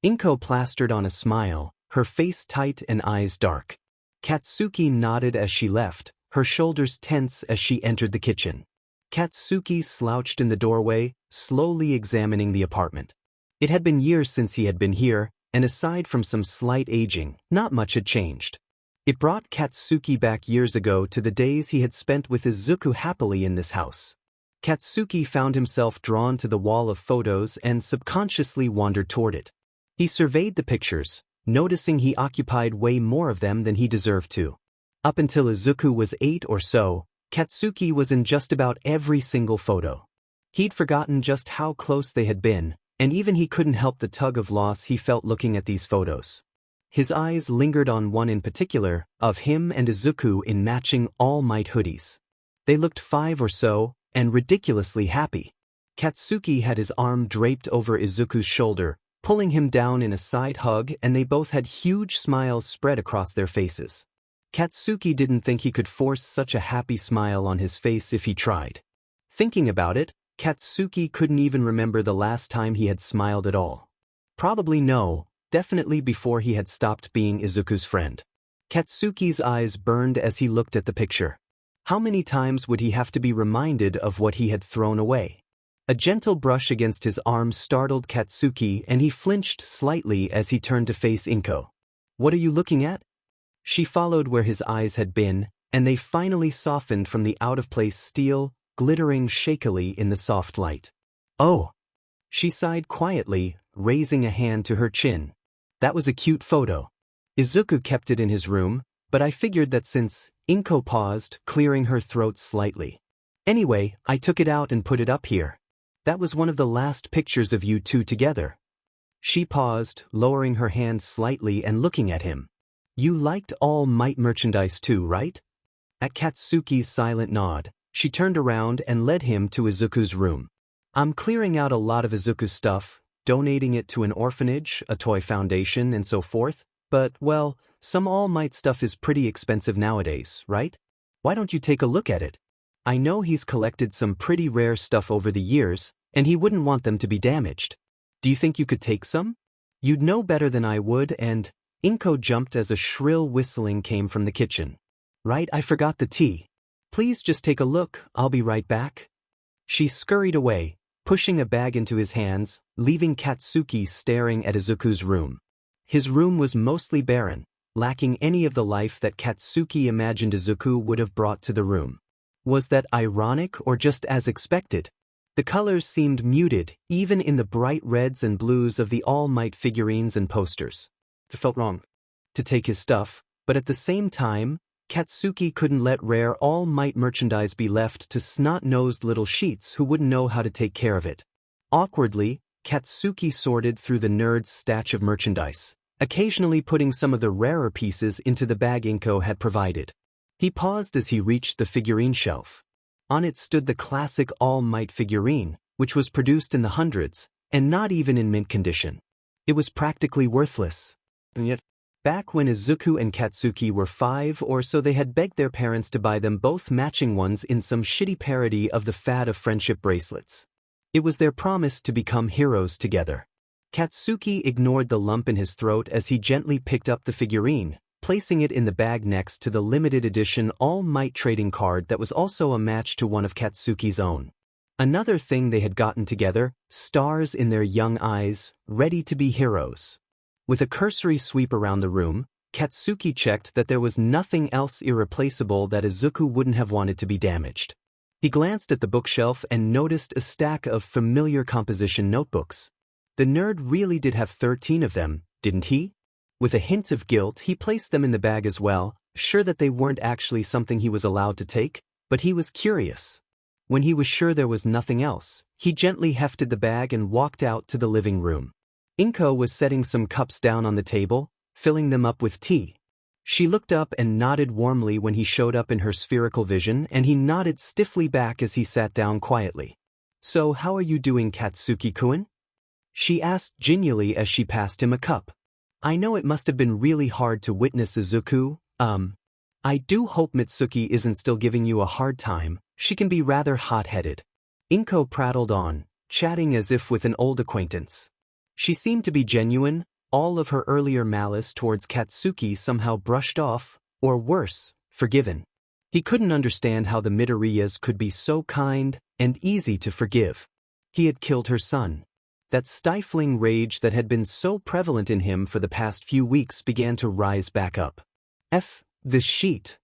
Inko plastered on a smile, her face tight and eyes dark. Katsuki nodded as she left, her shoulders tense as she entered the kitchen. Katsuki slouched in the doorway, slowly examining the apartment. It had been years since he had been here, and aside from some slight aging, not much had changed. It brought Katsuki back years ago to the days he had spent with Izuku happily in this house. Katsuki found himself drawn to the wall of photos and subconsciously wandered toward it. He surveyed the pictures, noticing he occupied way more of them than he deserved to. Up until Izuku was 8 or so, Katsuki was in just about every single photo. He'd forgotten just how close they had been, and even he couldn't help the tug of loss he felt looking at these photos. His eyes lingered on one in particular, of him and Izuku in matching All Might hoodies. They looked 5 or so, and ridiculously happy. Katsuki had his arm draped over Izuku's shoulder, pulling him down in a side hug, and they both had huge smiles spread across their faces. Katsuki didn't think he could force such a happy smile on his face if he tried. Thinking about it, Katsuki couldn't even remember the last time he had smiled at all. Probably no, definitely before he had stopped being Izuku's friend. Katsuki's eyes burned as he looked at the picture. How many times would he have to be reminded of what he had thrown away? A gentle brush against his arm startled Katsuki and he flinched slightly as he turned to face Inko. What are you looking at? She followed where his eyes had been, and they finally softened from the out-of-place steel, glittering shakily in the soft light. Oh! She sighed quietly, raising a hand to her chin. That was a cute photo. Izuku kept it in his room, but I figured that since... Inko paused, clearing her throat slightly. Anyway, I took it out and put it up here. That was one of the last pictures of you two together. She paused, lowering her hand slightly and looking at him. You liked All Might merchandise too, right? At Katsuki's silent nod, She turned around and led him to Izuku's room. I'm clearing out a lot of Izuku's stuff, donating it to an orphanage, a toy foundation, and so forth, but, well, some All Might stuff is pretty expensive nowadays, right? Why don't you take a look at it? I know he's collected some pretty rare stuff over the years, and he wouldn't want them to be damaged. Do you think you could take some? You'd know better than I would, and Inko jumped as a shrill whistling came from the kitchen. Right, I forgot the tea. Please just take a look, I'll be right back. She scurried away, pushing a bag into his hands, leaving Katsuki staring at Izuku's room. His room was mostly barren, lacking any of the life that Katsuki imagined Izuku would have brought to the room. Was that ironic or just as expected? The colors seemed muted, even in the bright reds and blues of the All Might figurines and posters. It felt wrong to take his stuff, but at the same time, Katsuki couldn't let rare All Might merchandise be left to snot-nosed little sheets who wouldn't know how to take care of it. Awkwardly, Katsuki sorted through the nerd's stash of merchandise, occasionally putting some of the rarer pieces into the bag Inko had provided. He paused as he reached the figurine shelf. On it stood the classic All Might figurine, which was produced in the hundreds, and not even in mint condition. It was practically worthless. And yet, back when Izuku and Katsuki were 5 or so, they had begged their parents to buy them both matching ones in some shitty parody of the fad of friendship bracelets. It was their promise to become heroes together. Katsuki ignored the lump in his throat as he gently picked up the figurine, placing it in the bag next to the limited edition All Might trading card that was also a match to one of Katsuki's own. Another thing they had gotten together, stars in their young eyes, ready to be heroes. With a cursory sweep around the room, Katsuki checked that there was nothing else irreplaceable that Izuku wouldn't have wanted to be damaged. He glanced at the bookshelf and noticed a stack of familiar composition notebooks. The nerd really did have 13 of them, didn't he? With a hint of guilt, he placed them in the bag as well, sure that they weren't actually something he was allowed to take, but he was curious. When he was sure there was nothing else, he gently hefted the bag and walked out to the living room. Inko was setting some cups down on the table, filling them up with tea. She looked up and nodded warmly when he showed up in her spherical vision, and he nodded stiffly back as he sat down quietly. So how are you doing, Katsuki-kun? She asked genially as she passed him a cup. I know it must have been really hard to witness Izuku. I do hope Mitsuki isn't still giving you a hard time. She can be rather hot-headed. Inko prattled on, chatting as if with an old acquaintance. She seemed to be genuine, all of her earlier malice towards Katsuki somehow brushed off, or worse, forgiven. He couldn't understand how the Midoriyas could be so kind and easy to forgive. He had killed her son. That stifling rage that had been so prevalent in him for the past few weeks began to rise back up. The sheet.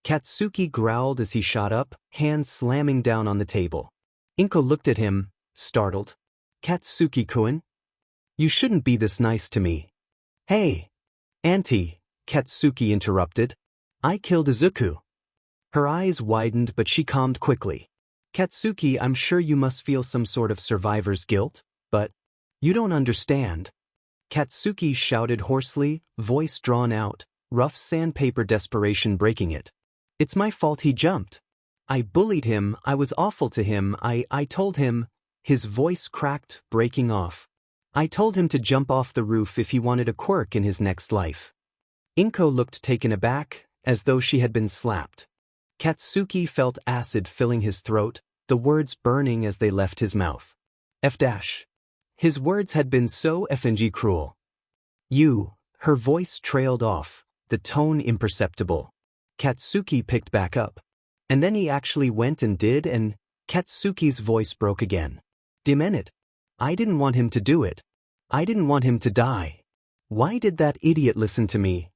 Katsuki growled as he shot up, hands slamming down on the table. Inko looked at him, startled. Katsuki-kun? You shouldn't be this nice to me. Hey! Auntie, Katsuki interrupted. I killed Izuku. Her eyes widened but she calmed quickly. Katsuki, I'm sure you must feel some sort of survivor's guilt, but you don't understand. Katsuki shouted hoarsely, voice drawn out, rough sandpaper desperation breaking it. It's my fault he jumped. I bullied him, I was awful to him, I told him, his voice cracked, breaking off. I told him to jump off the roof if he wanted a quirk in his next life. Inko looked taken aback, as though she had been slapped. Katsuki felt acid filling his throat, the words burning as they left his mouth. His words had been so effing cruel. You, her voice trailed off, the tone imperceptible. Katsuki picked back up. And then he actually went and did, and Katsuki's voice broke again. Damn it. I didn't want him to do it. I didn't want him to die. Why did that idiot listen to me?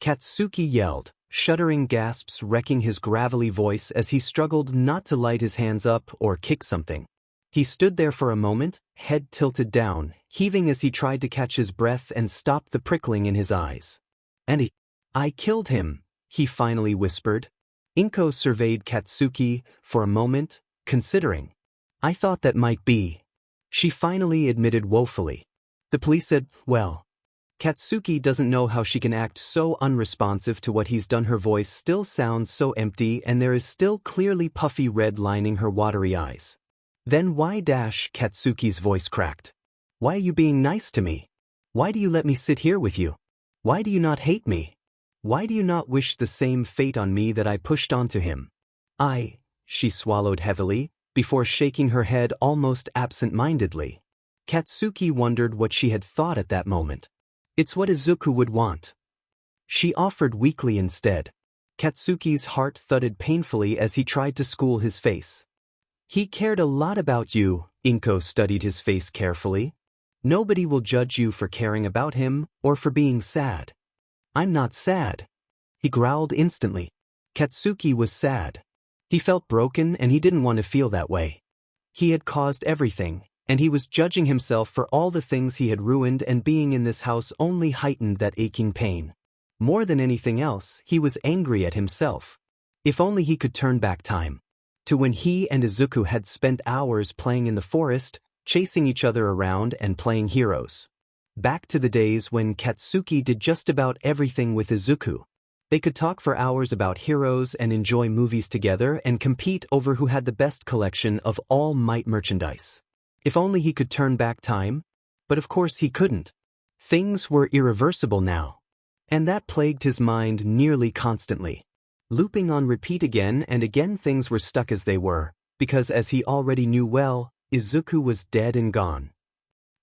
Katsuki yelled, shuddering gasps wrecking his gravelly voice as he struggled not to light his hands up or kick something. He stood there for a moment, head tilted down, heaving as he tried to catch his breath and stop the prickling in his eyes. And I killed him, he finally whispered. Inko surveyed Katsuki for a moment, considering. I thought that might be. She finally admitted woefully. The police said, well, Katsuki doesn't know how she can act so unresponsive to what he's done. Her voice still sounds so empty and there is still clearly puffy red lining her watery eyes. Then why? Katsuki's voice cracked. Why are you being nice to me? Why do you let me sit here with you? Why do you not hate me? Why do you not wish the same fate on me that I pushed onto him? She swallowed heavily, before shaking her head almost absent-mindedly. Katsuki wondered what she had thought at that moment. It's what Izuku would want. She offered weakly instead. Katsuki's heart thudded painfully as he tried to school his face. He cared a lot about you. Inko studied his face carefully. Nobody will judge you for caring about him or for being sad. I'm not sad. He growled instantly. Katsuki was sad. He felt broken and he didn't want to feel that way. He had caused everything, and he was judging himself for all the things he had ruined, and being in this house only heightened that aching pain. More than anything else, he was angry at himself. If only he could turn back time. To when he and Izuku had spent hours playing in the forest, chasing each other around and playing heroes. Back to the days when Katsuki did just about everything with Izuku. They could talk for hours about heroes and enjoy movies together and compete over who had the best collection of All Might merchandise. If only he could turn back time. But of course he couldn't. Things were irreversible now. And that plagued his mind nearly constantly. Looping on repeat again and again, things were stuck as they were, because as he already knew well, Izuku was dead and gone.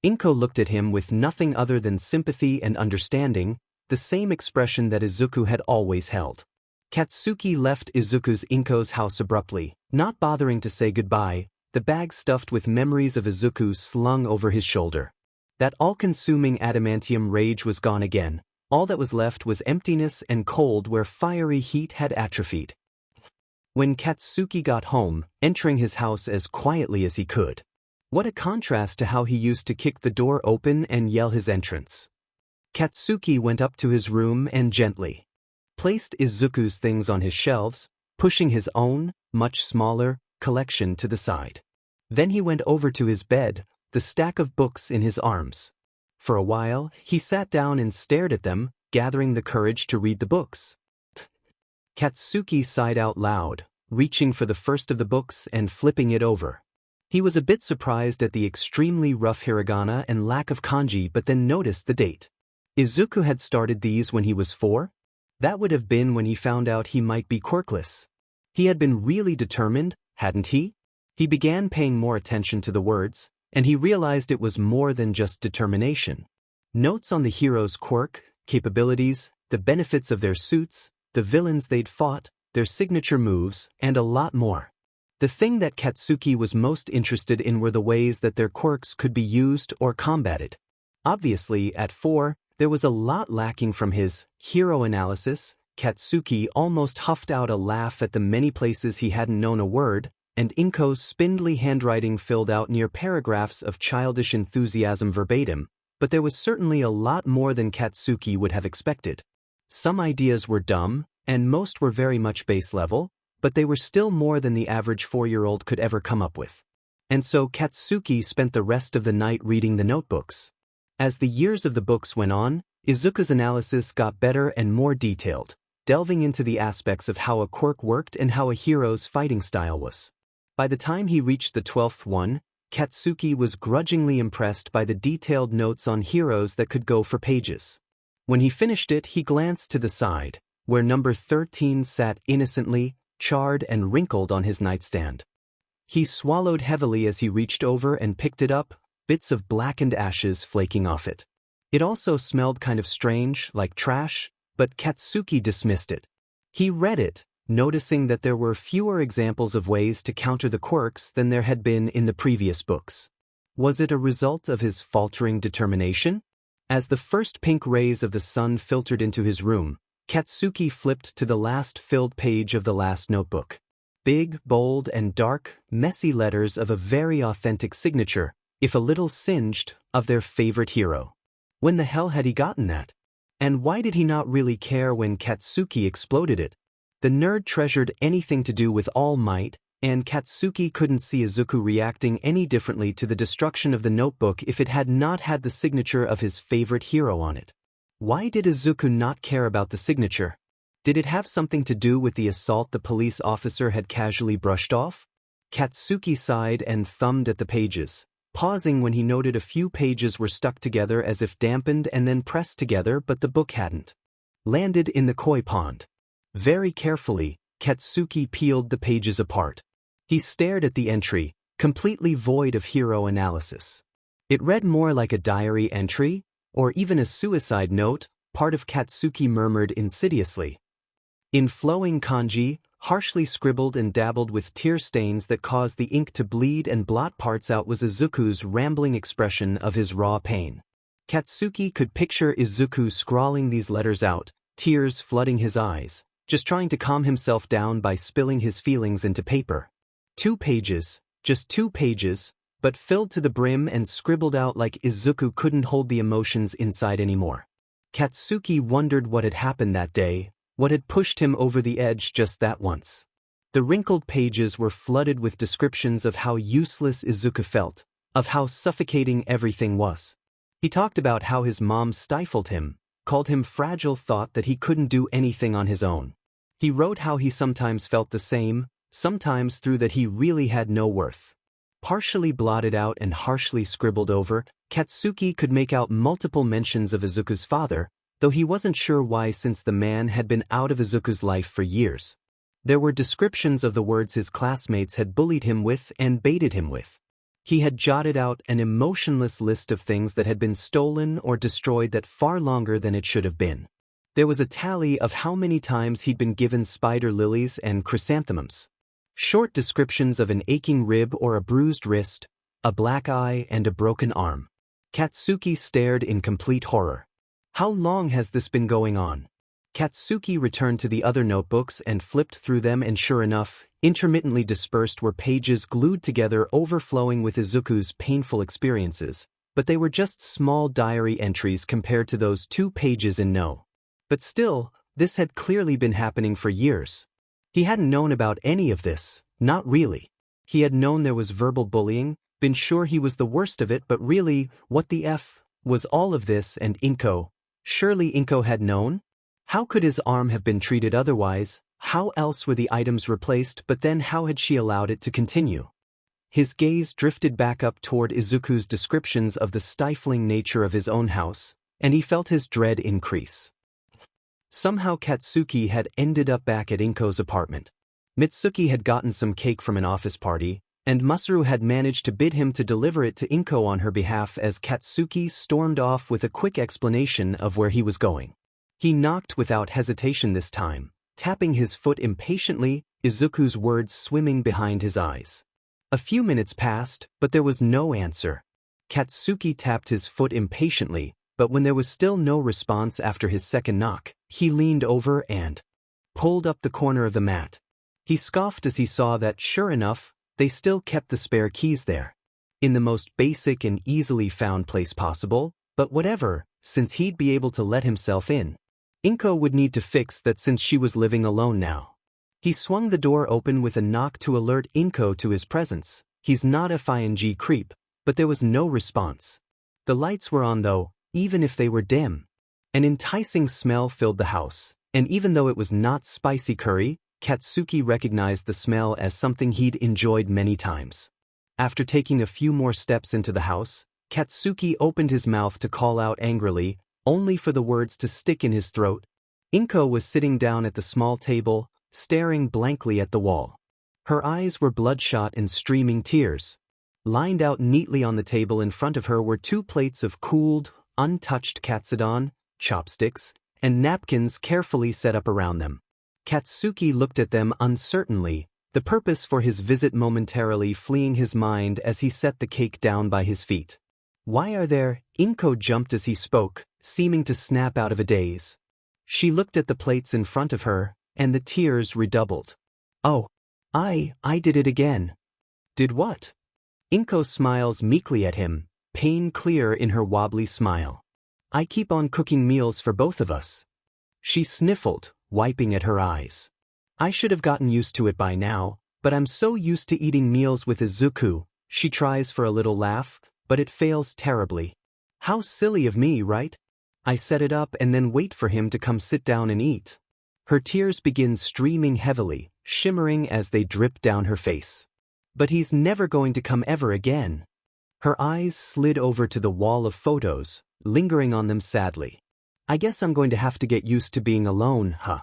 Inko looked at him with nothing other than sympathy and understanding, the same expression that Izuku had always held. Katsuki left Inko's house abruptly, not bothering to say goodbye, the bag stuffed with memories of Izuku slung over his shoulder. That all-consuming adamantium rage was gone again. All that was left was emptiness and cold where fiery heat had atrophied. When Katsuki got home, entering his house as quietly as he could. What a contrast to how he used to kick the door open and yell his entrance. Katsuki went up to his room and gently placed Izuku's things on his shelves, pushing his own, much smaller, collection to the side. Then he went over to his bed, the stack of books in his arms. For a while, he sat down and stared at them, gathering the courage to read the books. Katsuki sighed out loud, reaching for the first of the books and flipping it over. He was a bit surprised at the extremely rough hiragana and lack of kanji, but then noticed the date. Izuku had started these when he was 4? That would have been when he found out he might be quirkless. He had been really determined, hadn't he? He began paying more attention to the words, and he realized it was more than just determination. Notes on the hero's quirk, capabilities, the benefits of their suits, the villains they'd fought, their signature moves, and a lot more. The thing that Katsuki was most interested in were the ways that their quirks could be used or combated. Obviously, at 4, there was a lot lacking from his hero analysis. Katsuki almost huffed out a laugh at the many places he hadn't known a word, and Inko's spindly handwriting filled out near paragraphs of childish enthusiasm verbatim, but there was certainly a lot more than Katsuki would have expected. Some ideas were dumb, and most were very much base level, but they were still more than the average 4-year-old could ever come up with. And so Katsuki spent the rest of the night reading the notebooks. As the years of the books went on, Izuku's analysis got better and more detailed, delving into the aspects of how a quirk worked and how a hero's fighting style was. By the time he reached the 12th one, Katsuki was grudgingly impressed by the detailed notes on heroes that could go for pages. When he finished it, he glanced to the side, where number 13 sat innocently, charred and wrinkled on his nightstand. He swallowed heavily as he reached over and picked it up, bits of blackened ashes flaking off it. It also smelled kind of strange, like trash, but Katsuki dismissed it. He read it, noticing that there were fewer examples of ways to counter the quirks than there had been in the previous books. Was it a result of his faltering determination? As the first pink rays of the sun filtered into his room, Katsuki flipped to the last filled page of the last notebook. Big, bold, and dark, messy letters of a very authentic signature, if a little singed, of their favorite hero. When the hell had he gotten that? And why did he not really care when Katsuki exploded it? The nerd treasured anything to do with All Might, and Katsuki couldn't see Izuku reacting any differently to the destruction of the notebook if it had not had the signature of his favorite hero on it. Why did Izuku not care about the signature? Did it have something to do with the assault the police officer had casually brushed off? Katsuki sighed and thumbed at the pages, pausing when he noted a few pages were stuck together as if dampened and then pressed together, but the book hadn't. Landed in the koi pond. Very carefully, Katsuki peeled the pages apart. He stared at the entry, completely void of hero analysis. It read more like a diary entry, or even a suicide note, part of Katsuki murmured insidiously. In flowing kanji, harshly scribbled and dabbled with tear stains that caused the ink to bleed and blot parts out, was Izuku's rambling expression of his raw pain. Katsuki could picture Izuku scrawling these letters out, tears flooding his eyes, just trying to calm himself down by spilling his feelings into paper. 2 pages, just 2 pages, but filled to the brim and scribbled out like Izuku couldn't hold the emotions inside anymore. Katsuki wondered what had happened that day, what had pushed him over the edge just that once. The wrinkled pages were flooded with descriptions of how useless Izuku felt, of how suffocating everything was. He talked about how his mom stifled him, called him fragile, thought that he couldn't do anything on his own. He wrote how he sometimes felt the same, sometimes through that he really had no worth. Partially blotted out and harshly scribbled over, Katsuki could make out multiple mentions of Izuku's father, though he wasn't sure why since the man had been out of Izuku's life for years. There were descriptions of the words his classmates had bullied him with and baited him with. He had jotted out an emotionless list of things that had been stolen or destroyed that far longer than it should have been. There was a tally of how many times he'd been given spider lilies and chrysanthemums. Short descriptions of an aching rib or a bruised wrist, a black eye and a broken arm. Katsuki stared in complete horror. How long has this been going on? Katsuki returned to the other notebooks and flipped through them, and sure enough, intermittently dispersed were pages glued together overflowing with Izuku's painful experiences, but they were just small diary entries compared to those 2 pages in No. But still, this had clearly been happening for years. He hadn't known about any of this, not really. He had known there was verbal bullying, been sure he was the worst of it, but really, what the F was all of this? And Inko? Surely Inko had known? How could his arm have been treated otherwise? How else were the items replaced? But then how had she allowed it to continue? His gaze drifted back up toward Izuku's descriptions of the stifling nature of his own house, and he felt his dread increase. Somehow Katsuki had ended up back at Inko's apartment. Mitsuki had gotten some cake from an office party, and Masaru had managed to bid him to deliver it to Inko on her behalf as Katsuki stormed off with a quick explanation of where he was going. He knocked without hesitation this time, tapping his foot impatiently, Izuku's words swimming behind his eyes. A few minutes passed, but there was no answer. Katsuki tapped his foot impatiently, but when there was still no response after his second knock, he leaned over and pulled up the corner of the mat. He scoffed as he saw that, sure enough, they still kept the spare keys there. In the most basic and easily found place possible, but whatever, since he'd be able to let himself in. Inko would need to fix that since she was living alone now. He swung the door open with a knock to alert Inko to his presence. He's not a FING creep, but there was no response. The lights were on though, even if they were dim. An enticing smell filled the house, and even though it was not spicy curry, Katsuki recognized the smell as something he'd enjoyed many times. After taking a few more steps into the house, Katsuki opened his mouth to call out angrily, only for the words to stick in his throat. Inko was sitting down at the small table, staring blankly at the wall. Her eyes were bloodshot and streaming tears. Lined out neatly on the table in front of her were 2 plates of cooled, untouched katsudon, chopsticks, and napkins carefully set up around them. Katsuki looked at them uncertainly, the purpose for his visit momentarily fleeing his mind as he set the cake down by his feet. Why are there? Inko jumped as he spoke, seeming to snap out of a daze. She looked at the plates in front of her, and the tears redoubled. Oh, I did it again. Did what? Inko smiles meekly at him, pain clear in her wobbly smile. I keep on cooking meals for both of us. She sniffled, wiping at her eyes. I should have gotten used to it by now, but I'm so used to eating meals with Izuku. She tries for a little laugh, but it fails terribly. How silly of me, right? I set it up and then wait for him to come sit down and eat. Her tears begin streaming heavily, shimmering as they drip down her face. But he's never going to come ever again. Her eyes slid over to the wall of photos, lingering on them sadly. I guess I'm going to have to get used to being alone, huh?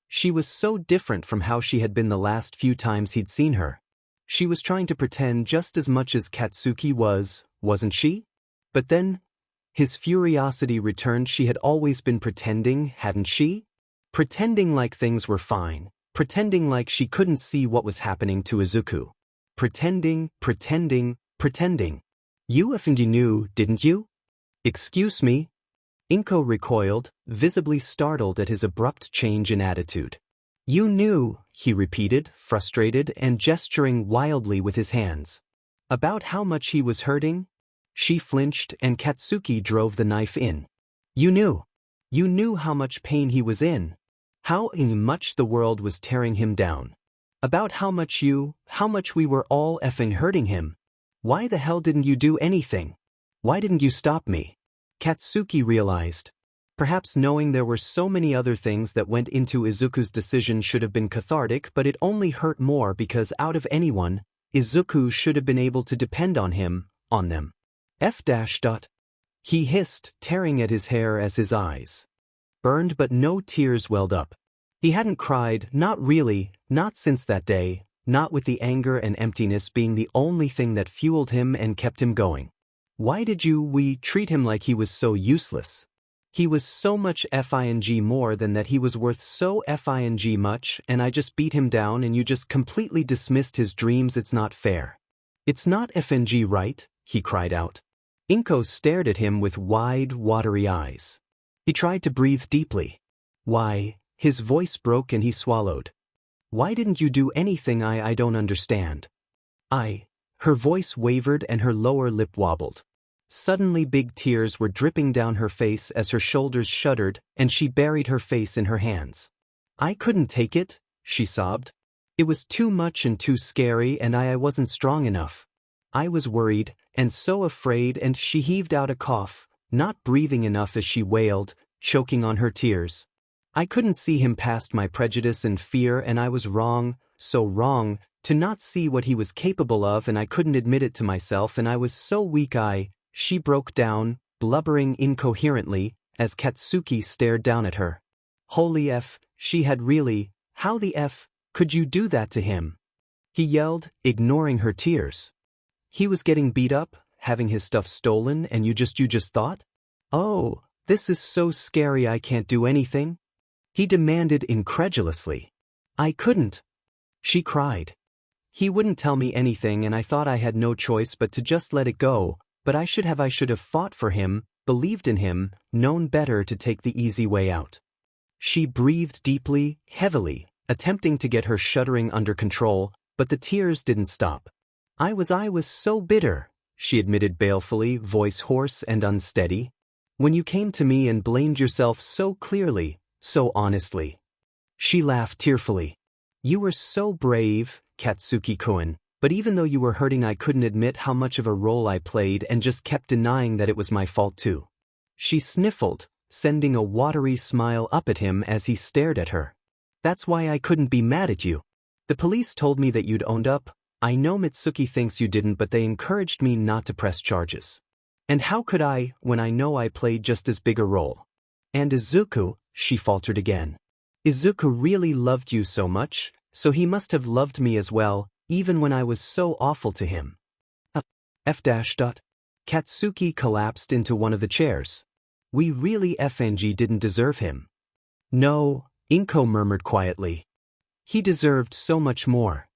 She was so different from how she had been the last few times he'd seen her. She was trying to pretend just as much as Katsuki was, wasn't she? But then, his curiosity returned. She had always been pretending, hadn't she? Pretending like things were fine, pretending like she couldn't see what was happening to Izuku. Pretending. You effing knew, didn't you? Excuse me? Inko recoiled, visibly startled at his abrupt change in attitude. You knew, he repeated, frustrated and gesturing wildly with his hands. About how much he was hurting? She flinched and Katsuki drove the knife in. You knew. You knew how much pain he was in. How much the world was tearing him down. About how much we were all effing hurting him. Why the hell didn't you do anything? Why didn't you stop me? Katsuki realized. Perhaps knowing there were so many other things that went into Izuku's decision should have been cathartic, but it only hurt more because out of anyone, Izuku should have been able to depend on him, on them. He hissed, tearing at his hair as his eyes burned but no tears welled up. He hadn't cried, not really, not since that day, not with the anger and emptiness being the only thing that fueled him and kept him going. Why did we treat him like he was so useless? He was so much FING more than that he was worth so FING much, and I just beat him down and you just completely dismissed his dreams. It's not fair. It's not FNG, right? He cried out. Inko stared at him with wide, watery eyes. He tried to breathe deeply. Why? His voice broke and he swallowed. Why didn't you do anything? I don't understand. Her voice wavered and her lower lip wobbled. Suddenly big tears were dripping down her face as her shoulders shuddered and she buried her face in her hands. I couldn't take it, she sobbed. It was too much and too scary and I wasn't strong enough. I was worried and so afraid, and she heaved out a cough, not breathing enough as she wailed, choking on her tears. I couldn't see him past my prejudice and fear, and I was wrong, so wrong, to not see what he was capable of, and I couldn't admit it to myself, and I was so weak. She broke down, blubbering incoherently, as Katsuki stared down at her. Holy F, she had really, how the F could you do that to him? He yelled, ignoring her tears. He was getting beat up, having his stuff stolen, and you just thought? Oh, this is so scary, I can't do anything? He demanded incredulously. I couldn't. She cried. He wouldn't tell me anything and I thought I had no choice but to just let it go, but I should have fought for him, believed in him, known better to take the easy way out. She breathed deeply, heavily, attempting to get her shuddering under control, but the tears didn't stop. I was so bitter, she admitted balefully, voice hoarse and unsteady. When you came to me and blamed yourself so clearly, so honestly. She laughed tearfully. You were so brave, Katsuki-kun, but even though you were hurting I couldn't admit how much of a role I played and just kept denying that it was my fault too. She sniffled, sending a watery smile up at him as he stared at her. That's why I couldn't be mad at you. The police told me that you'd owned up. I know Mitsuki thinks you didn't, but they encouraged me not to press charges. And how could I, when I know I played just as big a role? And Izuku, she faltered again. Izuku really loved you so much, so he must have loved me as well, even when I was so awful to him. Katsuki collapsed into one of the chairs. We really FNG didn't deserve him. No, Inko murmured quietly. He deserved so much more.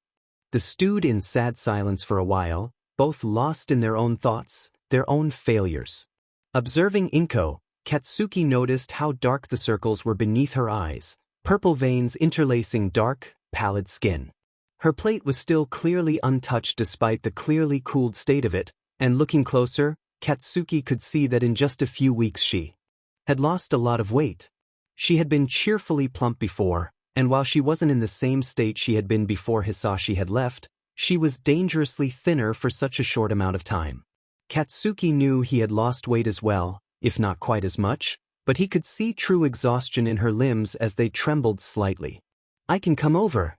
They stewed in sad silence for a while, both lost in their own thoughts, their own failures. Observing Inko, Katsuki noticed how dark the circles were beneath her eyes, purple veins interlacing dark, pallid skin. Her plate was still clearly untouched despite the clearly cooled state of it, and looking closer, Katsuki could see that in just a few weeks she had lost a lot of weight. She had been cheerfully plump before, and while she wasn't in the same state she had been before Hisashi had left, she was dangerously thinner for such a short amount of time. Katsuki knew he had lost weight as well, if not quite as much, but he could see true exhaustion in her limbs as they trembled slightly. "I can come over,"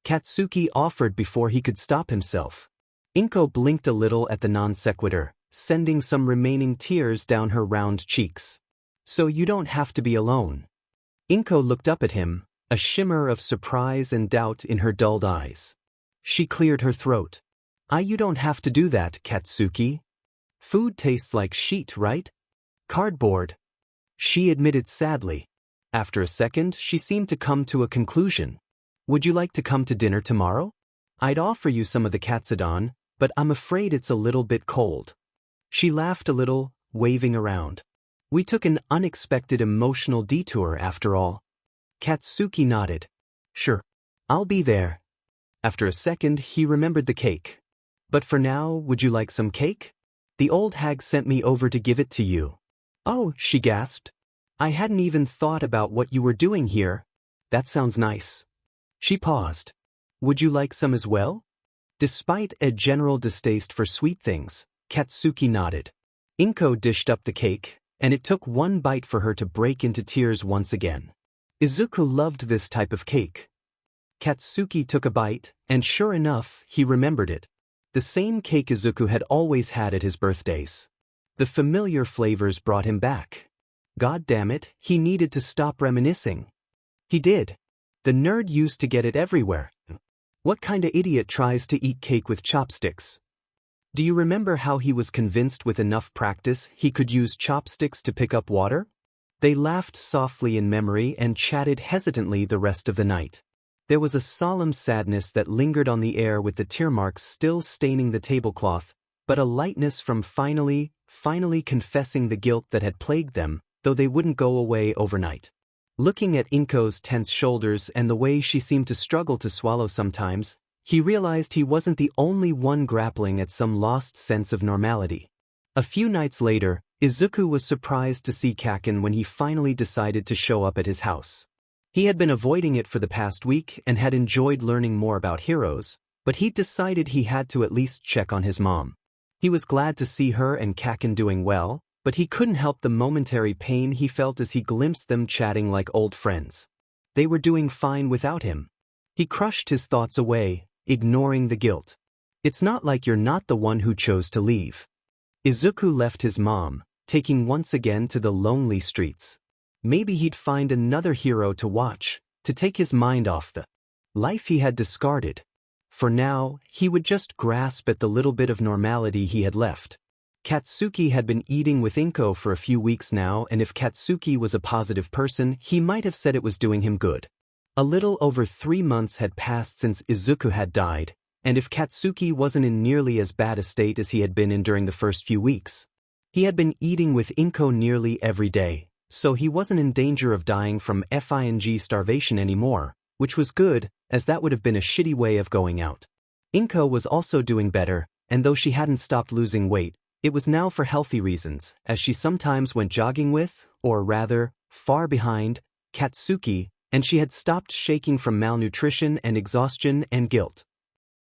Katsuki offered before he could stop himself. Inko blinked a little at the non sequitur, sending some remaining tears down her round cheeks. "So you don't have to be alone." Inko looked up at him, a shimmer of surprise and doubt in her dulled eyes. She cleared her throat. You don't have to do that, Katsuki. Food tastes like sheet, right? Cardboard," she admitted sadly. After a second, she seemed to come to a conclusion. "Would you like to come to dinner tomorrow? I'd offer you some of the katsudon, but I'm afraid it's a little bit cold." She laughed a little, waving around. "We took an unexpected emotional detour after all." Katsuki nodded. "Sure. I'll be there." After a second, he remembered the cake. "But for now, would you like some cake? The old hag sent me over to give it to you." "Oh," she gasped. "I hadn't even thought about what you were doing here. That sounds nice." She paused. "Would you like some as well?" Despite a general distaste for sweet things, Katsuki nodded. Inko dished up the cake, and it took one bite for her to break into tears once again. Izuku loved this type of cake. Katsuki took a bite, and sure enough, he remembered it. The same cake Izuku had always had at his birthdays. The familiar flavors brought him back. God damn it, he needed to stop reminiscing. He did. The nerd used to get it everywhere. What kinda idiot tries to eat cake with chopsticks? Do you remember how he was convinced with enough practice he could use chopsticks to pick up water? They laughed softly in memory and chatted hesitantly the rest of the night. There was a solemn sadness that lingered on the air with the tear marks still staining the tablecloth, but a lightness from finally confessing the guilt that had plagued them, though they wouldn't go away overnight. Looking at Inko's tense shoulders and the way she seemed to struggle to swallow sometimes, he realized he wasn't the only one grappling at some lost sense of normality. A few nights later, Izuku was surprised to see Kaken when he finally decided to show up at his house. He had been avoiding it for the past week and had enjoyed learning more about heroes, but he'd decided he had to at least check on his mom. He was glad to see her and Kaken doing well, but he couldn't help the momentary pain he felt as he glimpsed them chatting like old friends. They were doing fine without him. He crushed his thoughts away, ignoring the guilt. It's not like you're not the one who chose to leave. Izuku left his mom, taking once again to the lonely streets. Maybe he'd find another hero to watch, to take his mind off the life he had discarded. For now, he would just grasp at the little bit of normality he had left. Katsuki had been eating with Inko for a few weeks now, and if Katsuki was a positive person, he might have said it was doing him good. A little over 3 months had passed since Izuku had died, and if Katsuki wasn't in nearly as bad a state as he had been in during the first few weeks, he had been eating with Inko nearly every day, so he wasn't in danger of dying from starvation anymore, which was good, as that would have been a shitty way of going out. Inko was also doing better, and though she hadn't stopped losing weight, it was now for healthy reasons, as she sometimes went jogging with, or rather, far behind, Katsuki, and she had stopped shaking from malnutrition and exhaustion and guilt.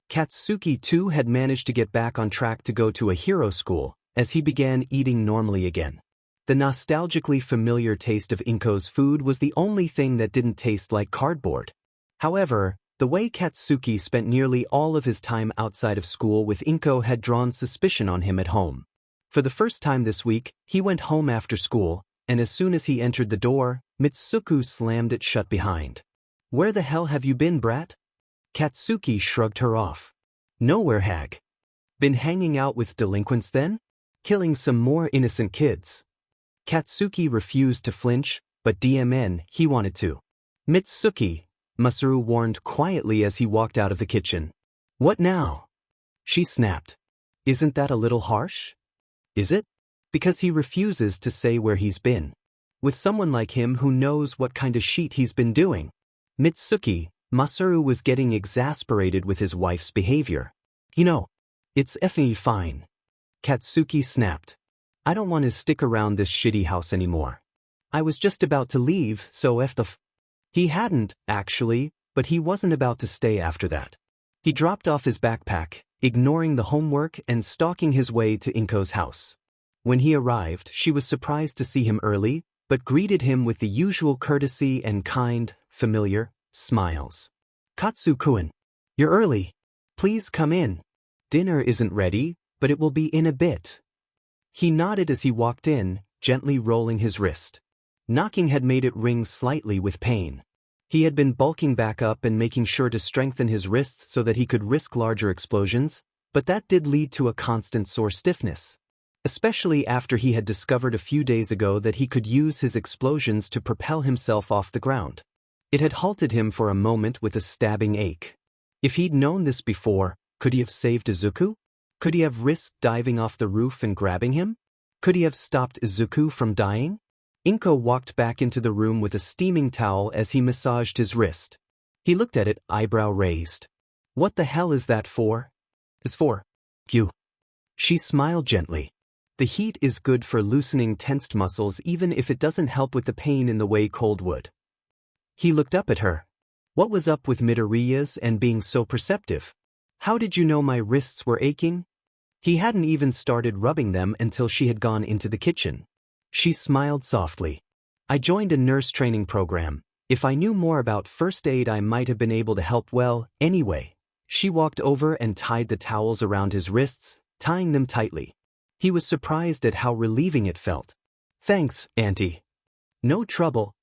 Katsuki too had managed to get back on track to go to a hero school, as he began eating normally again. The nostalgically familiar taste of Inko's food was the only thing that didn't taste like cardboard. However, the way Katsuki spent nearly all of his time outside of school with Inko had drawn suspicion on him at home. For the first time this week, he went home after school, and as soon as he entered the door, Mitsuku slammed it shut behind. "Where the hell have you been, brat?" Katsuki shrugged her off. "Nowhere, hag. Been hanging out with delinquents then? Killing some more innocent kids?" Katsuki refused to flinch, but he wanted to. "Mitsuki," Masaru warned quietly as he walked out of the kitchen. "What now?" She snapped. "Isn't that a little harsh?" "Is it?" "Because he refuses to say where he's been. With someone like him who knows what kind of shit he's been doing." "Mitsuki," Masaru was getting exasperated with his wife's behavior. "You know, it's effing fine." Katsuki snapped. "I don't want to stick around this shitty house anymore. I was just about to leave, so He hadn't, actually, but he wasn't about to stay after that. He dropped off his backpack, ignoring the homework and stalking his way to Inko's house. When he arrived, she was surprised to see him early, but greeted him with the usual courtesy and kind, familiar smiles. Katsu-kun, you're early. Please come in. Dinner isn't ready, but it will be in a bit. He nodded as he walked in, gently rolling his wrist. Knocking had made it ring slightly with pain. He had been bulking back up and making sure to strengthen his wrists so that he could risk larger explosions, but that did lead to a constant sore stiffness. Especially after he had discovered a few days ago that he could use his explosions to propel himself off the ground. It had halted him for a moment with a stabbing ache. If he'd known this before, could he have saved Izuku? Could he have risked diving off the roof and grabbing him? Could he have stopped Izuku from dying? Inko walked back into the room with a steaming towel as he massaged his wrist. He looked at it, eyebrow raised. What the hell is that for? It's for you. She smiled gently. The heat is good for loosening tensed muscles even if it doesn't help with the pain in the way cold would. He looked up at her. What was up with Midoriya's and being so perceptive? How did you know my wrists were aching? He hadn't even started rubbing them until she had gone into the kitchen. She smiled softly. I joined a nurse training program. If I knew more about first aid, I might have been able to help well, anyway. She walked over and tied the towels around his wrists, tying them tightly. He was surprised at how relieving it felt. Thanks, Auntie. No trouble.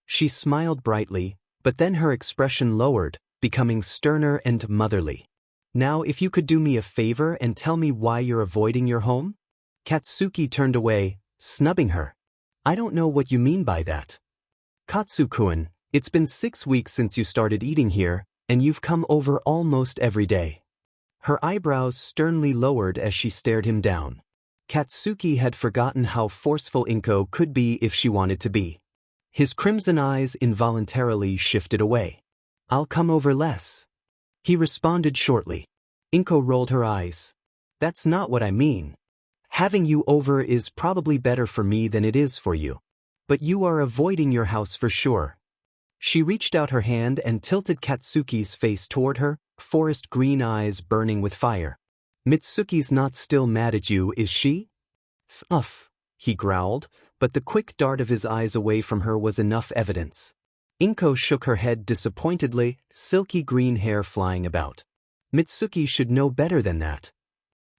She smiled brightly, but then her expression lowered, becoming sterner and motherly. Now if you could do me a favor and tell me why you're avoiding your home? Katsuki turned away, snubbing her. I don't know what you mean by that. Katsu-kun, it's been 6 weeks since you started eating here, and you've come over almost every day. Her eyebrows sternly lowered as she stared him down. Katsuki had forgotten how forceful Inko could be if she wanted to be. His crimson eyes involuntarily shifted away. I'll come over less. He responded shortly. Inko rolled her eyes. That's not what I mean. Having you over is probably better for me than it is for you. But you are avoiding your house for sure. She reached out her hand and tilted Katsuki's face toward her, forest green eyes burning with fire. Mitsuki's not still mad at you, is she? Uff, he growled, but the quick dart of his eyes away from her was enough evidence. Inko shook her head disappointedly, silky green hair flying about. Mitsuki should know better than that.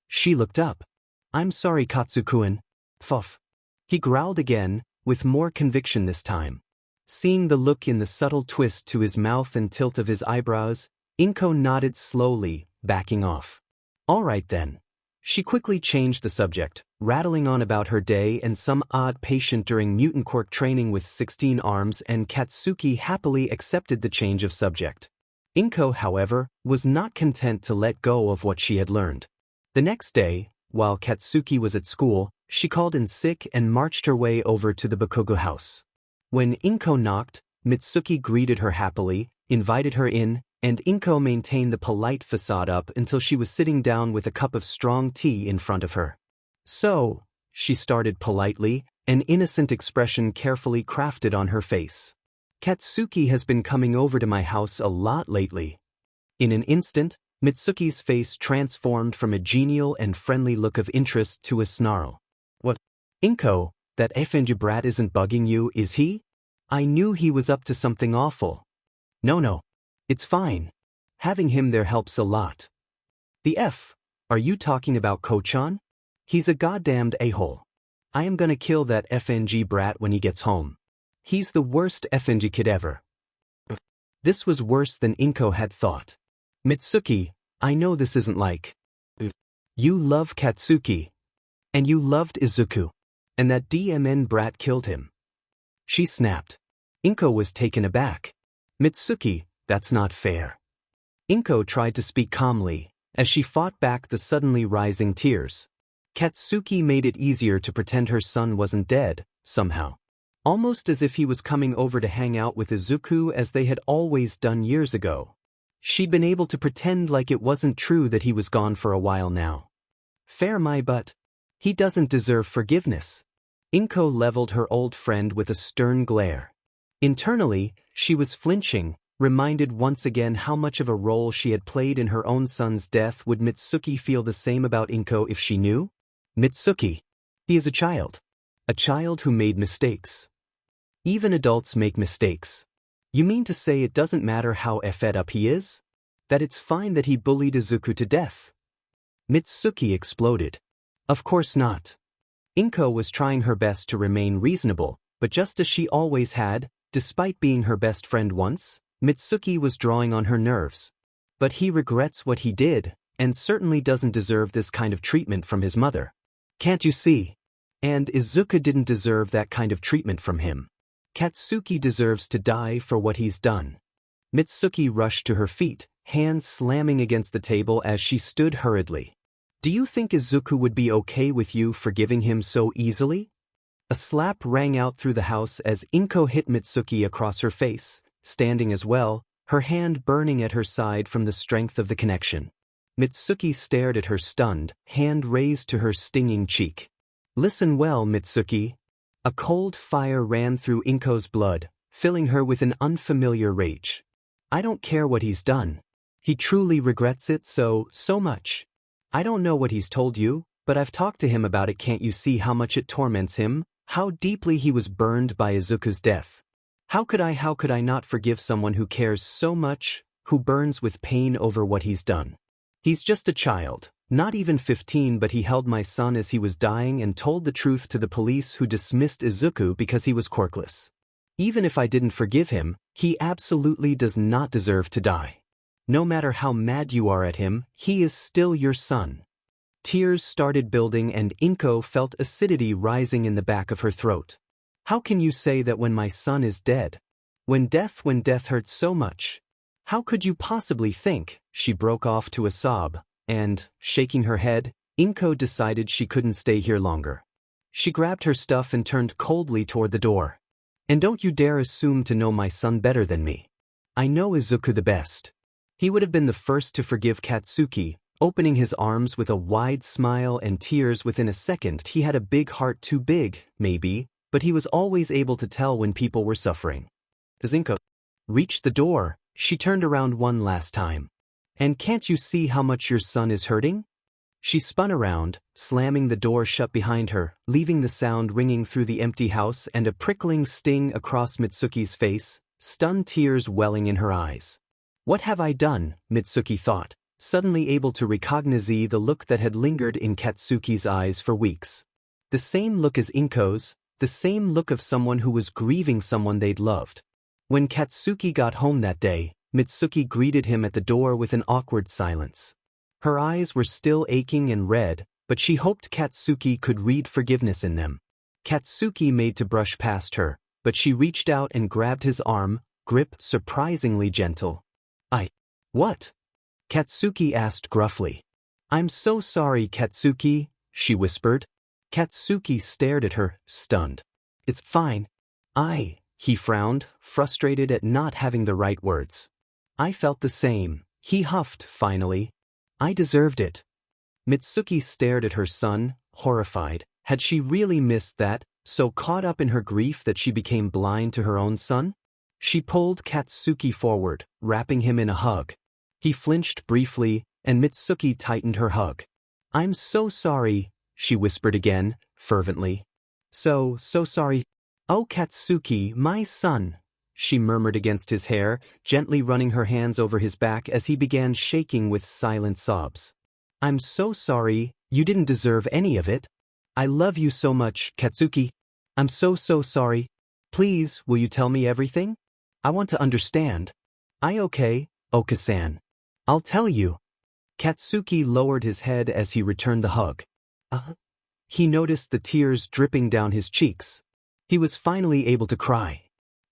She looked up. I'm sorry, Katsu-kun. Fuff. He growled again, with more conviction this time. Seeing the look in the subtle twist to his mouth and tilt of his eyebrows, Inko nodded slowly, backing off. All right then. She quickly changed the subject, rattling on about her day and some odd patient during mutant quirk training with 16 arms, and Katsuki happily accepted the change of subject. Inko, however, was not content to let go of what she had learned. The next day, while Katsuki was at school, she called in sick and marched her way over to the Bakugo house. When Inko knocked, Mitsuki greeted her happily, invited her in, and Inko maintained the polite facade up until she was sitting down with a cup of strong tea in front of her. So, she started politely, an innocent expression carefully crafted on her face. Katsuki has been coming over to my house a lot lately. In an instant, Mitsuki's face transformed from a genial and friendly look of interest to a snarl. What? Inko, that effendi brat isn't bugging you, is he? I knew he was up to something awful. No. It's fine. Having him there helps a lot. The F? Are you talking about Kochan? He's a goddamned a-hole. I am gonna kill that FNG brat when he gets home. He's the worst FNG kid ever. This was worse than Inko had thought. Mitsuki, I know this isn't like. You love Katsuki. And you loved Izuku. And that DMN brat killed him. She snapped. Inko was taken aback. Mitsuki, that's not fair. Inko tried to speak calmly, as she fought back the suddenly rising tears. Katsuki made it easier to pretend her son wasn't dead, somehow. Almost as if he was coming over to hang out with Izuku as they had always done years ago. She'd been able to pretend like it wasn't true that he was gone for a while now. Fair my butt. He doesn't deserve forgiveness. Inko leveled her old friend with a stern glare. Internally, she was flinching, reminded once again how much of a role she had played in her own son's death. Would Mitsuki feel the same about Inko if she knew? Mitsuki. He is a child. A child who made mistakes. Even adults make mistakes. You mean to say it doesn't matter how fed up he is? That it's fine that he bullied Izuku to death? Mitsuki exploded. Of course not. Inko was trying her best to remain reasonable, but just as she always had, despite being her best friend once, Mitsuki was drawing on her nerves. But he regrets what he did, and certainly doesn't deserve this kind of treatment from his mother. Can't you see? And Izuku didn't deserve that kind of treatment from him. Katsuki deserves to die for what he's done. Mitsuki rushed to her feet, hands slamming against the table as she stood hurriedly. Do you think Izuku would be okay with you forgiving him so easily? A slap rang out through the house as Inko hit Mitsuki across her face, standing as well, her hand burning at her side from the strength of the connection. Mitsuki stared at her stunned, hand raised to her stinging cheek. Listen well, Mitsuki. A cold fire ran through Inko's blood, filling her with an unfamiliar rage. I don't care what he's done. He truly regrets it so much. I don't know what he's told you, but I've talked to him about it. Can't you see how much it torments him, how deeply he was burned by Izuku's death? How could I not forgive someone who cares so much, who burns with pain over what he's done? He's just a child, not even 15, but he held my son as he was dying and told the truth to the police who dismissed Izuku because he was quirkless. Even if I didn't forgive him, he absolutely does not deserve to die. No matter how mad you are at him, he is still your son. Tears started building and Inko felt acidity rising in the back of her throat. How can you say that when my son is dead? When death hurts so much? How could you possibly think? She broke off to a sob, and, shaking her head, Inko decided she couldn't stay here longer. She grabbed her stuff and turned coldly toward the door. And don't you dare assume to know my son better than me. I know Izuku the best. He would have been the first to forgive Katsuki, opening his arms with a wide smile and tears within a second. He had a big heart, too big, maybe, but he was always able to tell when people were suffering. As Inko reached the door, she turned around one last time. And can't you see how much your son is hurting? She spun around, slamming the door shut behind her, leaving the sound ringing through the empty house and a prickling sting across Mitsuki's face, stunned tears welling in her eyes. What have I done? Mitsuki thought, suddenly able to recognize the look that had lingered in Katsuki's eyes for weeks. The same look as Inko's, the same look of someone who was grieving someone they'd loved. When Katsuki got home that day, Mitsuki greeted him at the door with an awkward silence. Her eyes were still aching and red, but she hoped Katsuki could read forgiveness in them. Katsuki made to brush past her, but she reached out and grabbed his arm, grip surprisingly gentle. What? Katsuki asked gruffly. I'm so sorry, Katsuki, she whispered. Katsuki stared at her, stunned. It's fine. He frowned, frustrated at not having the right words. I felt the same, he huffed finally. I deserved it. Mitsuki stared at her son, horrified. Had she really missed that, so caught up in her grief that she became blind to her own son? She pulled Katsuki forward, wrapping him in a hug. He flinched briefly, and Mitsuki tightened her hug. I'm so sorry, she whispered again, fervently. So sorry. Oh, Katsuki, my son, she murmured against his hair, gently running her hands over his back as he began shaking with silent sobs. I'm so sorry, you didn't deserve any of it. I love you so much, Katsuki. I'm so sorry. Please, will you tell me everything? I want to understand. Okay, Oka-san. I'll tell you. Katsuki lowered his head as he returned the hug. He noticed the tears dripping down his cheeks. He was finally able to cry.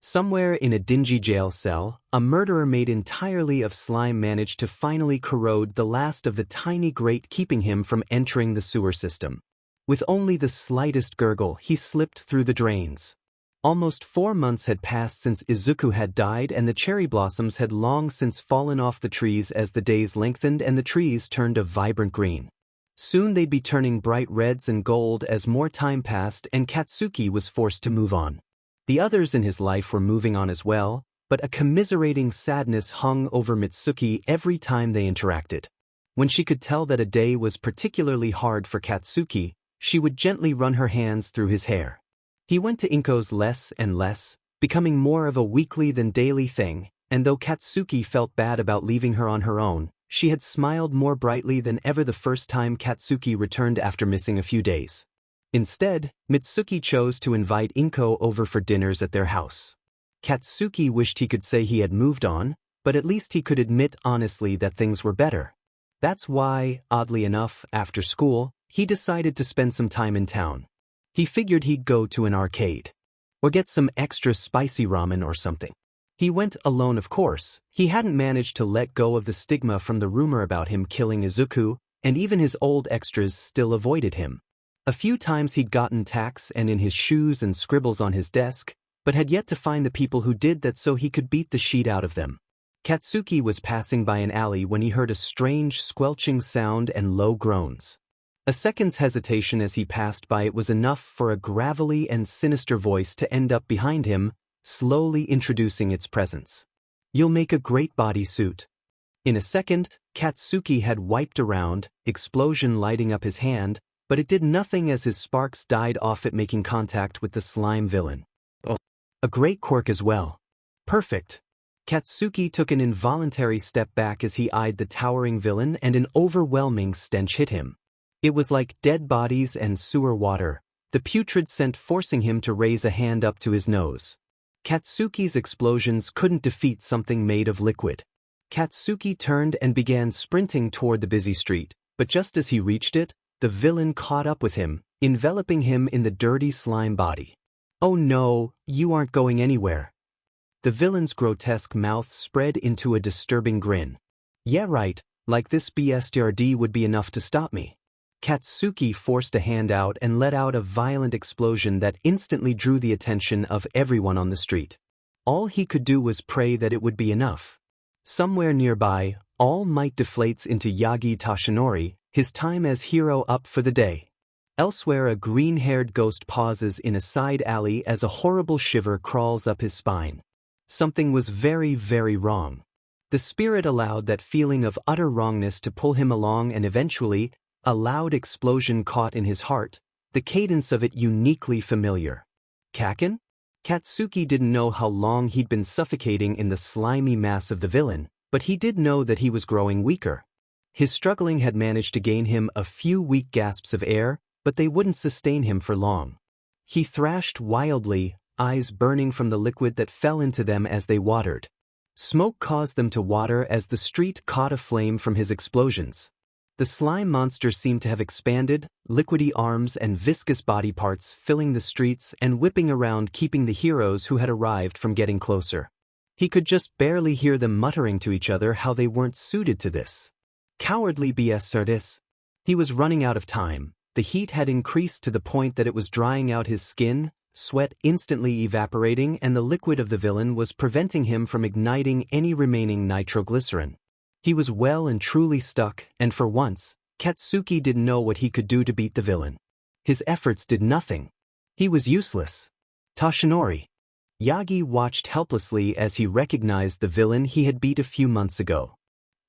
Somewhere in a dingy jail cell, a murderer made entirely of slime managed to finally corrode the last of the tiny grate keeping him from entering the sewer system. With only the slightest gurgle, he slipped through the drains. Almost 4 months had passed since Izuku had died and the cherry blossoms had long since fallen off the trees as the days lengthened and the trees turned a vibrant green. Soon they'd be turning bright reds and gold as more time passed and Katsuki was forced to move on. The others in his life were moving on as well, but a commiserating sadness hung over Mitsuki every time they interacted. When she could tell that a day was particularly hard for Katsuki, She would gently run her hands through his hair. He went to Inko's less and less, becoming more of a weekly than daily thing, and though Katsuki felt bad about leaving her on her own, she had smiled more brightly than ever the first time Katsuki returned after missing a few days. Instead, Mitsuki chose to invite Inko over for dinners at their house. Katsuki wished he could say he had moved on, but at least he could admit honestly that things were better. That's why, oddly enough, after school, he decided to spend some time in town. He figured he'd go to an arcade. Or get some extra spicy ramen or something. He went alone, of course. He hadn't managed to let go of the stigma from the rumor about him killing Izuku, and even his old extras still avoided him. A few times he'd gotten tacks and in his shoes and scribbles on his desk, but had yet to find the people who did that so he could beat the sheet out of them. Katsuki was passing by an alley when he heard a strange squelching sound and low groans. A second's hesitation as he passed by it was enough for a gravelly and sinister voice to end up behind him, slowly introducing its presence. "You'll make a great bodysuit." In a second, Katsuki had wiped around, explosion lighting up his hand, but it did nothing as his sparks died off it making contact with the slime villain. "Oh, a great quirk as well. Perfect." Katsuki took an involuntary step back as he eyed the towering villain and an overwhelming stench hit him. It was like dead bodies and sewer water, the putrid scent forcing him to raise a hand up to his nose. Katsuki's explosions couldn't defeat something made of liquid. Katsuki turned and began sprinting toward the busy street, but just as he reached it, the villain caught up with him, enveloping him in the dirty slime body. "Oh no, you aren't going anywhere." The villain's grotesque mouth spread into a disturbing grin. "Yeah right, like this BSTRD would be enough to stop me." Katsuki forced a hand out and let out a violent explosion that instantly drew the attention of everyone on the street. All he could do was pray that it would be enough. Somewhere nearby, All Might deflates into Yagi Toshinori, his time as hero up for the day. Elsewhere, a green-haired ghost pauses in a side alley as a horrible shiver crawls up his spine. Something was very, very wrong. The spirit allowed that feeling of utter wrongness to pull him along, and eventually, a loud explosion caught in his heart, the cadence of it uniquely familiar. Kaken? Katsuki didn't know how long he'd been suffocating in the slimy mass of the villain, but he did know that he was growing weaker. His struggling had managed to gain him a few weak gasps of air, but they wouldn't sustain him for long. He thrashed wildly, eyes burning from the liquid that fell into them as they watered. Smoke caused them to water as the street caught aflame from his explosions. The slime monster seemed to have expanded, liquidy arms and viscous body parts filling the streets and whipping around, keeping the heroes who had arrived from getting closer. He could just barely hear them muttering to each other how they weren't suited to this. Cowardly BSTRDs. He was running out of time. The heat had increased to the point that it was drying out his skin, sweat instantly evaporating, and the liquid of the villain was preventing him from igniting any remaining nitroglycerin. He was well and truly stuck, and for once, Katsuki didn't know what he could do to beat the villain. His efforts did nothing. He was useless. Toshinori. Yagi watched helplessly as he recognized the villain he had beat a few months ago.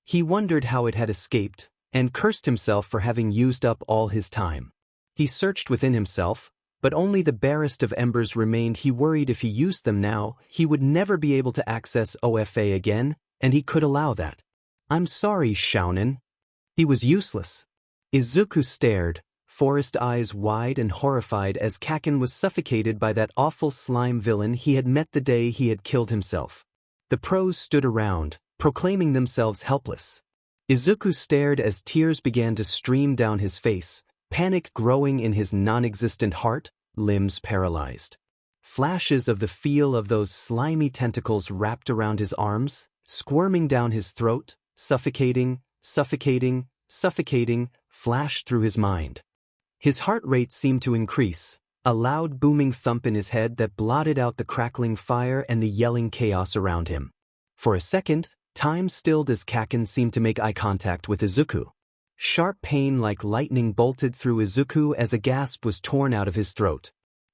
He wondered how it had escaped, and cursed himself for having used up all his time. He searched within himself, but only the barest of embers remained. He worried if he used them now, he would never be able to access OFA again, and he could allow that. "I'm sorry, Shounen." He was useless. Izuku stared, forest eyes wide and horrified as Kaken was suffocated by that awful slime villain he had met the day he had killed himself. The pros stood around, proclaiming themselves helpless. Izuku stared as tears began to stream down his face, panic growing in his non-existent heart, limbs paralyzed. Flashes of the feel of those slimy tentacles wrapped around his arms, squirming down his throat, suffocating, flashed through his mind. His heart rate seemed to increase, a loud booming thump in his head that blotted out the crackling fire and the yelling chaos around him. For a second, time stilled as Kaken seemed to make eye contact with Izuku. Sharp pain like lightning bolted through Izuku as a gasp was torn out of his throat.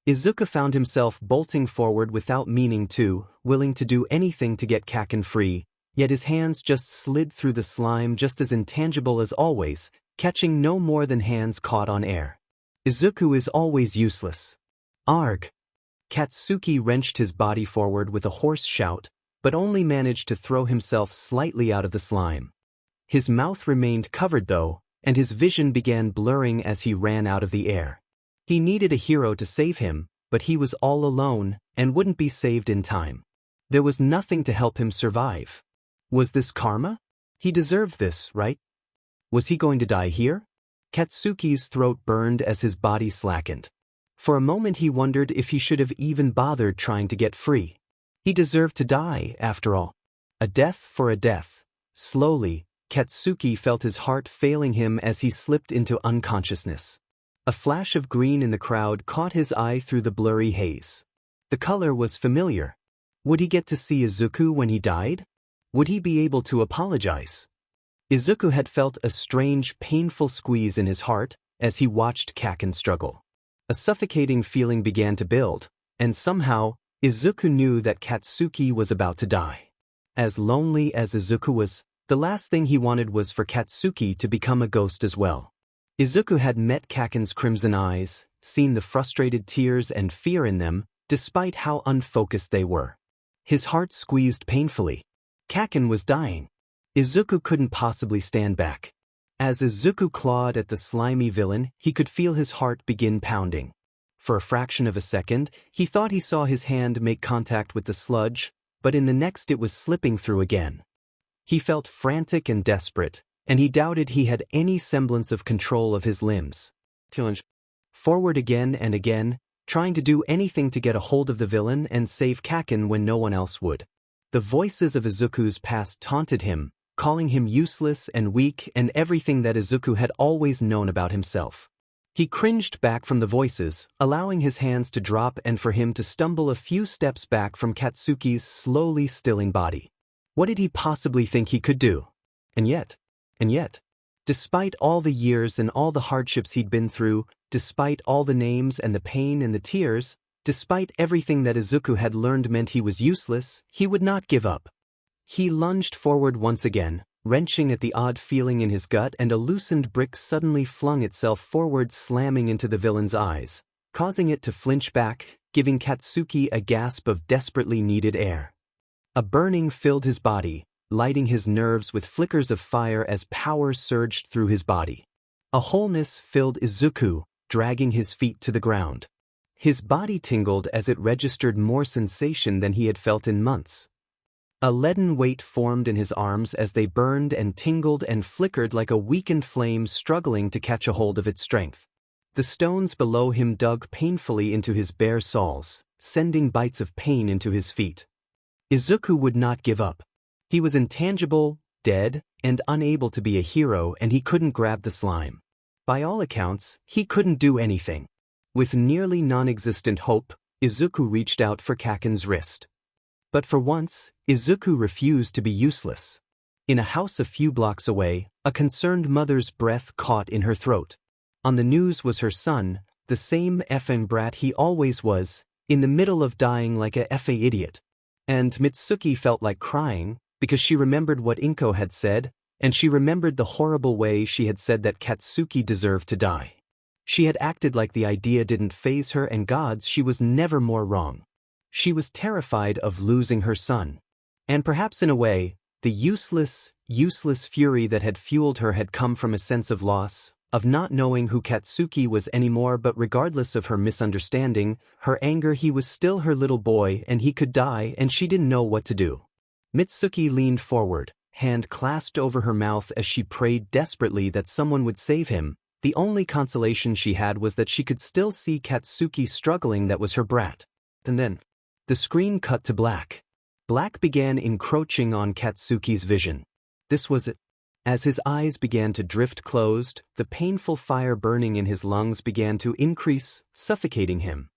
Izuku found himself bolting forward without meaning to, willing to do anything to get Kaken free, yet his hands just slid through the slime just as intangible as always, catching no more than hands caught on air. Izuku is always useless. Arg! Katsuki wrenched his body forward with a hoarse shout, but only managed to throw himself slightly out of the slime. His mouth remained covered though, and his vision began blurring as he ran out of the air. He needed a hero to save him, but he was all alone, and wouldn't be saved in time. There was nothing to help him survive. Was this karma? He deserved this, right? Was he going to die here? Katsuki's throat burned as his body slackened. For a moment he wondered if he should have even bothered trying to get free. He deserved to die, after all. A death for a death. Slowly, Katsuki felt his heart failing him as he slipped into unconsciousness. A flash of green in the crowd caught his eye through the blurry haze. The color was familiar. Would he get to see Izuku when he died? Would he be able to apologize? Izuku had felt a strange, painful squeeze in his heart as he watched Kaken struggle. A suffocating feeling began to build, and somehow, Izuku knew that Katsuki was about to die. As lonely as Izuku was, the last thing he wanted was for Katsuki to become a ghost as well. Izuku had met Kaken's crimson eyes, seen the frustrated tears and fear in them, despite how unfocused they were. His heart squeezed painfully. Kaken was dying. Izuku couldn't possibly stand back. As Izuku clawed at the slimy villain, he could feel his heart begin pounding. For a fraction of a second, he thought he saw his hand make contact with the sludge, but in the next it was slipping through again. He felt frantic and desperate, and he doubted he had any semblance of control of his limbs. Forward again and again, trying to do anything to get a hold of the villain and save Kaken when no one else would. The voices of Izuku's past taunted him, calling him useless and weak and everything that Izuku had always known about himself. He cringed back from the voices, allowing his hands to drop and for him to stumble a few steps back from Katsuki's slowly stilling body. What did he possibly think he could do? And yet, despite all the years and all the hardships he'd been through, despite all the names and the pain and the tears, despite everything that Izuku had learned meant he was useless, he would not give up. He lunged forward once again, wrenching at the odd feeling in his gut, and a loosened brick suddenly flung itself forward, slamming into the villain's eyes, causing it to flinch back, giving Katsuki a gasp of desperately needed air. A burning filled his body, lighting his nerves with flickers of fire as power surged through his body. A wholeness filled Izuku, dragging his feet to the ground. His body tingled as it registered more sensation than he had felt in months. A leaden weight formed in his arms as they burned and tingled and flickered like a weakened flame struggling to catch a hold of its strength. The stones below him dug painfully into his bare soles, sending bites of pain into his feet. Izuku would not give up. He was intangible, dead, and unable to be a hero, and he couldn't grab the slime. By all accounts, he couldn't do anything. With nearly non-existent hope, Izuku reached out for Kaken's wrist. But for once, Izuku refused to be useless. In a house a few blocks away, a concerned mother's breath caught in her throat. On the news was her son, the same effing brat he always was, in the middle of dying like a effing idiot. And Mitsuki felt like crying, because she remembered what Inko had said, and she remembered the horrible way she had said that Katsuki deserved to die. She had acted like the idea didn't faze her, and gods, she was never more wrong. She was terrified of losing her son. And perhaps in a way, the useless fury that had fueled her had come from a sense of loss, of not knowing who Katsuki was anymore. But regardless of her misunderstanding, her anger, he was still her little boy and he could die, and she didn't know what to do. Mitsuki leaned forward, hand clasped over her mouth as she prayed desperately that someone would save him. The only consolation she had was that she could still see Katsuki struggling. That was her brat. And then, the screen cut to black. Black began encroaching on Katsuki's vision. This was it. As his eyes began to drift closed, the painful fire burning in his lungs began to increase, suffocating him.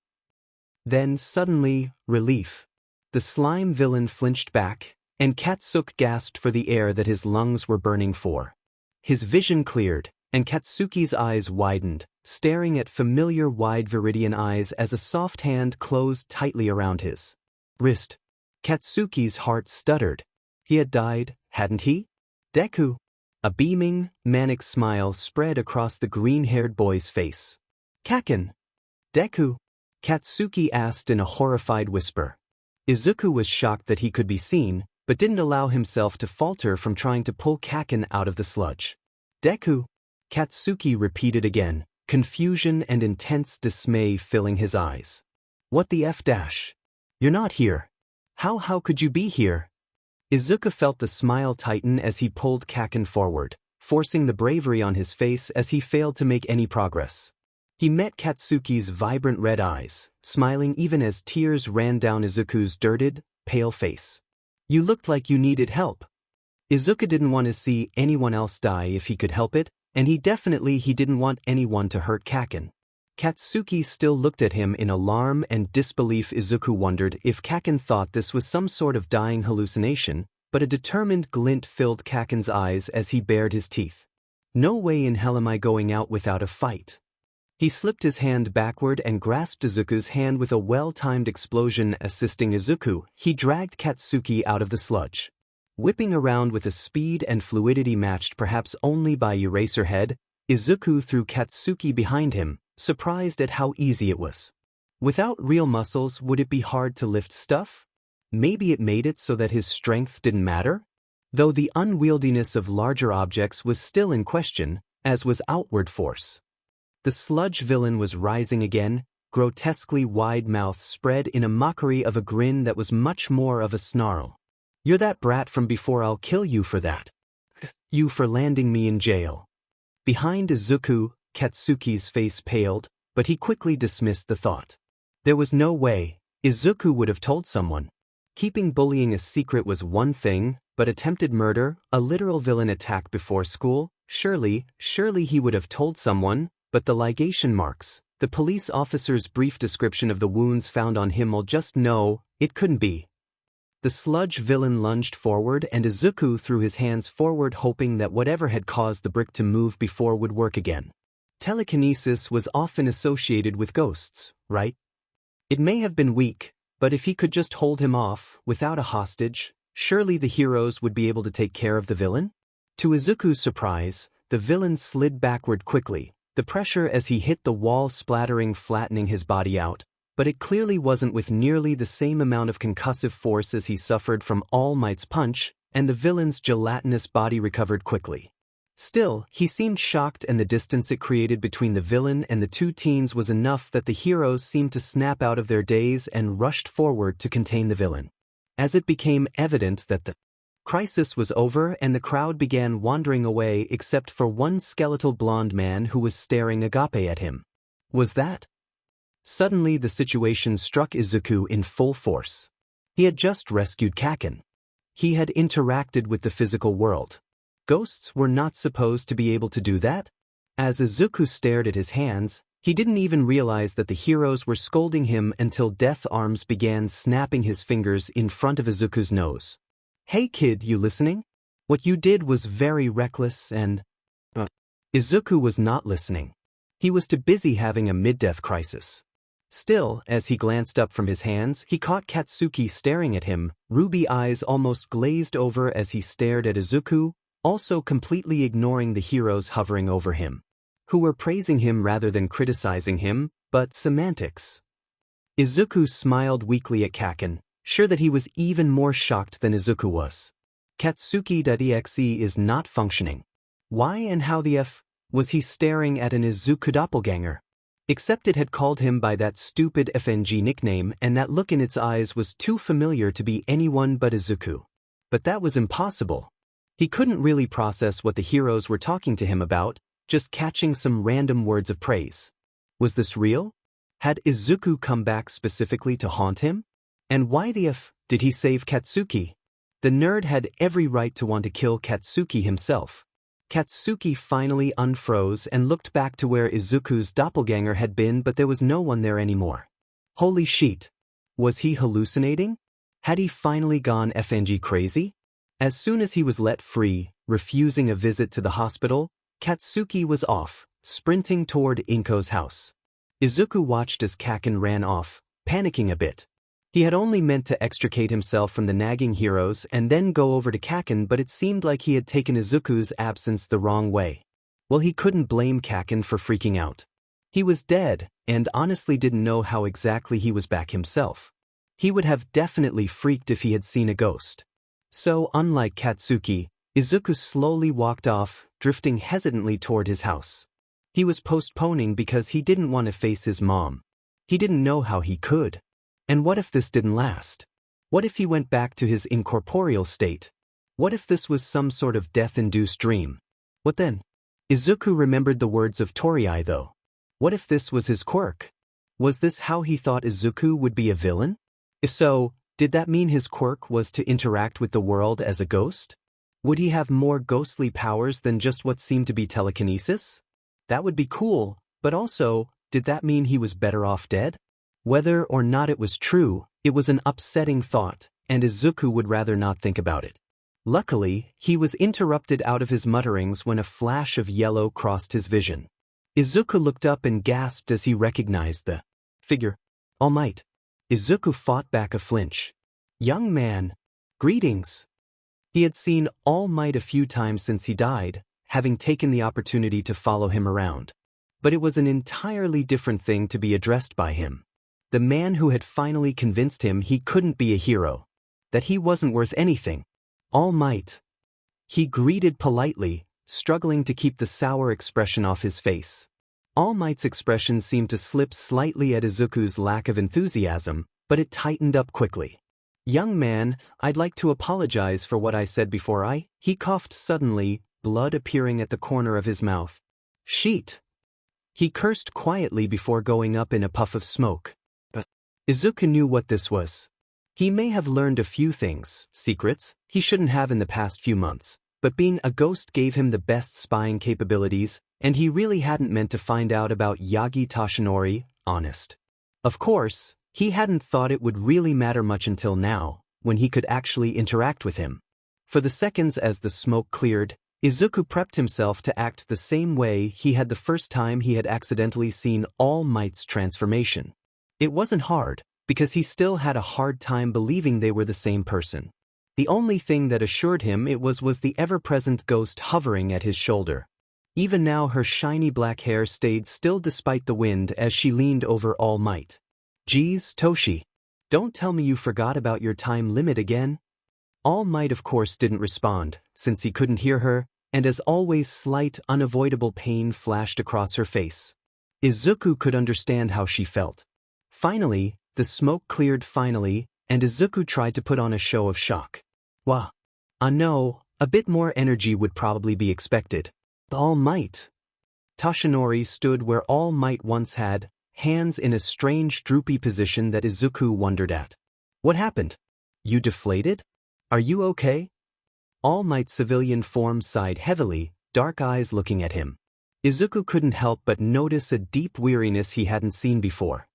Then suddenly, relief. The slime villain flinched back, and Katsuki gasped for the air that his lungs were burning for. His vision cleared, and Katsuki's eyes widened, staring at familiar wide viridian eyes as a soft hand closed tightly around his wrist. Katsuki's heart stuttered. He had died, hadn't he? Deku. A beaming, manic smile spread across the green-haired boy's face. Kaken. Deku? Katsuki asked in a horrified whisper. Izuku was shocked that he could be seen, but didn't allow himself to falter from trying to pull Kaken out of the sludge. Deku? Katsuki repeated again, confusion and intense dismay filling his eyes. What the F dash? You're not here. How could you be here? Izuku felt the smile tighten as he pulled Kaken forward, forcing the bravery on his face as he failed to make any progress. He met Katsuki's vibrant red eyes, smiling even as tears ran down Izuku's dirted, pale face. You looked like you needed help. Izuku didn't want to see anyone else die if he could help it, and he didn't want anyone to hurt Kaken. Katsuki still looked at him in alarm and disbelief. Izuku wondered if Kaken thought this was some sort of dying hallucination, but a determined glint filled Kaken's eyes as he bared his teeth. No way in hell am I going out without a fight. He slipped his hand backward and grasped Izuku's hand with a well-timed explosion. Assisting Izuku, he dragged Katsuki out of the sludge. Whipping around with a speed and fluidity matched perhaps only by Eraserhead, Izuku threw Katsuki behind him, surprised at how easy it was. Without real muscles, would it be hard to lift stuff? Maybe it made it so that his strength didn't matter? Though the unwieldiness of larger objects was still in question, as was outward force. The sludge villain was rising again, grotesquely wide mouth spread in a mockery of a grin that was much more of a snarl. You're that brat from before. I'll kill you for that. You for landing me in jail. Behind Izuku, Katsuki's face paled, but he quickly dismissed the thought. There was no way Izuku would have told someone. Keeping bullying a secret was one thing, but attempted murder, a literal villain attack before school, surely he would have told someone. But the ligation marks, the police officer's brief description of the wounds found on him, it couldn't be. The sludge villain lunged forward and Izuku threw his hands forward, hoping that whatever had caused the brick to move before would work again. Telekinesis was often associated with ghosts, right? It may have been weak, but if he could just hold him off, without a hostage, surely the heroes would be able to take care of the villain? To Izuku's surprise, the villain slid backward quickly, the pressure as he hit the wall flattening his body out, but it clearly wasn't with nearly the same amount of concussive force as he suffered from All Might's punch, and the villain's gelatinous body recovered quickly. Still, he seemed shocked, and the distance it created between the villain and the two teens was enough that the heroes seemed to snap out of their daze and rushed forward to contain the villain. As it became evident that the crisis was over and the crowd began wandering away except for one skeletal blonde man who was staring agape at him. Was that? Suddenly the situation struck Izuku in full force. He had just rescued Kaken. He had interacted with the physical world. Ghosts were not supposed to be able to do that? As Izuku stared at his hands, he didn't even realize that the heroes were scolding him until Death Arms began snapping his fingers in front of Izuku's nose. Hey kid, you listening? What you did was very reckless and… Izuku was not listening. He was too busy having a mid-death crisis. Still, as he glanced up from his hands, he caught Katsuki staring at him, ruby eyes almost glazed over as he stared at Izuku, also completely ignoring the heroes hovering over him, who were praising him rather than criticizing him, but semantics. Izuku smiled weakly at Kaken, sure that he was even more shocked than Izuku was. Katsuki.exe is not functioning. Why and how the F was he staring at an Izuku doppelganger? Except it had called him by that stupid FNG nickname, and that look in its eyes was too familiar to be anyone but Izuku. But that was impossible. He couldn't really process what the heroes were talking to him about, just catching some random words of praise. Was this real? Had Izuku come back specifically to haunt him? And why the F did he save Katsuki? The nerd had every right to want to kill Katsuki himself. Katsuki finally unfroze and looked back to where Izuku's doppelganger had been, but there was no one there anymore. Holy shit. Was he hallucinating? Had he finally gone FNG crazy? As soon as he was let free, refusing a visit to the hospital, Katsuki was off, sprinting toward Inko's house. Izuku watched as Kaken ran off, panicking a bit. He had only meant to extricate himself from the nagging heroes and then go over to Kaken, but it seemed like he had taken Izuku's absence the wrong way. Well, he couldn't blame Kaken for freaking out. He was dead, and honestly didn't know how exactly he was back himself. He would have definitely freaked if he had seen a ghost. So, unlike Katsuki, Izuku slowly walked off, drifting hesitantly toward his house. He was postponing because he didn't want to face his mom. He didn't know how he could. And what if this didn't last? What if he went back to his incorporeal state? What if this was some sort of death-induced dream? What then? Izuku remembered the words of Toriai though. What if this was his quirk? Was this how he thought Izuku would be a villain? If so, did that mean his quirk was to interact with the world as a ghost? Would he have more ghostly powers than just what seemed to be telekinesis? That would be cool, but also, did that mean he was better off dead? Whether or not it was true, it was an upsetting thought, and Izuku would rather not think about it. Luckily, he was interrupted out of his mutterings when a flash of yellow crossed his vision. Izuku looked up and gasped as he recognized the figure. All Might. Izuku fought back a flinch. Young man. Greetings. He had seen All Might a few times since he died, having taken the opportunity to follow him around. But it was an entirely different thing to be addressed by him. The man who had finally convinced him he couldn't be a hero. That he wasn't worth anything. All Might. He greeted politely, struggling to keep the sour expression off his face. All Might's expression seemed to slip slightly at Izuku's lack of enthusiasm, but it tightened up quickly. Young man, I'd like to apologize for what I said before He coughed suddenly, blood appearing at the corner of his mouth. Sheet. He cursed quietly before going up in a puff of smoke. But Izuku knew what this was. He may have learned a few things, secrets, he shouldn't have in the past few months, but being a ghost gave him the best spying capabilities, and he really hadn't meant to find out about Yagi Toshinori, honest. Of course, he hadn't thought it would really matter much until now, when he could actually interact with him. For the seconds as the smoke cleared, Izuku prepped himself to act the same way he had the first time he had accidentally seen All Might's transformation. It wasn't hard, because he still had a hard time believing they were the same person. The only thing that assured him it was the ever-present ghost hovering at his shoulder. Even now her shiny black hair stayed still despite the wind as she leaned over All Might. Geez, Toshi. Don't tell me you forgot about your time limit again? All Might of course didn't respond, since he couldn't hear her, and as always slight, unavoidable pain flashed across her face. Izuku could understand how she felt. Finally, the smoke cleared finally, and Izuku tried to put on a show of shock. Wah. No, a bit more energy would probably be expected. All Might. Toshinori stood where All Might once had, hands in a strange droopy position that Izuku wondered at. What happened? You deflated? Are you okay? All Might's civilian form sighed heavily, dark eyes looking at him. Izuku couldn't help but notice a deep weariness he hadn't seen before.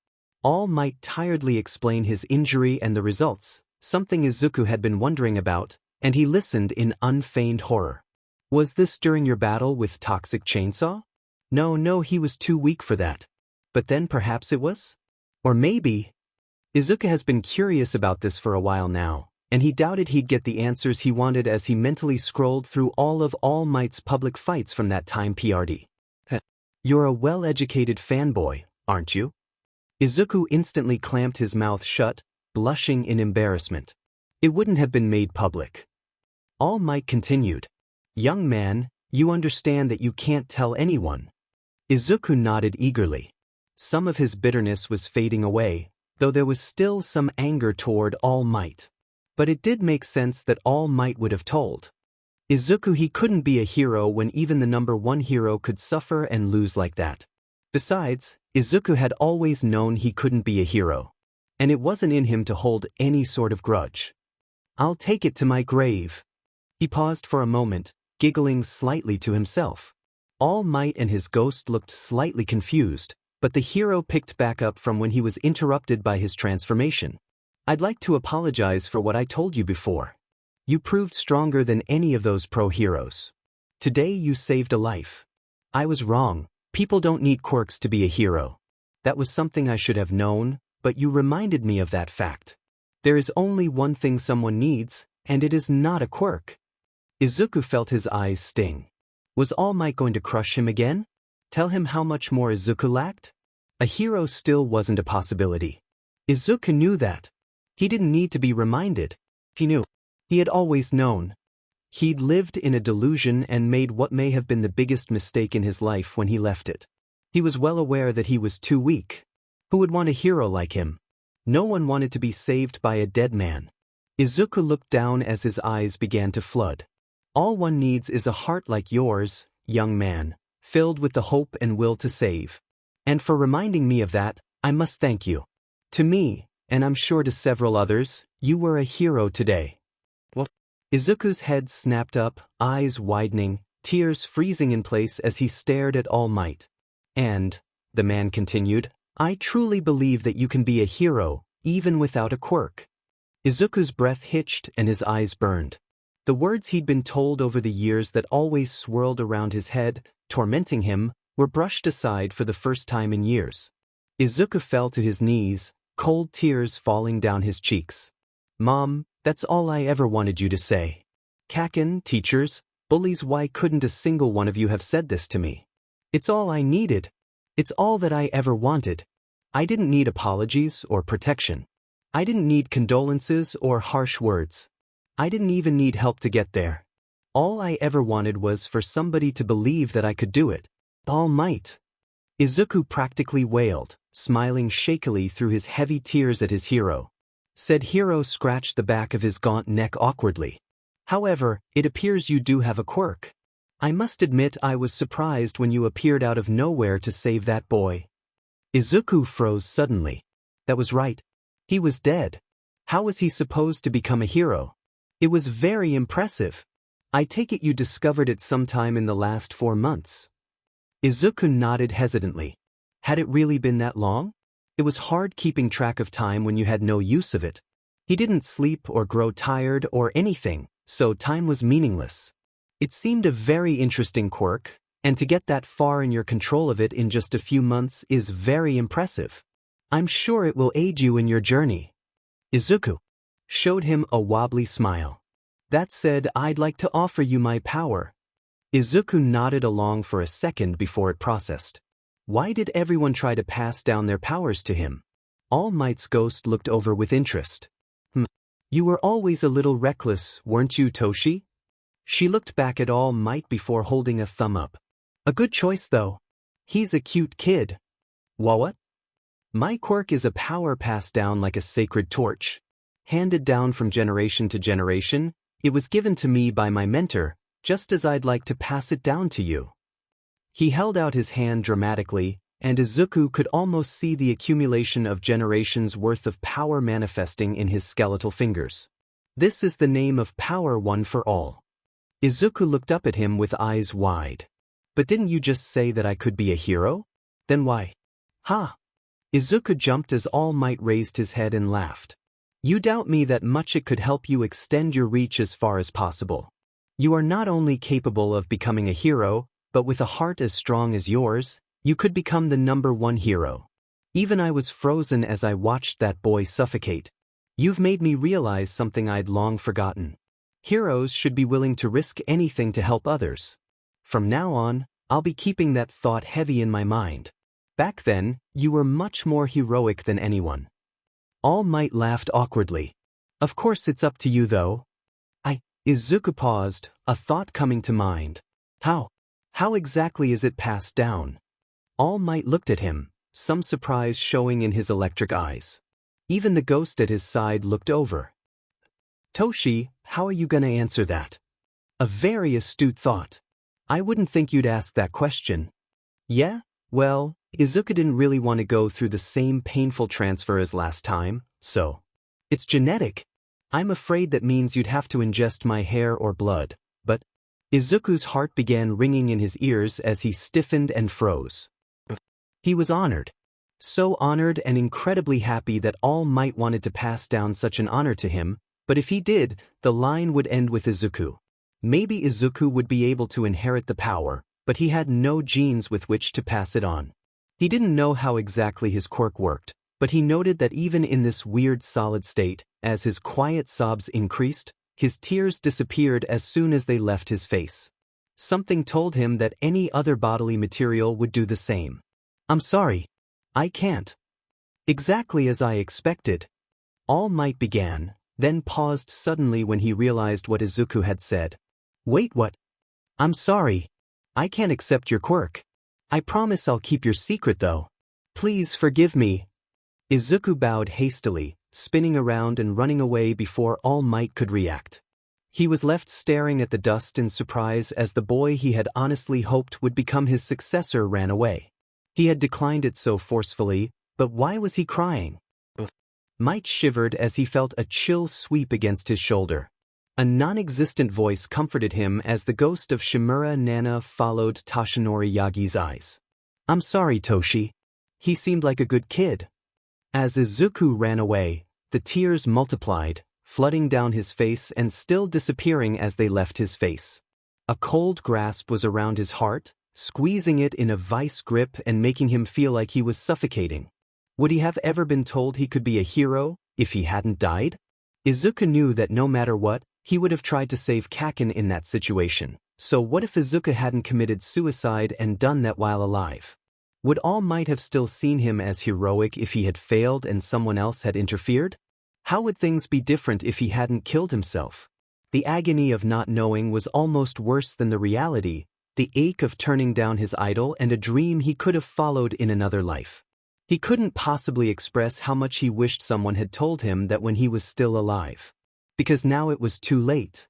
All Might tiredly explained his injury and the results, something Izuku had been wondering about, and he listened in unfeigned horror. Was this during your battle with Toxic Chainsaw? No, he was too weak for that. But then perhaps it was? Or maybe. Izuku has been curious about this for a while now, and he doubted he'd get the answers he wanted as he mentally scrolled through all of All Might's public fights from that time PRD. You're a well-educated fanboy, aren't you? Izuku instantly clamped his mouth shut, blushing in embarrassment. It wouldn't have been made public. All Might continued. Young man, you understand that you can't tell anyone. Izuku nodded eagerly. Some of his bitterness was fading away, though there was still some anger toward All Might. But it did make sense that All Might would have told. Izuku he couldn't be a hero when even the #1 hero could suffer and lose like that. Besides, Izuku had always known he couldn't be a hero. And it wasn't in him to hold any sort of grudge. I'll take it to my grave. He paused for a moment, giggling slightly to himself. All Might and his ghost looked slightly confused, but the hero picked back up from when he was interrupted by his transformation. I'd like to apologize for what I told you before. You proved stronger than any of those pro-heroes. Today you saved a life. I was wrong. People don't need quirks to be a hero. That was something I should have known, but you reminded me of that fact. There is only one thing someone needs, and it is not a quirk. Izuku felt his eyes sting. Was All Might going to crush him again? Tell him how much more Izuku lacked? A hero still wasn't a possibility. Izuku knew that. He didn't need to be reminded. He knew. He had always known. He'd lived in a delusion and made what may have been the biggest mistake in his life when he left it. He was well aware that he was too weak. Who would want a hero like him? No one wanted to be saved by a dead man. Izuku looked down as his eyes began to flood. All one needs is a heart like yours, young man, filled with the hope and will to save. And for reminding me of that, I must thank you. To me, and I'm sure to several others, you were a hero today. What? Izuku's head snapped up, eyes widening, tears freezing in place as he stared at All Might. And, the man continued, I truly believe that you can be a hero, even without a quirk. Izuku's breath hitched and his eyes burned. The words he'd been told over the years that always swirled around his head, tormenting him, were brushed aside for the first time in years. Izuku fell to his knees, cold tears falling down his cheeks. Mom, that's all I ever wanted you to say. Kaken, teachers, bullies, why couldn't a single one of you have said this to me? It's all I needed. It's all that I ever wanted. I didn't need apologies or protection. I didn't need condolences or harsh words. I didn't even need help to get there. All I ever wanted was for somebody to believe that I could do it. All Might. Izuku practically wailed, smiling shakily through his heavy tears at his hero. Said hero scratched the back of his gaunt neck awkwardly. However, it appears you do have a quirk. I must admit I was surprised when you appeared out of nowhere to save that boy. Izuku froze suddenly. That was right. He was dead. How was he supposed to become a hero? It was very impressive. I take it you discovered it sometime in the last 4 months. Izuku nodded hesitantly. Had it really been that long? It was hard keeping track of time when you had no use of it. He didn't sleep or grow tired or anything, so time was meaningless. It seemed a very interesting quirk, and to get that far in your control of it in just a few months is very impressive. I'm sure it will aid you in your journey. Izuku showed him a wobbly smile. That said, I'd like to offer you my power. Izuku nodded along for a second before it processed. Why did everyone try to pass down their powers to him? All Might's ghost looked over with interest. You were always a little reckless, weren't you, Toshi? She looked back at All Might before holding a thumb up. A good choice, though. He's a cute kid. What? My quirk is a power passed down like a sacred torch. Handed down from generation to generation, it was given to me by my mentor, just as I'd like to pass it down to you. He held out his hand dramatically, and Izuku could almost see the accumulation of generations' worth of power manifesting in his skeletal fingers. This is the name of power one for all. Izuku looked up at him with eyes wide. But didn't you just say that I could be a hero? Then why? Ha! Izuku jumped as All Might raised his head and laughed. You doubt me that much. It could help you extend your reach as far as possible. You are not only capable of becoming a hero, but with a heart as strong as yours, you could become the #1 hero. Even I was frozen as I watched that boy suffocate. You've made me realize something I'd long forgotten. Heroes should be willing to risk anything to help others. From now on, I'll be keeping that thought heavy in my mind. Back then, you were much more heroic than anyone. All Might laughed awkwardly. Of course it's up to you though. Izuku paused, a thought coming to mind. How exactly is it passed down? All Might looked at him, some surprise showing in his electric eyes. Even the ghost at his side looked over. Toshi, how are you gonna answer that? A very astute thought. I wouldn't think you'd ask that question. Yeah? Well, Izuku didn't really want to go through the same painful transfer as last time, so. It's genetic. I'm afraid that means you'd have to ingest my hair or blood, but. Izuku's heart began ringing in his ears as he stiffened and froze. He was honored. So honored and incredibly happy that All Might wanted to pass down such an honor to him, but if he did, the line would end with Izuku. Maybe Izuku would be able to inherit the power, but he had no genes with which to pass it on. He didn't know how exactly his quirk worked, but he noted that even in this weird solid state, as his quiet sobs increased, his tears disappeared as soon as they left his face. Something told him that any other bodily material would do the same. I'm sorry. I can't. Exactly as I expected. All Might began, then paused suddenly when he realized what Izuku had said. Wait, what? I'm sorry. I can't accept your quirk. I promise I'll keep your secret though. Please forgive me. Izuku bowed hastily, spinning around and running away before All Might could react. He was left staring at the dust in surprise as the boy he had honestly hoped would become his successor ran away. He had declined it so forcefully, but why was he crying? Might shivered as he felt a chill sweep against his shoulder. A non-existent voice comforted him as the ghost of Shimura Nana followed Toshinori Yagi's eyes. I'm sorry, Toshi. He seemed like a good kid. As Izuku ran away, the tears multiplied, flooding down his face and still disappearing as they left his face. A cold grasp was around his heart, squeezing it in a vice grip and making him feel like he was suffocating. Would he have ever been told he could be a hero if he hadn't died? Izuku knew that no matter what, he would have tried to save Kaken in that situation. So what if Izuku hadn't committed suicide and done that while alive? Would All Might have still seen him as heroic if he had failed and someone else had interfered? How would things be different if he hadn't killed himself? The agony of not knowing was almost worse than the reality, the ache of turning down his idol and a dream he could have followed in another life. He couldn't possibly express how much he wished someone had told him that when he was still alive. Because now it was too late.